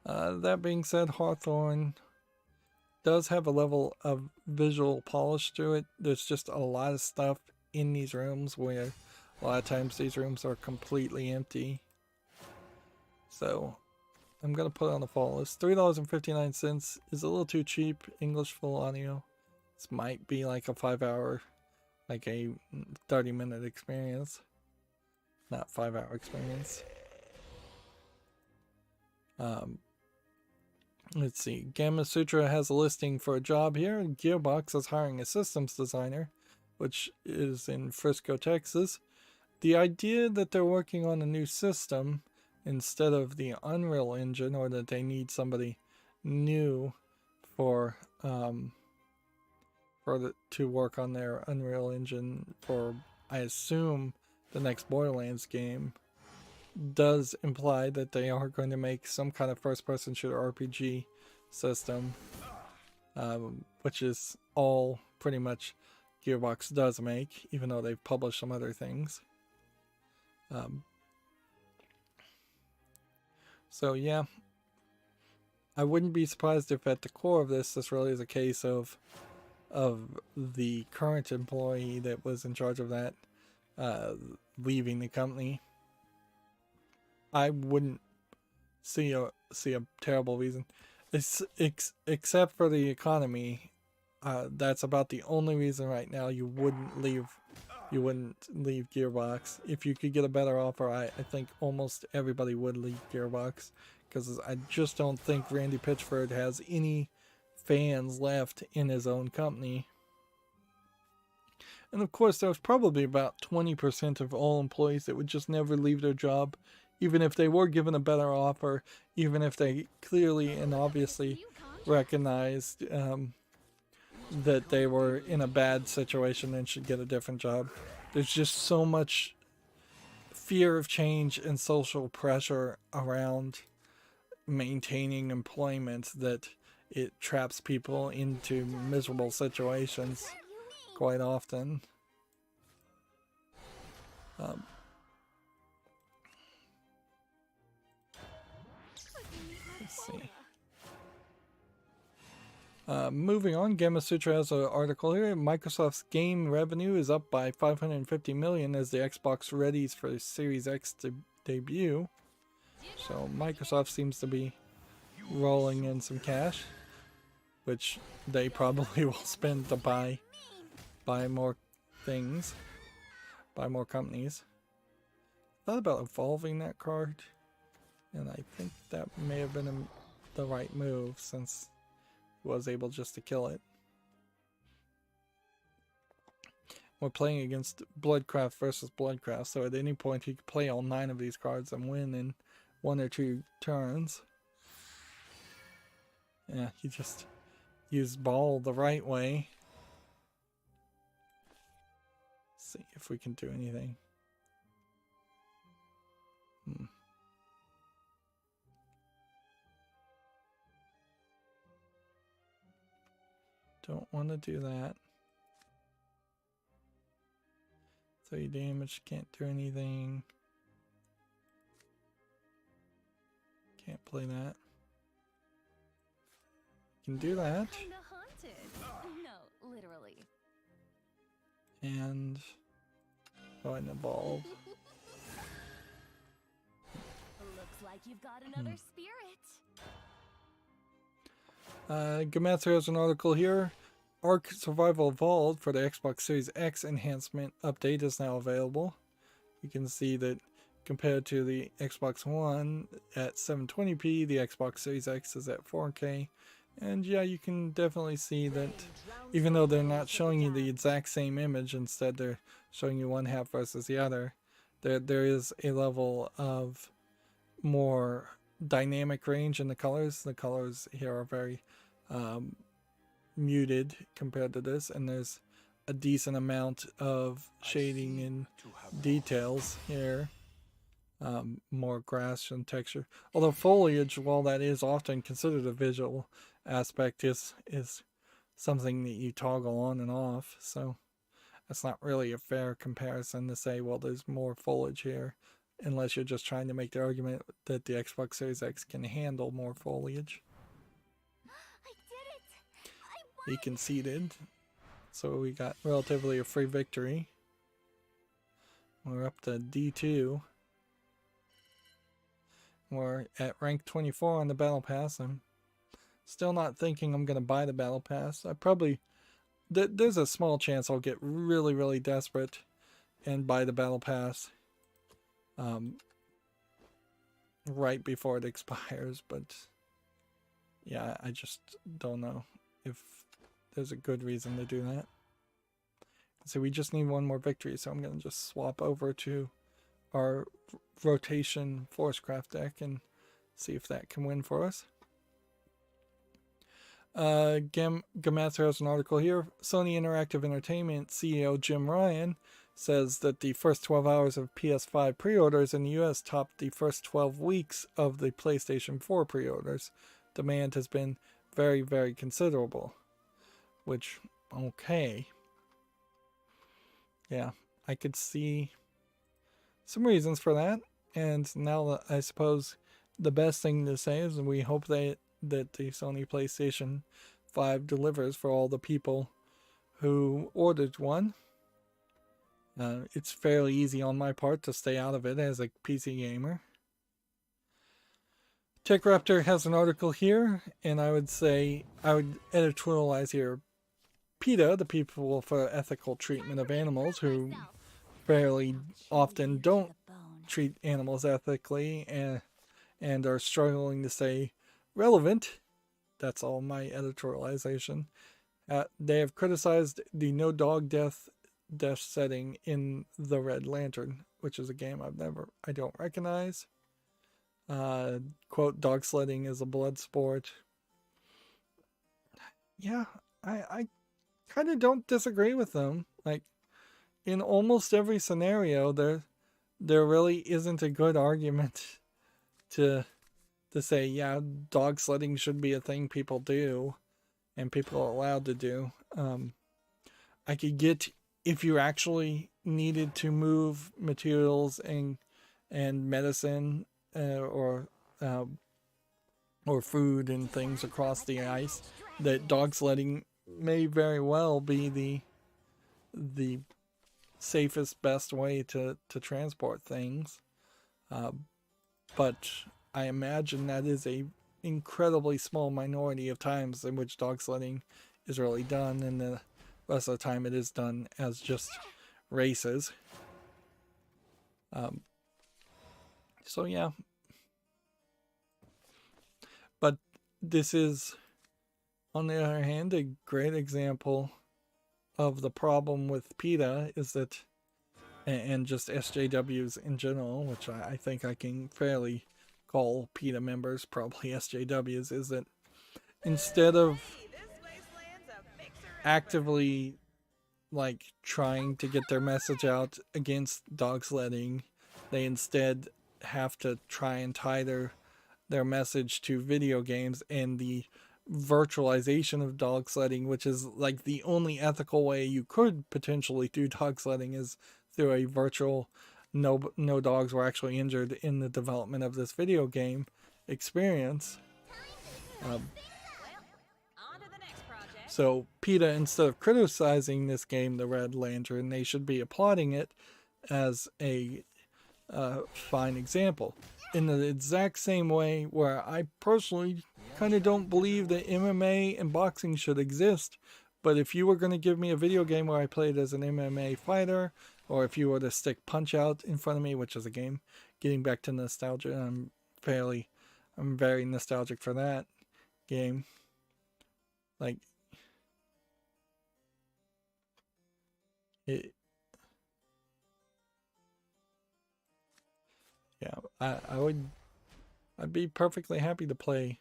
That being said, Hawthorne does have a level of visual polish to it. There's just a lot of stuff in these rooms where a lot of times these rooms are completely empty. So I'm going to put it on the fall list. $3.59 is a little too cheap. English full audio. This might be like a 5-hour, like a 30-minute experience. Not 5-hour experience. Let's see. Gamma Sutra has a listing for a job here. Gearbox is hiring a systems designer, which is in Frisco, Texas. The idea that they're working on a new system instead of the Unreal Engine, or that they need somebody new to work on their Unreal Engine for, I assume, the next Borderlands game, does imply that they are going to make some kind of first-person shooter RPG system, which is all pretty much Gearbox does make, even though they've published some other things. So yeah, I wouldn't be surprised if at the core of this really is a case of the current employee that was in charge of that leaving the company. I wouldn't see a terrible reason, except for the economy. That's about the only reason right now you wouldn't leave Gearbox. If you could get a better offer, I think almost everybody would leave Gearbox, because I just don't think Randy Pitchford has any fans left in his own company. And of course, there's probably about 20% of all employees that would just never leave their job, even if they were given a better offer, even if they clearly and obviously recognized that they were in a bad situation and should get a different job. There's just so much fear of change and social pressure around maintaining employment that it traps people into miserable situations quite often. Let's see. Moving on, Gamma Sutra has an article here. Microsoft's game revenue is up by $550 million as the Xbox readies for Series X to debut. So Microsoft seems to be rolling in some cash, which they probably will spend to buy more things, buy more companies. I thought about evolving that card, and I think that may have been the right move, since was able just to kill it. We're playing against Bloodcraft versus Bloodcraft, so at any point he could play all 9 of these cards and win in 1 or 2 turns. Yeah, he just used ball the right way. Let's see if we can do anything. Don't want to do that. 3 damage, can't do anything. Can't play that. Can do that. Kinda haunted. No, And go ahead and evolve. Looks like you've got another spirit. Gamatsu has an article here. Ark Survival Evolved for the Xbox Series X enhancement update is now available. You can see that compared to the Xbox One at 720p, the Xbox Series X is at 4K. And yeah, you can definitely see that even though they're not showing you the exact same image, instead they're showing you one half versus the other, there is a level of more dynamic range in the colors. The colors here are very muted compared to this, and there's a decent amount of shading and details here. More grass and texture. Although foliage, while that is often considered a visual aspect, is something that you toggle on and off. So that's not really a fair comparison to say, well, there's more foliage here, unless you're just trying to make the argument that the Xbox Series X can handle more foliage. I did it! I won! He conceded. So we got relatively a free victory. We're up to D2. We're at rank 24 on the Battle Pass. I'm still not thinking I'm going to buy the Battle Pass. I probably... There's a small chance I'll get really, really desperate and buy the Battle Pass right before it expires. But yeah, I just don't know if there's a good reason to do that. So we just need one more victory, so I'm going to just swap over to our rotation Forcecraft deck and see if that can win for us. Gamatsu has an article here. Sony Interactive Entertainment CEO Jim Ryan says that the first 12 hours of PS5 pre-orders in the US topped the first 12 weeks of the PlayStation 4 pre-orders. Demand has been very, very considerable. Which, okay. Yeah, I could see some reasons for that. And now I suppose the best thing to say is we hope that the Sony PlayStation 5 delivers for all the people who ordered one. It's fairly easy on my part to stay out of it as a PC gamer. TechRaptor has an article here, and I would editorialize here. PETA, the People for Ethical Treatment of Animals, who fairly often don't treat animals ethically and are struggling to stay relevant. That's all my editorialization. They have criticized the no dog death setting in The Red Lantern, which is a game I don't recognize. Quote, dog sledding is a blood sport. Yeah, I kind of don't disagree with them. Like, in almost every scenario, there really isn't a good argument to say, yeah, dog sledding should be a thing people do and people are allowed to do. I could get if you actually needed to move materials and medicine or food and things across the ice, that dog sledding may very well be the safest, best way to transport things. But I imagine that is a incredibly small minority of times in which dog sledding is really done, and the rest of the time it is done as just races. So yeah. But this is, on the other hand, a great example of the problem with PETA is that, and just SJWs in general, which I think I can fairly call PETA members probably SJWs, is that instead of actively like trying to get their message out against dog sledding, they instead have to try and tie their message to video games and the virtualization of dog sledding, which is like the only ethical way you could potentially do dog sledding is through a virtual no dogs were actually injured in the development of this video game experience. So PETA, instead of criticizing this game, The Red Lantern, they should be applauding it as a fine example. In the exact same way where I personally kind of don't believe that MMA and boxing should exist, but if you were going to give me a video game where I played as an MMA fighter, or if you were to stick Punch-Out in front of me, which is a game, getting back to nostalgia, I'm very nostalgic for that game. Like, it, yeah, I'd be perfectly happy to play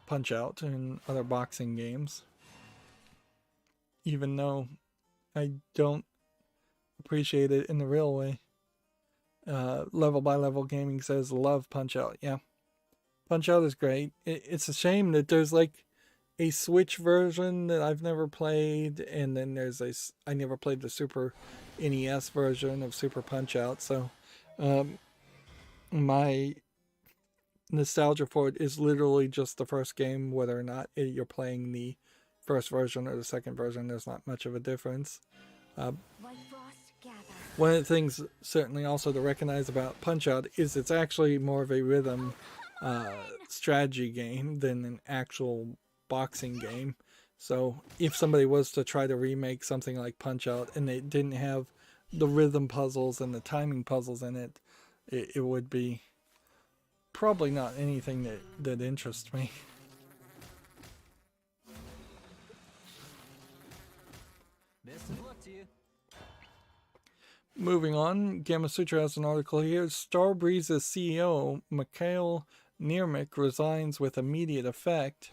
Punch-Out and other boxing games, even though I don't appreciate it in the real way. Level by Level Gaming says love Punch-Out. Yeah, Punch-Out is great. It's a shame that there's like a Switch version that I've never played, and then I never played the Super NES version of Super Punch-Out. So my nostalgia for it is literally just the first game. Whether or not you're playing the first version or the second version, there's not much of a difference. One of the things certainly also to recognize about Punch-Out is it's actually more of a rhythm strategy game than an actual boxing game. So if somebody was to try to remake something like Punch-Out and they didn't have the rhythm puzzles and the timing puzzles in it, it would be probably not anything that interests me. Best of luck to you. Moving on, Gamasutra has an article here. Starbreeze's CEO, Mikhail Niermik, resigns with immediate effect.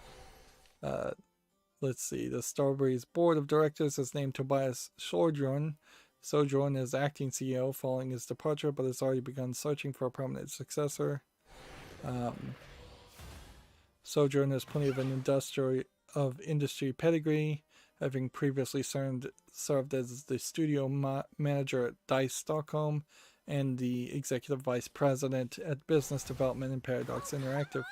Let's see. The Starbreeze board of directors has named Tobias Sojourn as acting CEO following his departure, but has already begun searching for a permanent successor. Sojourn has plenty of industry pedigree, having previously served as the studio manager at DICE Stockholm and the executive vice president at business development in Paradox Interactive.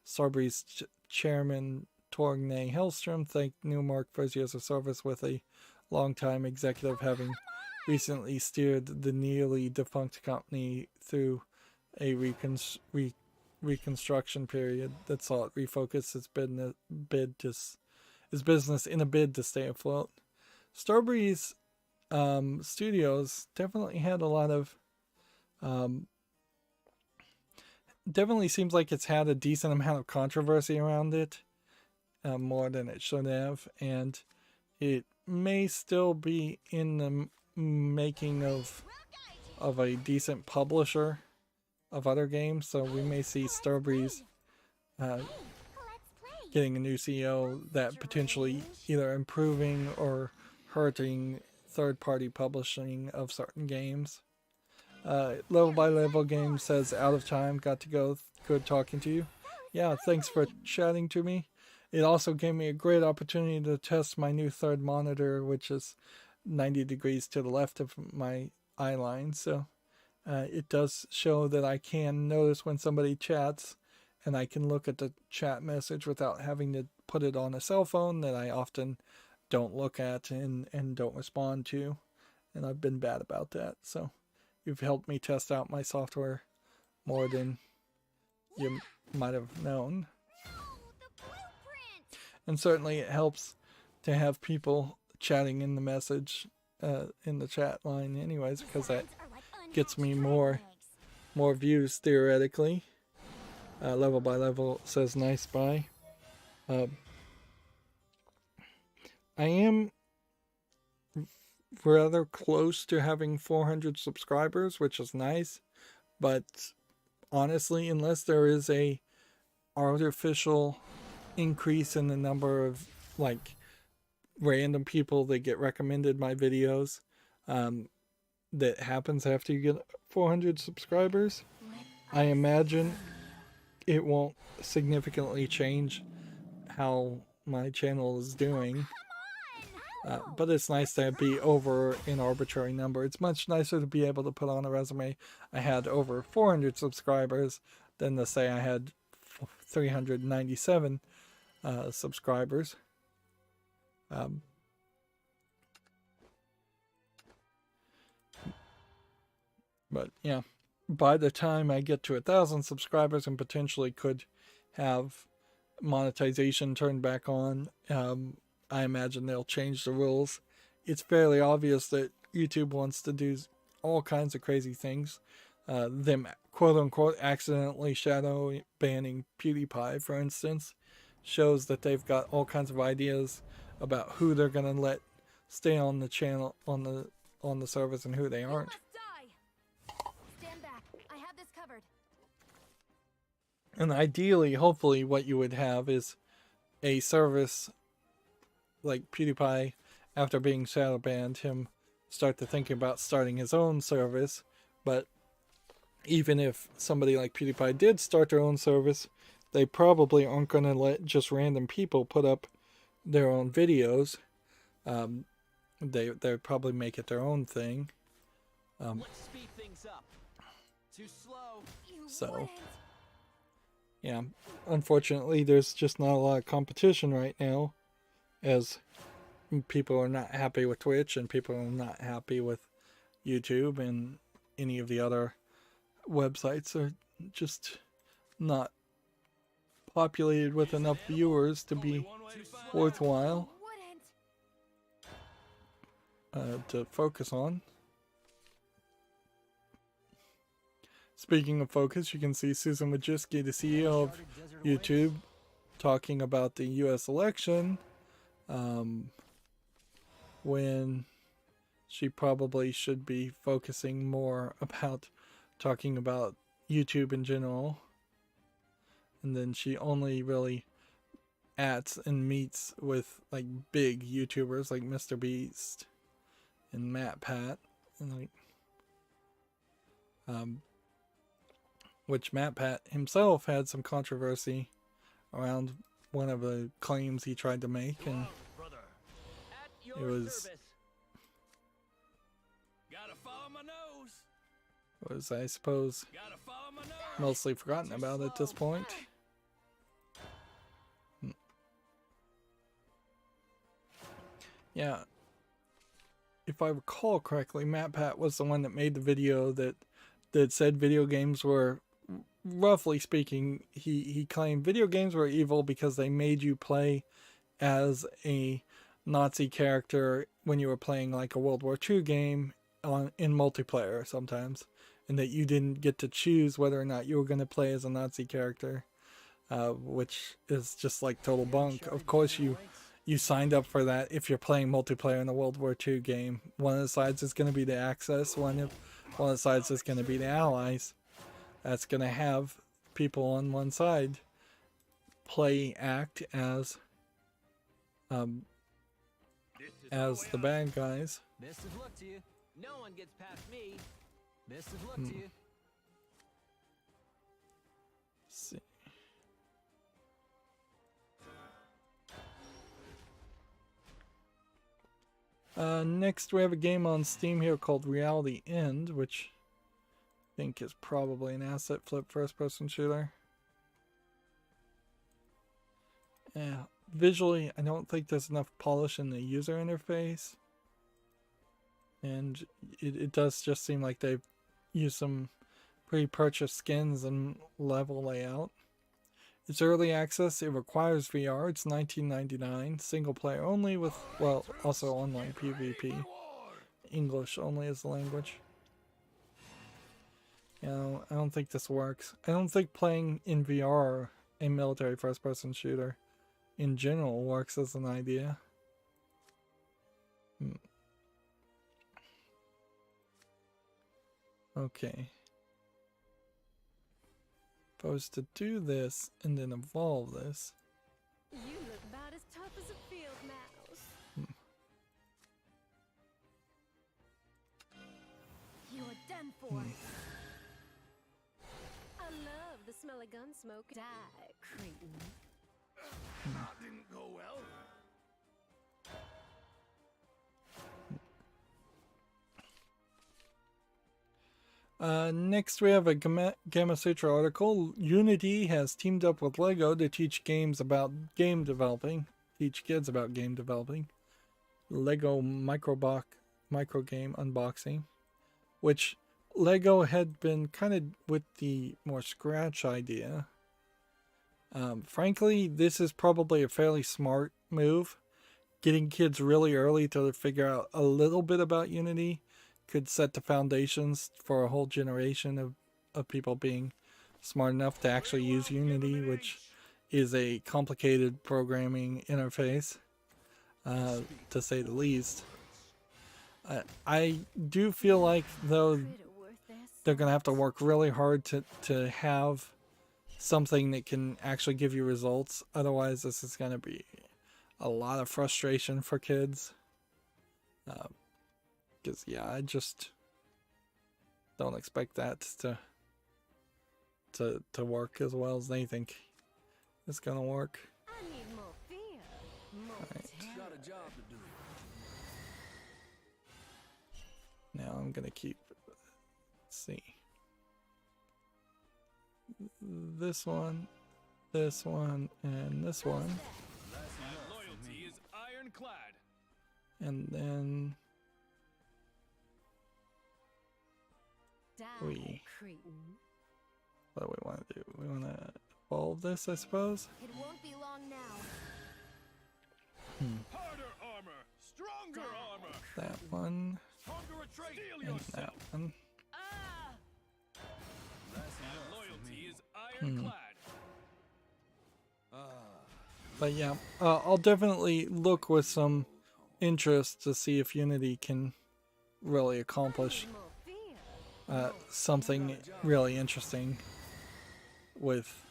Starbreeze chairman Torgne Hellstrom thanked Newmark for his years of service with a longtime executive, having recently steered the nearly defunct company through a reconstruction period that saw it refocus its business in a bid to stay afloat. Starbreeze Studios definitely had a lot of definitely seems like it's had a decent amount of controversy around it, more than it should have, and it may still be in the making of a decent publisher of other games, so we may see Starbreeze getting a new CEO that potentially either improving or hurting third-party publishing of certain games. Level by Level Game says, out of time, got to go, good talking to you. Yeah, thanks for chatting to me. It also gave me a great opportunity to test my new third monitor, which is 90 degrees to the left of my eye line, so it does show that I can notice when somebody chats, and I can look at the chat message without having to put it on a cell phone that I often don't look at and don't respond to, and I've been bad about that. So you've helped me test out my software more than you might have known. And certainly it helps to have people chatting in the message in the chat line anyways, because that gets me more views theoretically. Level by Level says nice buy. I am rather close to having 400 subscribers, which is nice, but honestly, unless there is a artificial increase in the number of like random people that get recommended my videos, that happens after you get 400 subscribers, I imagine it won't significantly change how my channel is doing. But it's nice to be over an arbitrary number. It's much nicer to be able to put on a resume I had over 400 subscribers than to say I had 397 subscribers. But yeah, by the time I get to 1,000 subscribers and potentially could have monetization turned back on, I imagine they'll change the rules. It's fairly obvious that YouTube wants to do all kinds of crazy things. Them quote unquote accidentally shadow banning PewDiePie, for instance, shows that they've got all kinds of ideas about who they're gonna let stay on the channel, on the service, and who they aren't. Stand back. I have this covered. And ideally, hopefully, what you would have is a service like PewDiePie, after being shadow banned, him start to think about starting his own service. But even if somebody like PewDiePie did start their own service, they probably aren't going to let just random people put up their own videos. They'd probably make it their own thing. Let's speed things up. Too slow. So, yeah, unfortunately, there's just not a lot of competition right now, as people are not happy with Twitch and people are not happy with YouTube, and any of the other websites are just not populated with enough viewers to be worthwhile to focus on. Speaking of focus, you can see Susan Wojcicki, the CEO of YouTube, talking about the US election, when she probably should be focusing more about talking about YouTube in general. And then she only really ats and meets with like big YouTubers like Mr. Beast and Matt Pat, and like which Matt Pat himself had some controversy around one of the claims he tried to make, and it was I suppose mostly forgotten about at this point. Yeah, if I recall correctly, Matt Pat was the one that made the video that said video games were, roughly speaking, he claimed video games were evil because they made you play as a Nazi character when you were playing like a World War II game in multiplayer sometimes, and that you didn't get to choose whether or not you were going to play as a Nazi character, which is just like total bunk. Of course you signed up for that if you're playing multiplayer in a World War II game. One of the sides is going to be the Axis, one of the sides is going to be the Allies. That's going to have people on one side act as the bad guys. Best of luck to you. No one gets past me. Best of luck to you. Let's see. Next we have a game on Steam here called Reality End, which I think is probably an asset flip first-person shooter. Yeah, visually I don't think there's enough polish in the user interface, and it does just seem like they've used some pre-purchased skins and level layout. It's early access, it requires VR, it's $19.99, single player only with, well, also online PvP. English only is the language. You know, I don't think this works. I don't think playing in VR a military first-person shooter in general works as an idea. Okay. If I was to do this and then evolve this. You look about as tough as a field mouse. You're done for. I love the smell of gun smoke. Die, cretin. That didn't go well. Next we have a Gamma Sutra article. Unity has teamed up with LEGO to teach kids about game developing. Lego micro game unboxing, which Lego had been kind of with the more scratch idea. Frankly, this is probably a fairly smart move. Getting kids really early to figure out a little bit about Unity could set the foundations for a whole generation of people being smart enough to actually use Unity, which is a complicated programming interface, to say the least. I do feel like, though, they're going to have to work really hard to have something that can actually give you results. Otherwise, this is going to be a lot of frustration for kids. Because, yeah, I just don't expect that to work as well as they think it's going to work. I need more fear, more Alright. terror. Got a job to do. Now I'm going to keep, let's see, this one, and this one. Loyalty is ironclad. And then Die, we, cretin. what do we want to do? We want to evolve this, I suppose. It won't be long now. Harder armor, stronger armor. That one, Stronger retreat. Steel and yourself. that one. Loyalty is ironclad. But yeah, I'll definitely look with some interest to see if Unity can really accomplish More fear. something really interesting with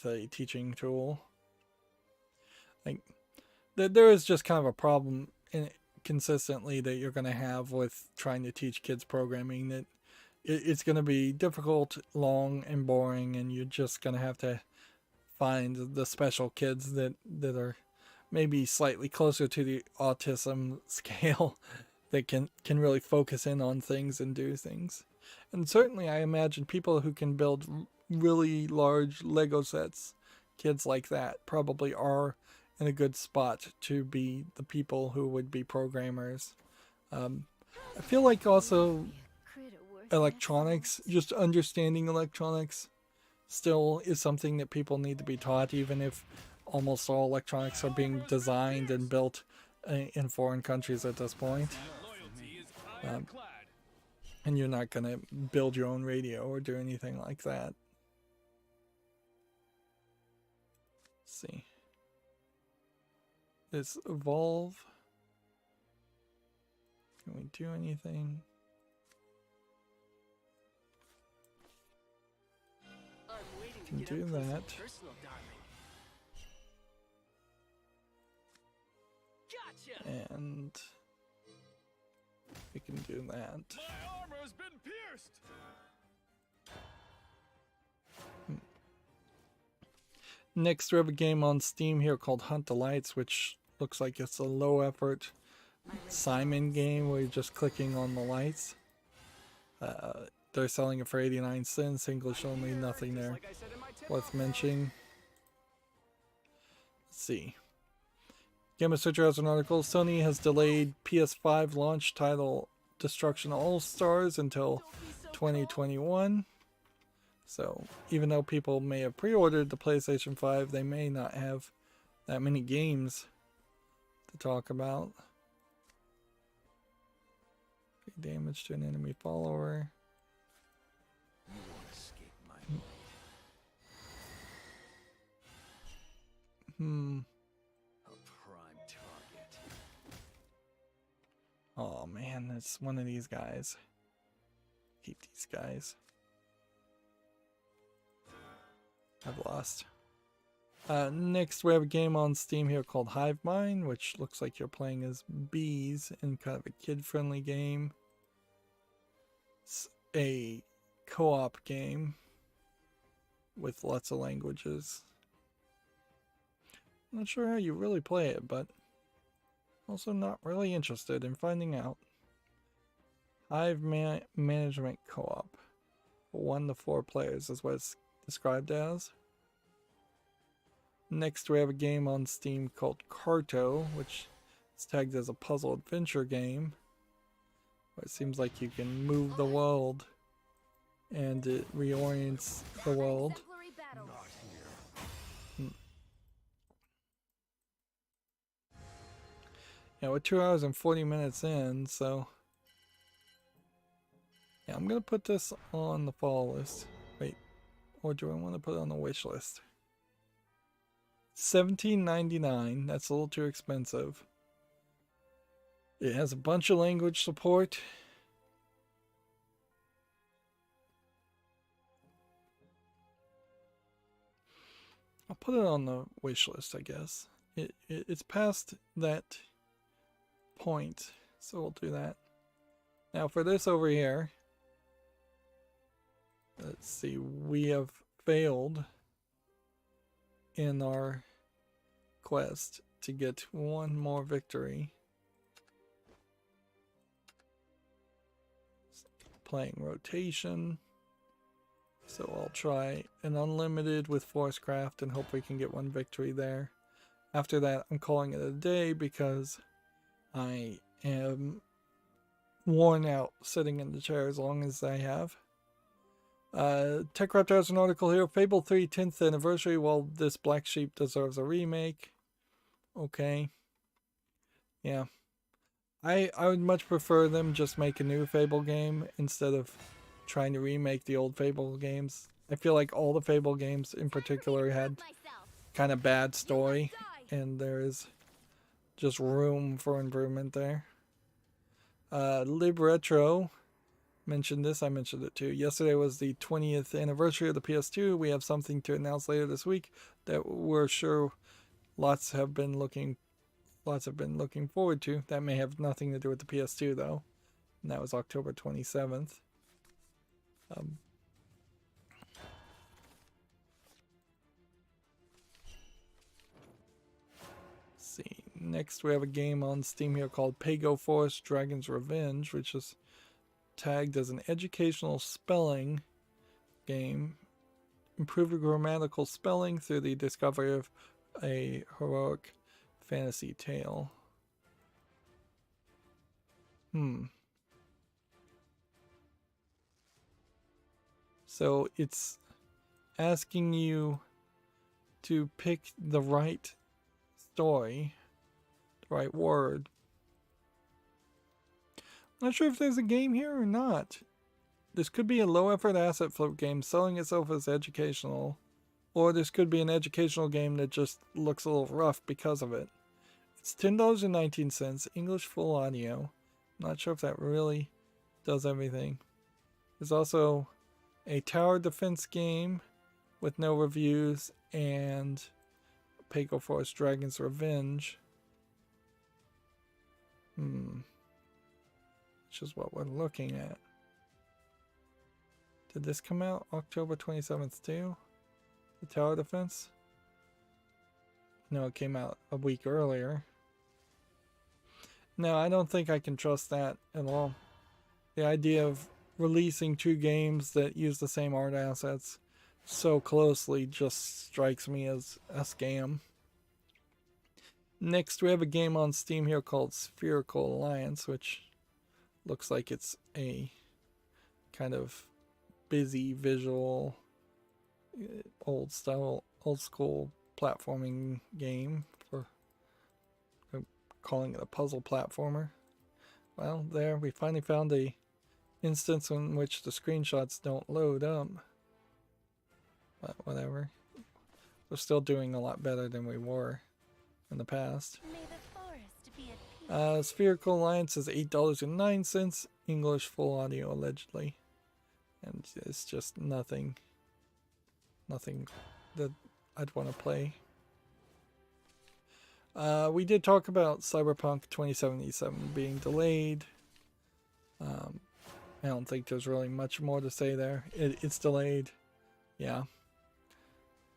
a teaching tool. Like, there is just kind of a problem consistently that you're going to have with trying to teach kids programming, that it's going to be difficult, long, and boring, and you're just going to have to find the special kids that are maybe slightly closer to the autism scale that can really focus in on things and do things. And certainly I imagine people who can build really large Lego sets, kids like that, probably are in a good spot to be the people who would be programmers. I feel like also Critter worth electronics, just understanding electronics, still is something that people need to be taught, even if almost all electronics are being designed and built in foreign countries at this point. Loyalty is ironclad. And you're not going to build your own radio or do anything like that. Let's see. This evolve. Can we do anything? I'm waiting to Can get do up close and that. personal, darling. Gotcha. And we can do that. My armor's been pierced. Next, we have a game on Steam here called Hunt the Lights, which looks like it's a low effort Simon game where you're just clicking on the lights. They're selling it for 89 cents, English only, nothing there Like I said in my tip worth off, mentioning. Let's see. Game of Searcher has an article. Sony has delayed PS5 launch title Destruction All Stars until 2021. So even though people may have pre-ordered the PlayStation 5, they may not have that many games to talk about. Damage to an enemy follower. You won't escape my blade. A prime target. Oh man, it's one of these guys. Hate these guys. I've lost. Next, we have a game on Steam here called Hive Mind, which looks like you're playing as bees in kind of a kid-friendly game. It's a co-op game with lots of languages. Not sure how you really play it, but also not really interested in finding out. Hive Management Co-op. 1 to 4 players is what it's described as. Next, we have a game on Steam called Carto, which It's tagged as a puzzle adventure game. It seems like you can move the world and it reorients the world. Exemplary battle. Yeah, we're 2 hours and 40 minutes in, so yeah, I'm gonna put this on the fall list. Wait, or do I want to put it on the wish list? $17.99. That's a little too expensive. It has a bunch of language support. I'll put it on the wish list, I guess. It's past that point, so we'll do that. Now for this over here, let's see, we have failed in our quest to get one more victory. Playing rotation, so I'll try an unlimited with Forcecraft and hope we can get one victory there. After that, I'm calling it a day because I am worn out sitting in the chair as long as I have. TechRaptor has an article here. Fable 3 10th anniversary. While this Black Sheep deserves a remake. Okay. Yeah. I would much prefer them just make a new Fable game instead of trying to remake the old Fable games. I feel like all the Fable games in particular had kind of bad story, and there is just room for improvement there. Lib Retro mentioned this. I mentioned it too. Yesterday was the 20th anniversary of the PS2. We have something to announce later this week that we're sure lots have been looking forward to. That may have nothing to do with the PS2 though. And that was October 27th. See. Next we have a game on Steam here called Pago Forest Dragon's Revenge, which is tagged as an educational spelling game. Improve your grammatical spelling through the discovery of a heroic fantasy tale. So it's asking you to pick the right story, the right word. I'm not sure if there's a game here or not. This could be a low effort asset flip game selling itself as educational, or this could be an educational game that just looks a little rough because of it. It's $10.19, English full audio. Not sure if that really does everything. There's also a tower defense game with no reviews and Pago Forest Dragon's Revenge. Which is what we're looking at. Did this come out October 27th too? The tower defense? No, it came out a week earlier. No, I don't think I can trust that at all. The idea of releasing two games that use the same art assets so closely just strikes me as a scam. Next, we have a game on Steam here called Spherical Alliance, which looks like it's a kind of busy visual, old school platforming game. I'm calling it a puzzle platformer. Well, there we finally found a instance in which the screenshots don't load up. But whatever. We're still doing a lot better than we were in the past. May the forest be at peace. Spherical Alliance is $8.09, English full audio allegedly. And it's just nothing that I'd want to play. We did talk about Cyberpunk 2077 being delayed. I don't think there's really much more to say there. It's delayed. Yeah.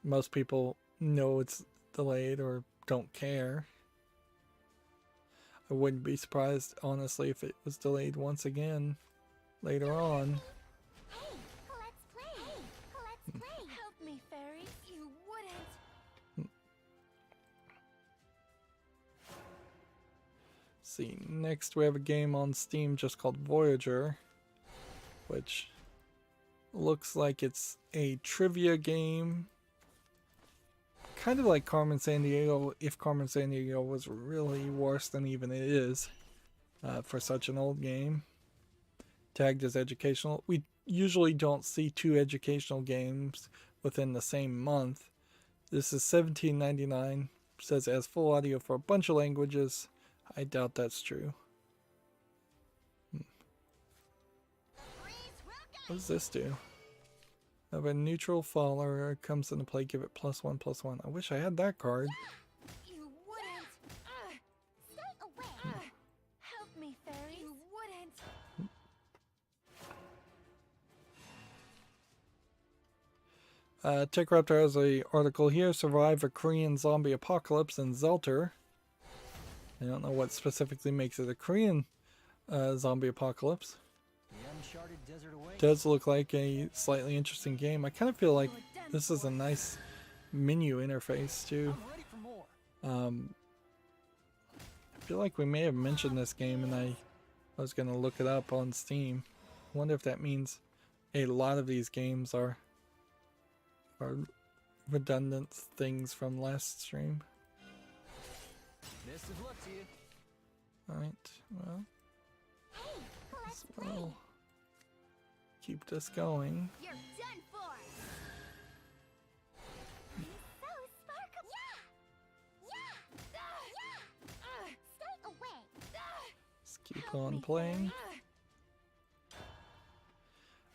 Most people know it's delayed or don't care. I wouldn't be surprised, honestly, if it was delayed once again later on. Hey, let's play. Let's play. Help me, fairy. You wouldn't. see. Next, we have a game on Steam just called Voyager, which looks like it's a trivia game. Kind of like Carmen Sandiego, if Carmen Sandiego was really worse than even it is for such an old game. Tagged as educational. We usually don't see 2 educational games within the same month. This is $17.99. Says it has full audio for a bunch of languages. I doubt that's true. What does this do? Have a neutral follower comes into play, give it +1/+1. I wish I had that card. You wouldn't. Stay away. Help me, fairies. You wouldn't. TechRaptor has an article here. Survive a Korean zombie apocalypse in Zelter. I don't know what specifically makes it a Korean zombie apocalypse. Does look like a slightly interesting game. I kind of feel like this is a nice menu interface too. I feel like we may have mentioned this game, and I was going to look it up on Steam. I wonder if that means a lot of these games are redundant things from last stream. Best of luck to you. Alright, well, this will keep this going. You're done for. So sparkle. Yeah. Stay away. Let's keep on playing.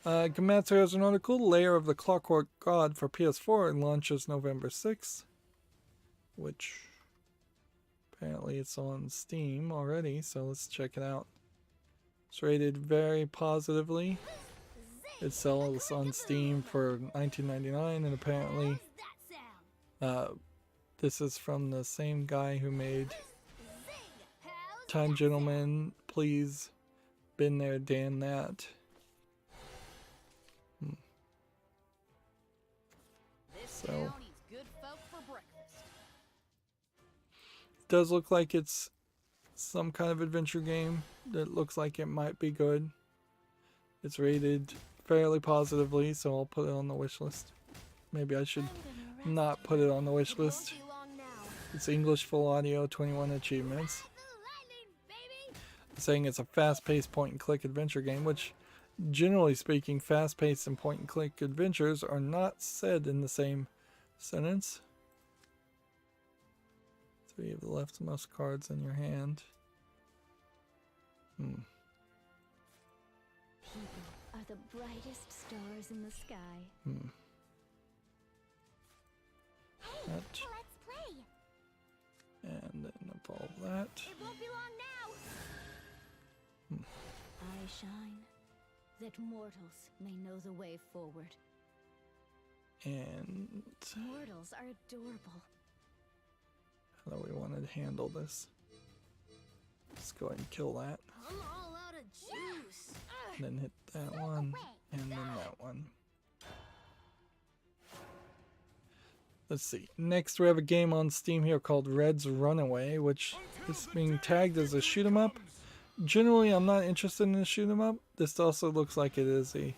Gamatsu has an article, Layer of the Clockwork God for PS4, and launches November 6th, which apparently it's on Steam already, so let's check it out. It's rated very positively. It sells on Steam for $19.99, and apparently this is from the same guy who made Time Gentleman, Please, Been There, Dan That. So it does look like it's some kind of adventure game that looks like it might be good. It's rated fairly positively, so I'll put it on the wish list. Maybe I should not put it on the wish list. It's English full audio, 21 achievements. Saying it's a fast-paced point-and-click adventure game, which generally speaking, fast-paced and point-and-click adventures are not said in the same sentence. 3 of the leftmost cards in your hand. People are the brightest stars in the sky. Hey, let's play. And then evolve that. It won't be long now. I shine, that mortals may know the way forward. And Mortals are adorable. how do we want to handle this? Let's go ahead and kill that. I'm all out of juice. And then hit that one, and then that one. Let's see. Next, we have a game on Steam here called Red's Runaway, which is being tagged as a shoot 'em up. Generally, I'm not interested in a shoot 'em up. This also looks like it is a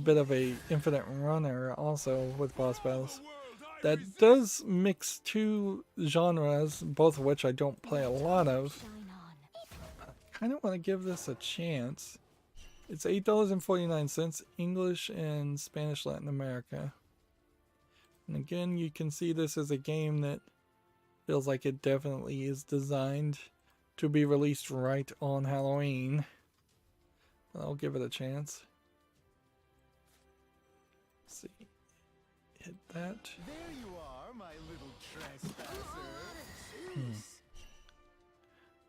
bit of a infinite runner, also with boss battles. That does mix 2 genres, both of which I don't play a lot of. I kind of want to give this a chance. It's $8.49, English and Spanish Latin America. And again, you can see this as a game that feels like it definitely is designed to be released right on Halloween. I'll give it a chance. Let's see. Hit that. There you are, my little trespasser.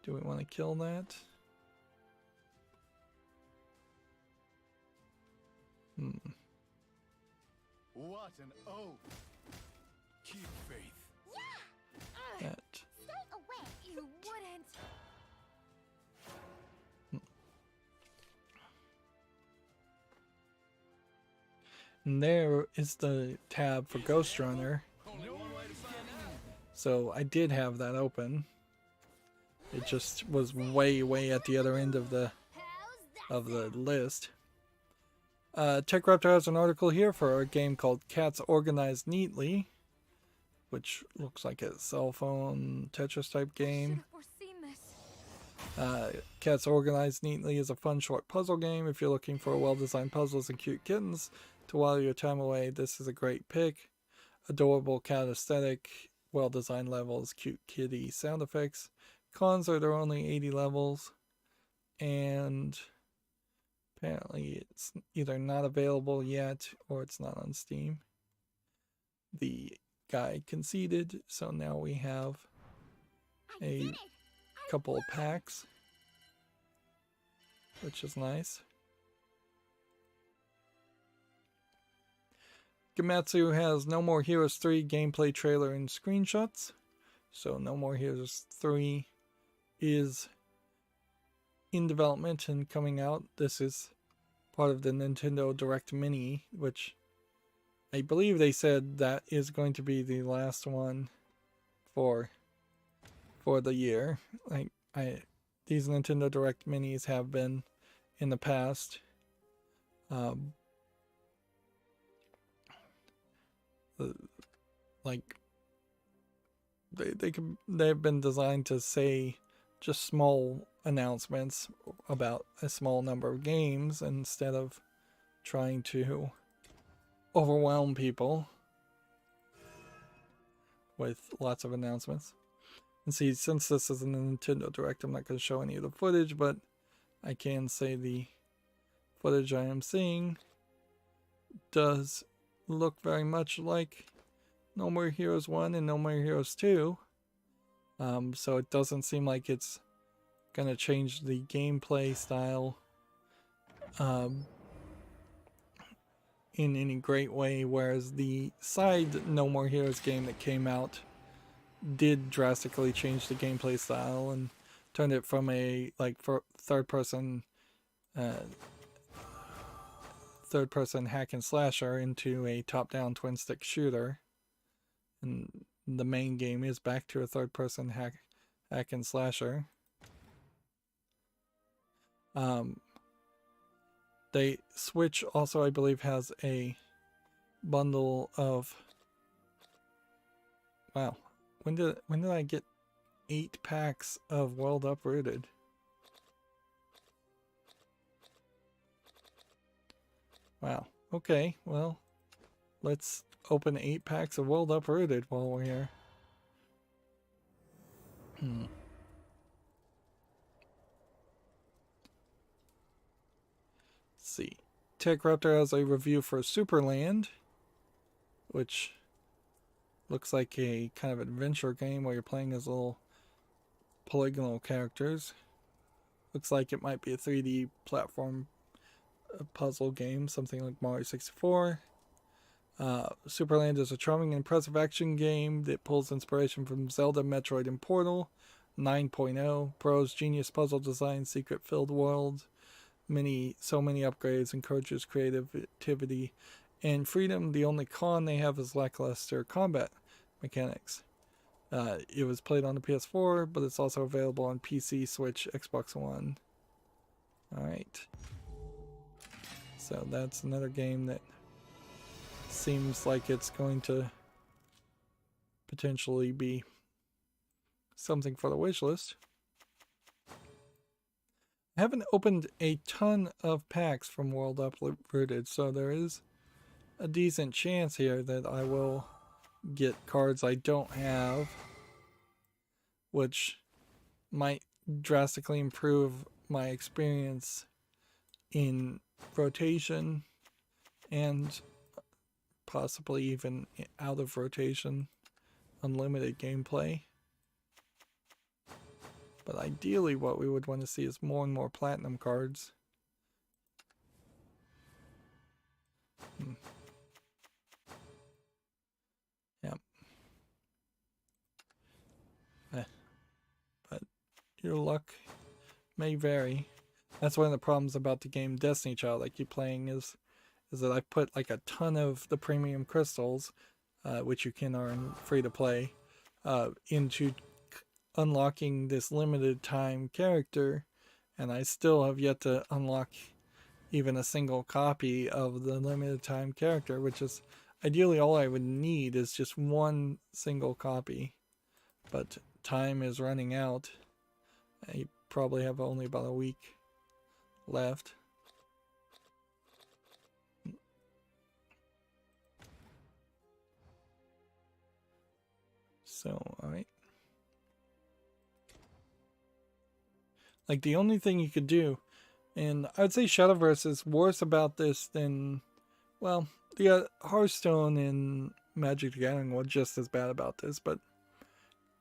Do we want to kill that? What an oath. Keep faith. That. Stay away. You wouldn't. And there is the tab for Ghost Runner. So I did have that open. It just was way at the other end of the list. TechRaptor has an article here for a game called Cats Organized Neatly, which looks like a cell phone Tetris type game. Cats Organized Neatly is a fun short puzzle game. If you're looking for well-designed puzzles and cute kittens to while your time away, this is a great pick. Adorable cat aesthetic, well-designed levels, cute kitty sound effects. Cons are there are only 80 levels, and apparently it's either not available yet or it's not on Steam. The guy conceded, so now we have a couple of packs, which is nice. Gamatsu has No More Heroes 3 gameplay trailer and screenshots. So No More Heroes 3 is in development and coming out. This is part of the Nintendo Direct Mini, which I believe they said that is going to be the last one for the year. These Nintendo Direct Minis have been in the past. They've been designed to say just small announcements about a small number of games instead of trying to overwhelm people with lots of announcements. And see, since this is a Nintendo Direct, I'm not going to show any of the footage, but I can say the footage I am seeing does look very much like No More Heroes 1 and No More Heroes 2. So it doesn't seem like it's going to change the gameplay style in any great way, whereas the side No More Heroes game that came out did drastically change the gameplay style and turned it from a third person hack and slasher into a top-down twin stick shooter, and the main game is back to a third person hack and slasher. They Switch also, I believe, has a bundle of, wow, when did I get 8 packs of World Uprooted? Wow. Okay, well, let's open 8 packs of World Uprooted while we're here. Let's see. TechRaptor has a review for Superland, which looks like a kind of adventure game where you're playing as little polygonal characters. Looks like it might be a 3D platform puzzle game, something like Mario 64. Superland is a charming and impressive action game that pulls inspiration from Zelda, Metroid, and Portal 9.0. Pros, genius puzzle design, secret-filled world, so many upgrades, encourages creativity and freedom. The only con they have is lackluster combat mechanics. It was played on the PS4, but it's also available on PC, Switch, Xbox One. Alright. So that's another game that seems like it's going to potentially be something for the wish list. I haven't opened a ton of packs from World Uprooted, so there is a decent chance here that I will get cards I don't have, which might drastically improve my experience in rotation and possibly even out of rotation unlimited gameplay. But ideally what we would want to see is more and more platinum cards. Yep. But your luck may vary. That's one of the problems about the game Destiny Child I keep playing is that I put like a ton of the premium crystals, which you can earn free to play, into unlocking this limited time character, and I still have yet to unlock even a single copy of the limited time character, which is ideally all I would need is just one single copy. But time is running out. I probably have only about a week left. So, alright. Like, the only thing you could do, and I'd say Shadowverse is worse about this than, well, the Hearthstone and Magic the Gathering were just as bad about this, but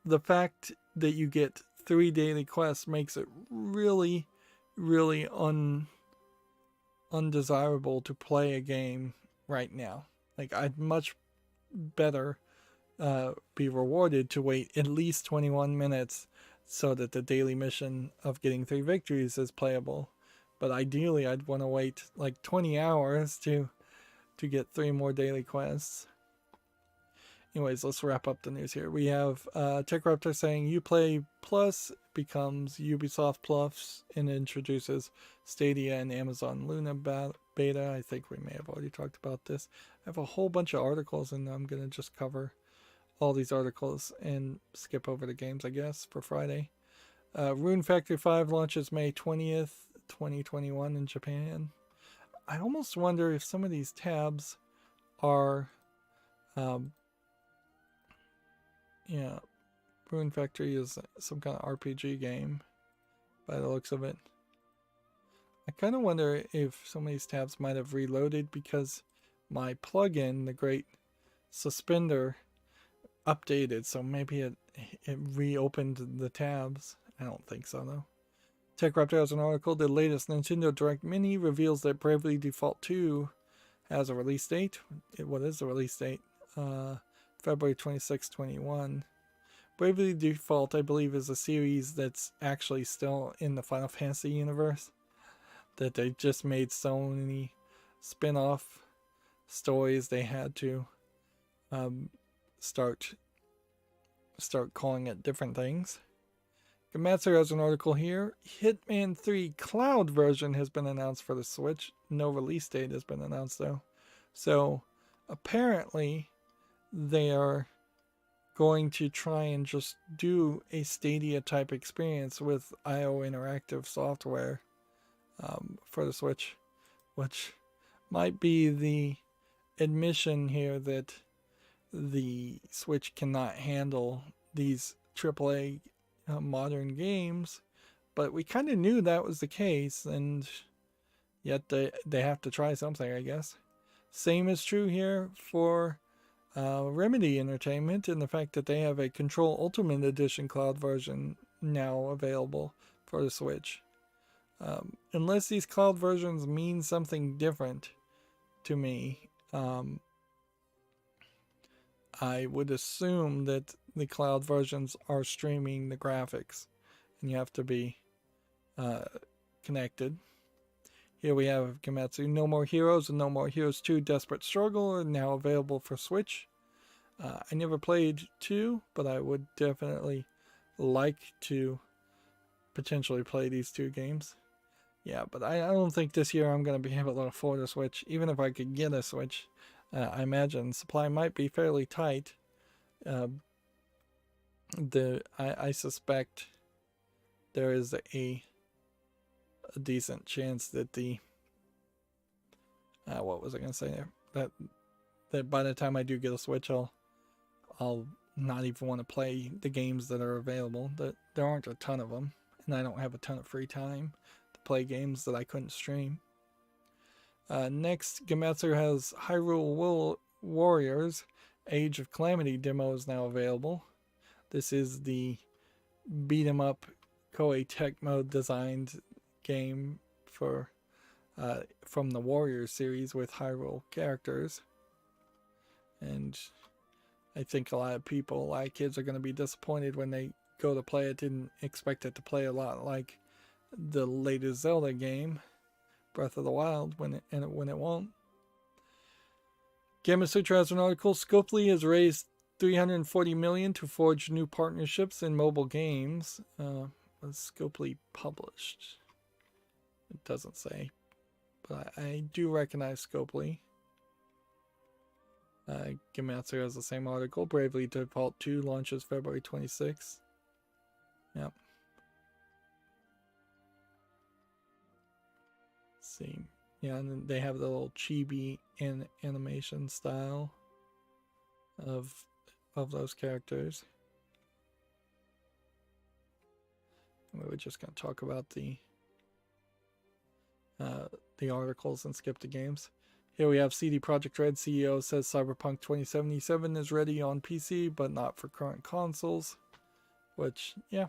the fact that you get 3 daily quests makes it really, really undesirable to play a game right now. Like, I'd much better be rewarded to wait at least 21 minutes so that the daily mission of getting 3 victories is playable. But ideally, I'd want to wait like 20 hours to get 3 more daily quests. Anyways, let's wrap up the news here. We have TechRaptor saying Uplay Plus becomes Ubisoft Plus and introduces Stadia and Amazon Luna beta. I think we may have already talked about this. I have a whole bunch of articles, and I'm going to just cover all these articles and skip over the games, I guess, for Friday. Rune Factory 5 launches May 20th, 2021 in Japan. I almost wonder if some of these tabs are... yeah, Rune Factory is some kind of RPG game by the looks of it. I kind of wonder if some of these tabs might have reloaded because my plugin, the Great Suspender, updated, so maybe it reopened the tabs. I don't think so though. TechRaptor has an article. The latest Nintendo Direct Mini reveals that Bravely Default 2 has a release date. What is the release date? February 26, 21. Bravely Default, I believe, is a series that's actually still in the Final Fantasy universe. That they just made so many spin-off stories they had to start calling it different things. Gamatsu has an article here. Hitman 3 Cloud version has been announced for the Switch. No release date has been announced though. So apparently they are going to try and just do a Stadia type experience with IO Interactive software for the Switch, which might be the admission here that the Switch cannot handle these AAA modern games, but we kind of knew that was the case, and yet they have to try something, I guess. Same is true here for Remedy Entertainment, and the fact that they have a Control Ultimate Edition cloud version now available for the Switch. Unless these cloud versions mean something different to me, I would assume that the cloud versions are streaming the graphics, and you have to be connected. Here we have Gamatsu. No More Heroes and No More Heroes 2 Desperate Struggle are now available for Switch. I never played 2, but I would definitely like to potentially play these 2 games. Yeah, but I don't think this year I'm going to be able to afford a Switch, even if I could get a Switch. I imagine supply might be fairly tight. I suspect there is a decent chance that the what was I going to say there? That by the time I do get a Switch, I'll not even want to play the games that are available. That there aren't a ton of them, and I don't have a ton of free time to play games that I couldn't stream. Next, Gamatsu has Hyrule Warriors Age of Calamity demo is now available. This is the beat 'em up Koei Tecmo designed game for from the Warriors series with Hyrule characters. And I think a lot of kids are going to be disappointed when they go to play it. Didn't expect it to play a lot like the latest Zelda game, Breath of the Wild, when it won't. Gamasutra has an article. Scopely has raised $340 million to forge new partnerships in mobile games. Was Scopely published? It doesn't say, but I do recognize Scopely. Gematsu has the same article. Bravely Default 2 launches February 26th. Yep. Let's see. Yeah, and then they have the little chibi animation style of those characters. And we were just going to talk about the articles and skip the games. Here we have CD Projekt Red CEO says Cyberpunk 2077 is ready on PC, but not for current consoles. Which, yeah,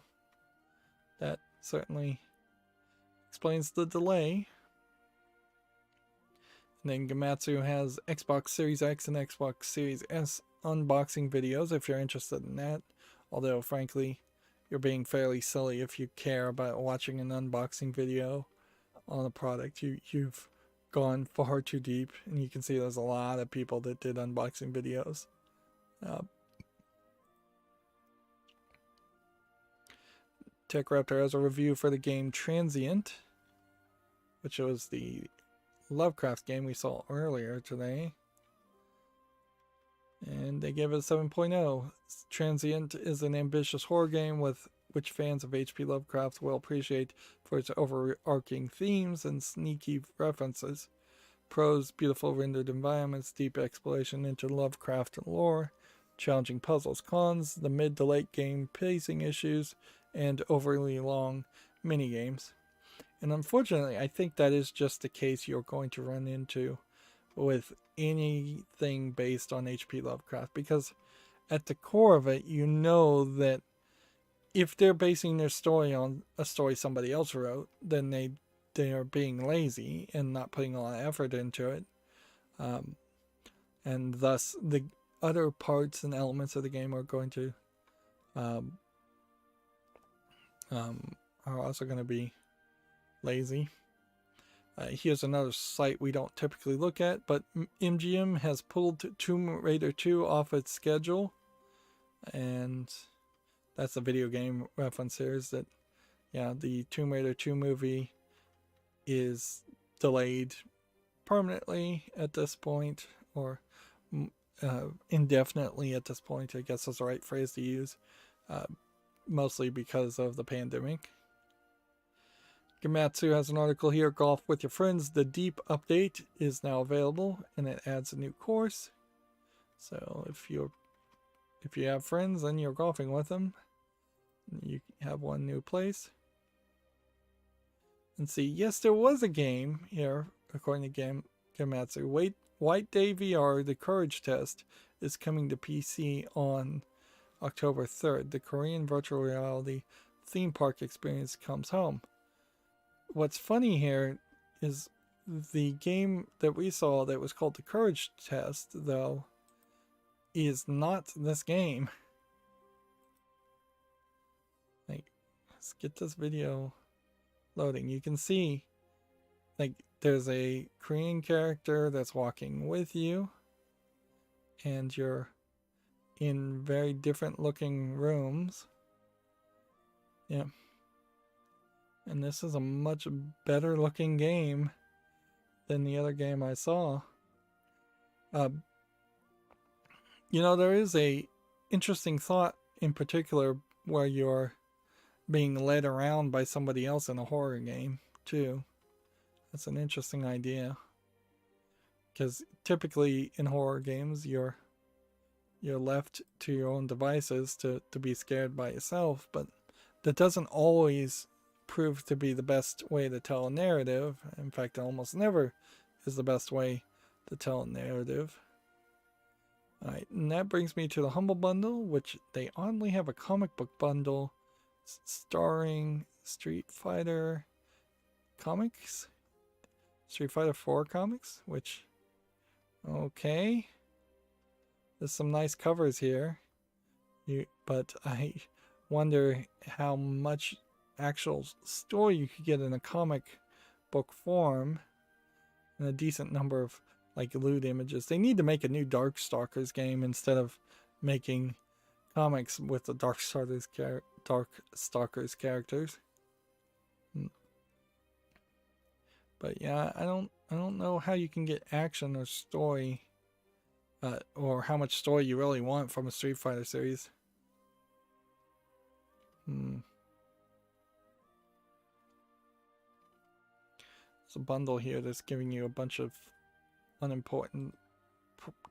that certainly explains the delay. And then Gematsu has Xbox Series X and Xbox Series S unboxing videos if you're interested in that. Although, frankly, you're being fairly silly if you care about watching an unboxing video on a product. You've gone far too deep, and you can see there's a lot of people that did unboxing videos. TechRaptor has a review for the game Transient, which was the Lovecraft game we saw earlier today. And they gave it a 7.0. Transient is an ambitious horror game which fans of H.P. Lovecraft will appreciate for its overarching themes and sneaky references. Prose, beautiful rendered environments, deep exploration into Lovecraft lore, challenging puzzles. Cons, the mid to late game pacing issues, and overly long minigames. And unfortunately, I think that is just the case you're going to run into with anything based on H.P. Lovecraft, because at the core of it, you know that if they're basing their story on a story somebody else wrote, then they are being lazy and not putting a lot of effort into it. And thus, the other parts and elements of the game are going to are also going to be lazy. Here's another site we don't typically look at, but MGM has pulled Tomb Raider 2 off its schedule, and that's a video game reference here, is that, yeah, the Tomb Raider 2 movie is delayed permanently at this point, or indefinitely at this point, I guess is the right phrase to use, mostly because of the pandemic. Gematsu has an article here, Golf with Your Friends. The Deep update is now available, and it adds a new course. So if you have friends and you're golfing with them, you have one new place. And see, yes, there was a game here, according to Gematsu. White Day VR, the Courage Test, is coming to PC on October 3rd. The Korean virtual reality theme park experience comes home. What's funny here is the game that we saw that was called the Courage Test, though, is not this game. Like, let's get this video loading. You can see, like, there's a Korean character that's walking with you, and you're in very different looking rooms. Yeah. And this is a much better looking game than the other game I saw. You know, there is a interesting thought in particular where you're being led around by somebody else in a horror game too. That's an interesting idea. Because typically in horror games you're left to your own devices to be scared by yourself, but that doesn't always prove to be the best way to tell a narrative. In fact, it almost never is the best way to tell a narrative. Alright, and that brings me to the Humble Bundle, which they oddly have a comic book bundle starring Street Fighter comics? Street Fighter 4 comics, which, okay. There's some nice covers here, but I wonder how much actual story you could get in a comic book form, and a decent number of like loot images. They need to make a new Darkstalkers game instead of making comics with the Darkstalkers characters. But yeah, I don't know how you can get action or story, or how much story you really want from a Street Fighter series. There's a bundle here that's giving you a bunch of unimportant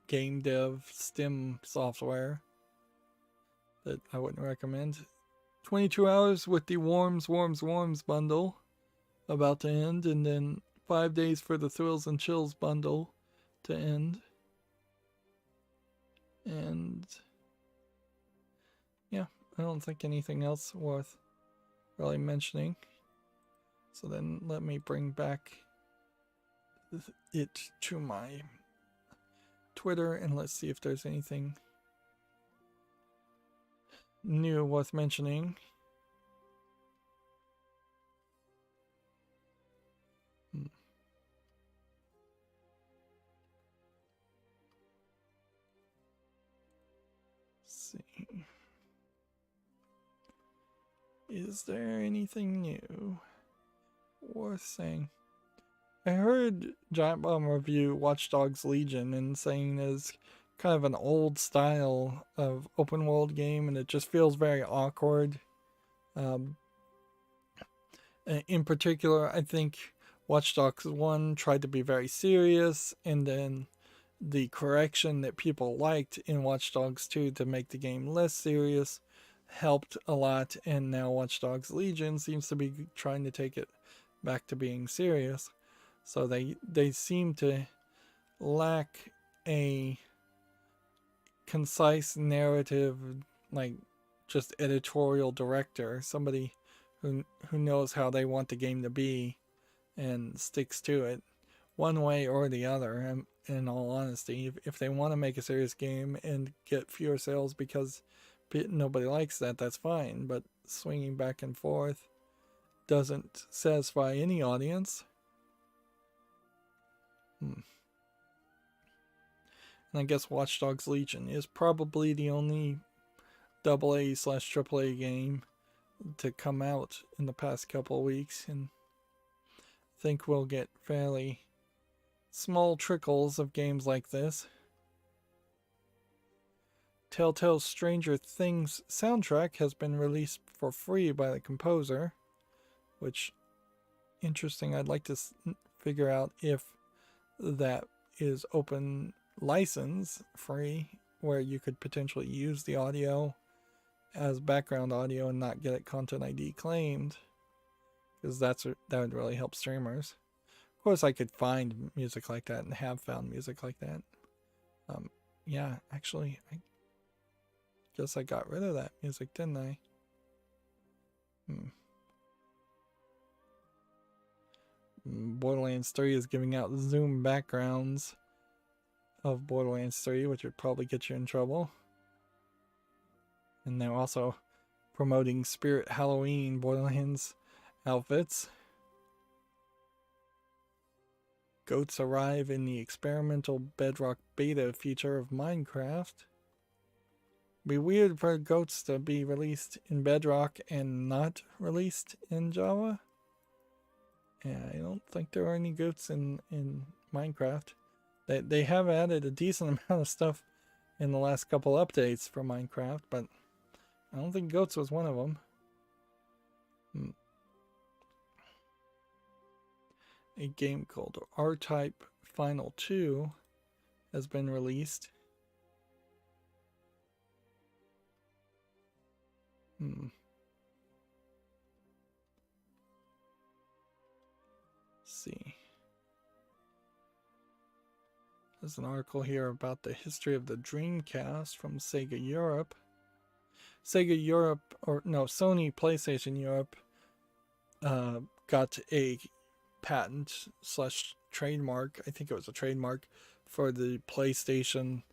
game dev STEM software that I wouldn't recommend. 22 hours with the Worms bundle about to end, and then 5 days for the Thrills and Chills bundle to end. And yeah, I don't think anything else worth really mentioning. So then let me bring back it to my Twitter and let's see if there's anything new worth mentioning. See. Is there anything new worth saying? I heard Giant Bomb review Watch Dogs Legion and saying it's kind of an old style of open world game and it just feels very awkward. In particular, I think Watch Dogs 1 tried to be very serious, and then the correction that people liked in Watch Dogs 2 to make the game less serious helped a lot, and now Watch Dogs Legion seems to be trying to take it back to being serious. So they seem to lack a concise narrative, like just editorial director, somebody who knows how they want the game to be and sticks to it one way or the other. In all honesty, if they want to make a serious game and get fewer sales because nobody likes that, that's fine, but swinging back and forth doesn't satisfy any audience. And I guess Watch Dogs Legion is probably the only AA/AAA game to come out in the past couple of weeks, and I think we'll get fairly small trickles of games like this. Telltale's Stranger Things soundtrack has been released for free by the composer, which, interesting. I'd like to figure out if that is open license free, where you could potentially use the audio as background audio and not get it Content ID claimed, because that would really help streamers. Of course, I could find music like that and have found music like that. Yeah, actually, I guess I got rid of that music, didn't I? Borderlands 3 is giving out Zoom backgrounds of Borderlands 3, which would probably get you in trouble. And they're also promoting Spirit Halloween Borderlands outfits. Goats arrive in the experimental Bedrock beta feature of Minecraft. Be weird for goats to be released in Bedrock and not released in Java. Yeah, I don't think there are any goats in Minecraft. They have added a decent amount of stuff in the last couple updates for Minecraft, but I don't think goats was one of them. A game called R-Type Final 2 has been released. See. There's an article here about the history of the Dreamcast from Sega Europe. Sega Europe, or no, Sony PlayStation Europe got a patent / trademark, I think it was a trademark, for the PlayStation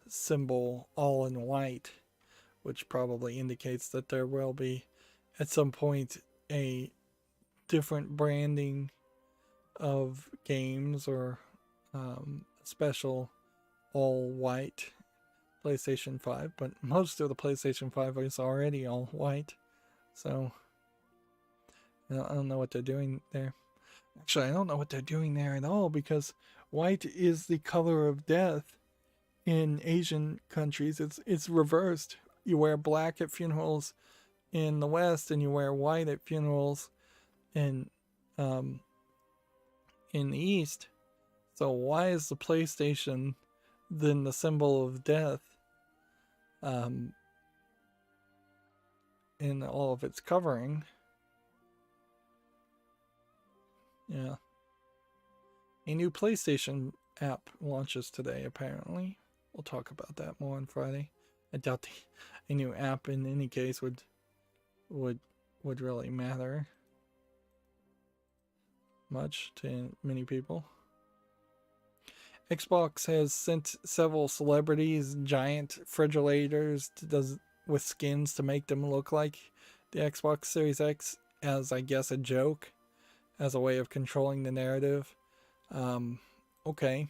symbol all in white, which probably indicates that there will be at some point a different branding of games, or special all white PlayStation 5, but most of the PlayStation 5 is already all white. So I don't know what they're doing there. Actually, I don't know what they're doing there at all, because white is the color of death in Asian countries. It's reversed. You wear black at funerals in the West, and you wear white at funerals in the East. So why is the PlayStation then the symbol of death in all of its covering? Yeah. A new PlayStation app launches today, apparently. We'll talk about that more on Friday. I doubt a new app in any case would really matter much to many people. Xbox has sent several celebrities giant refrigerators with skins to make them look like the Xbox Series X, as I guess a joke, as a way of controlling the narrative. Okay.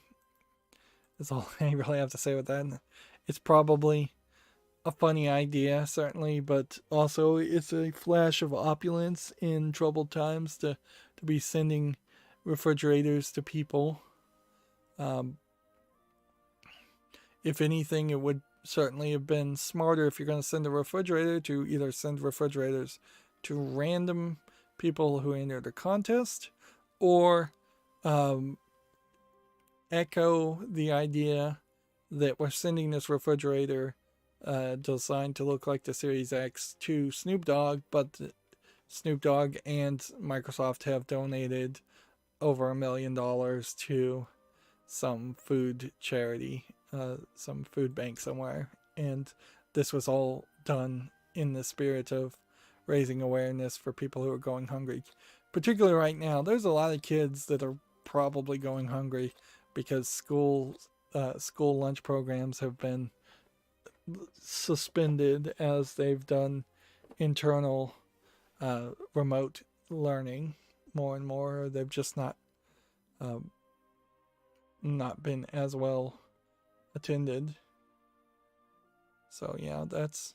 That's all I really have to say with that. It's probably a funny idea, certainly, but also it's a flash of opulence in troubled times to be sending refrigerators to people. If anything, it would certainly have been smarter, if you're going to send a refrigerator, to either send refrigerators to random people who entered a contest, or echo the idea that we're sending this refrigerator designed to look like the Series X to Snoop Dogg, but Snoop Dogg and Microsoft have donated over $1 million to some food charity, some food bank somewhere, and this was all done in the spirit of raising awareness for people who are going hungry. Particularly right now, there's a lot of kids that are probably going hungry because school lunch programs have been suspended as they've done internal remote learning more and more. They've just not been as well attended. So yeah, that's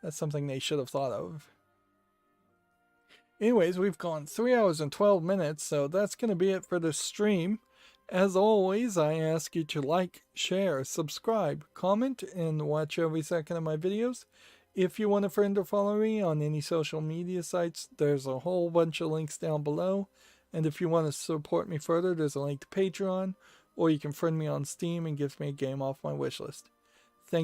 something they should have thought of. Anyways, we've gone 3 hours and 12 minutes, so that's going to be it for this stream. As always, I ask you to like, share, subscribe, comment, and watch every second of my videos. If you want a friend or follow me on any social media sites, there's a whole bunch of links down below. And if you want to support me further, there's a link to Patreon, or you can friend me on Steam and give me a game off my wishlist.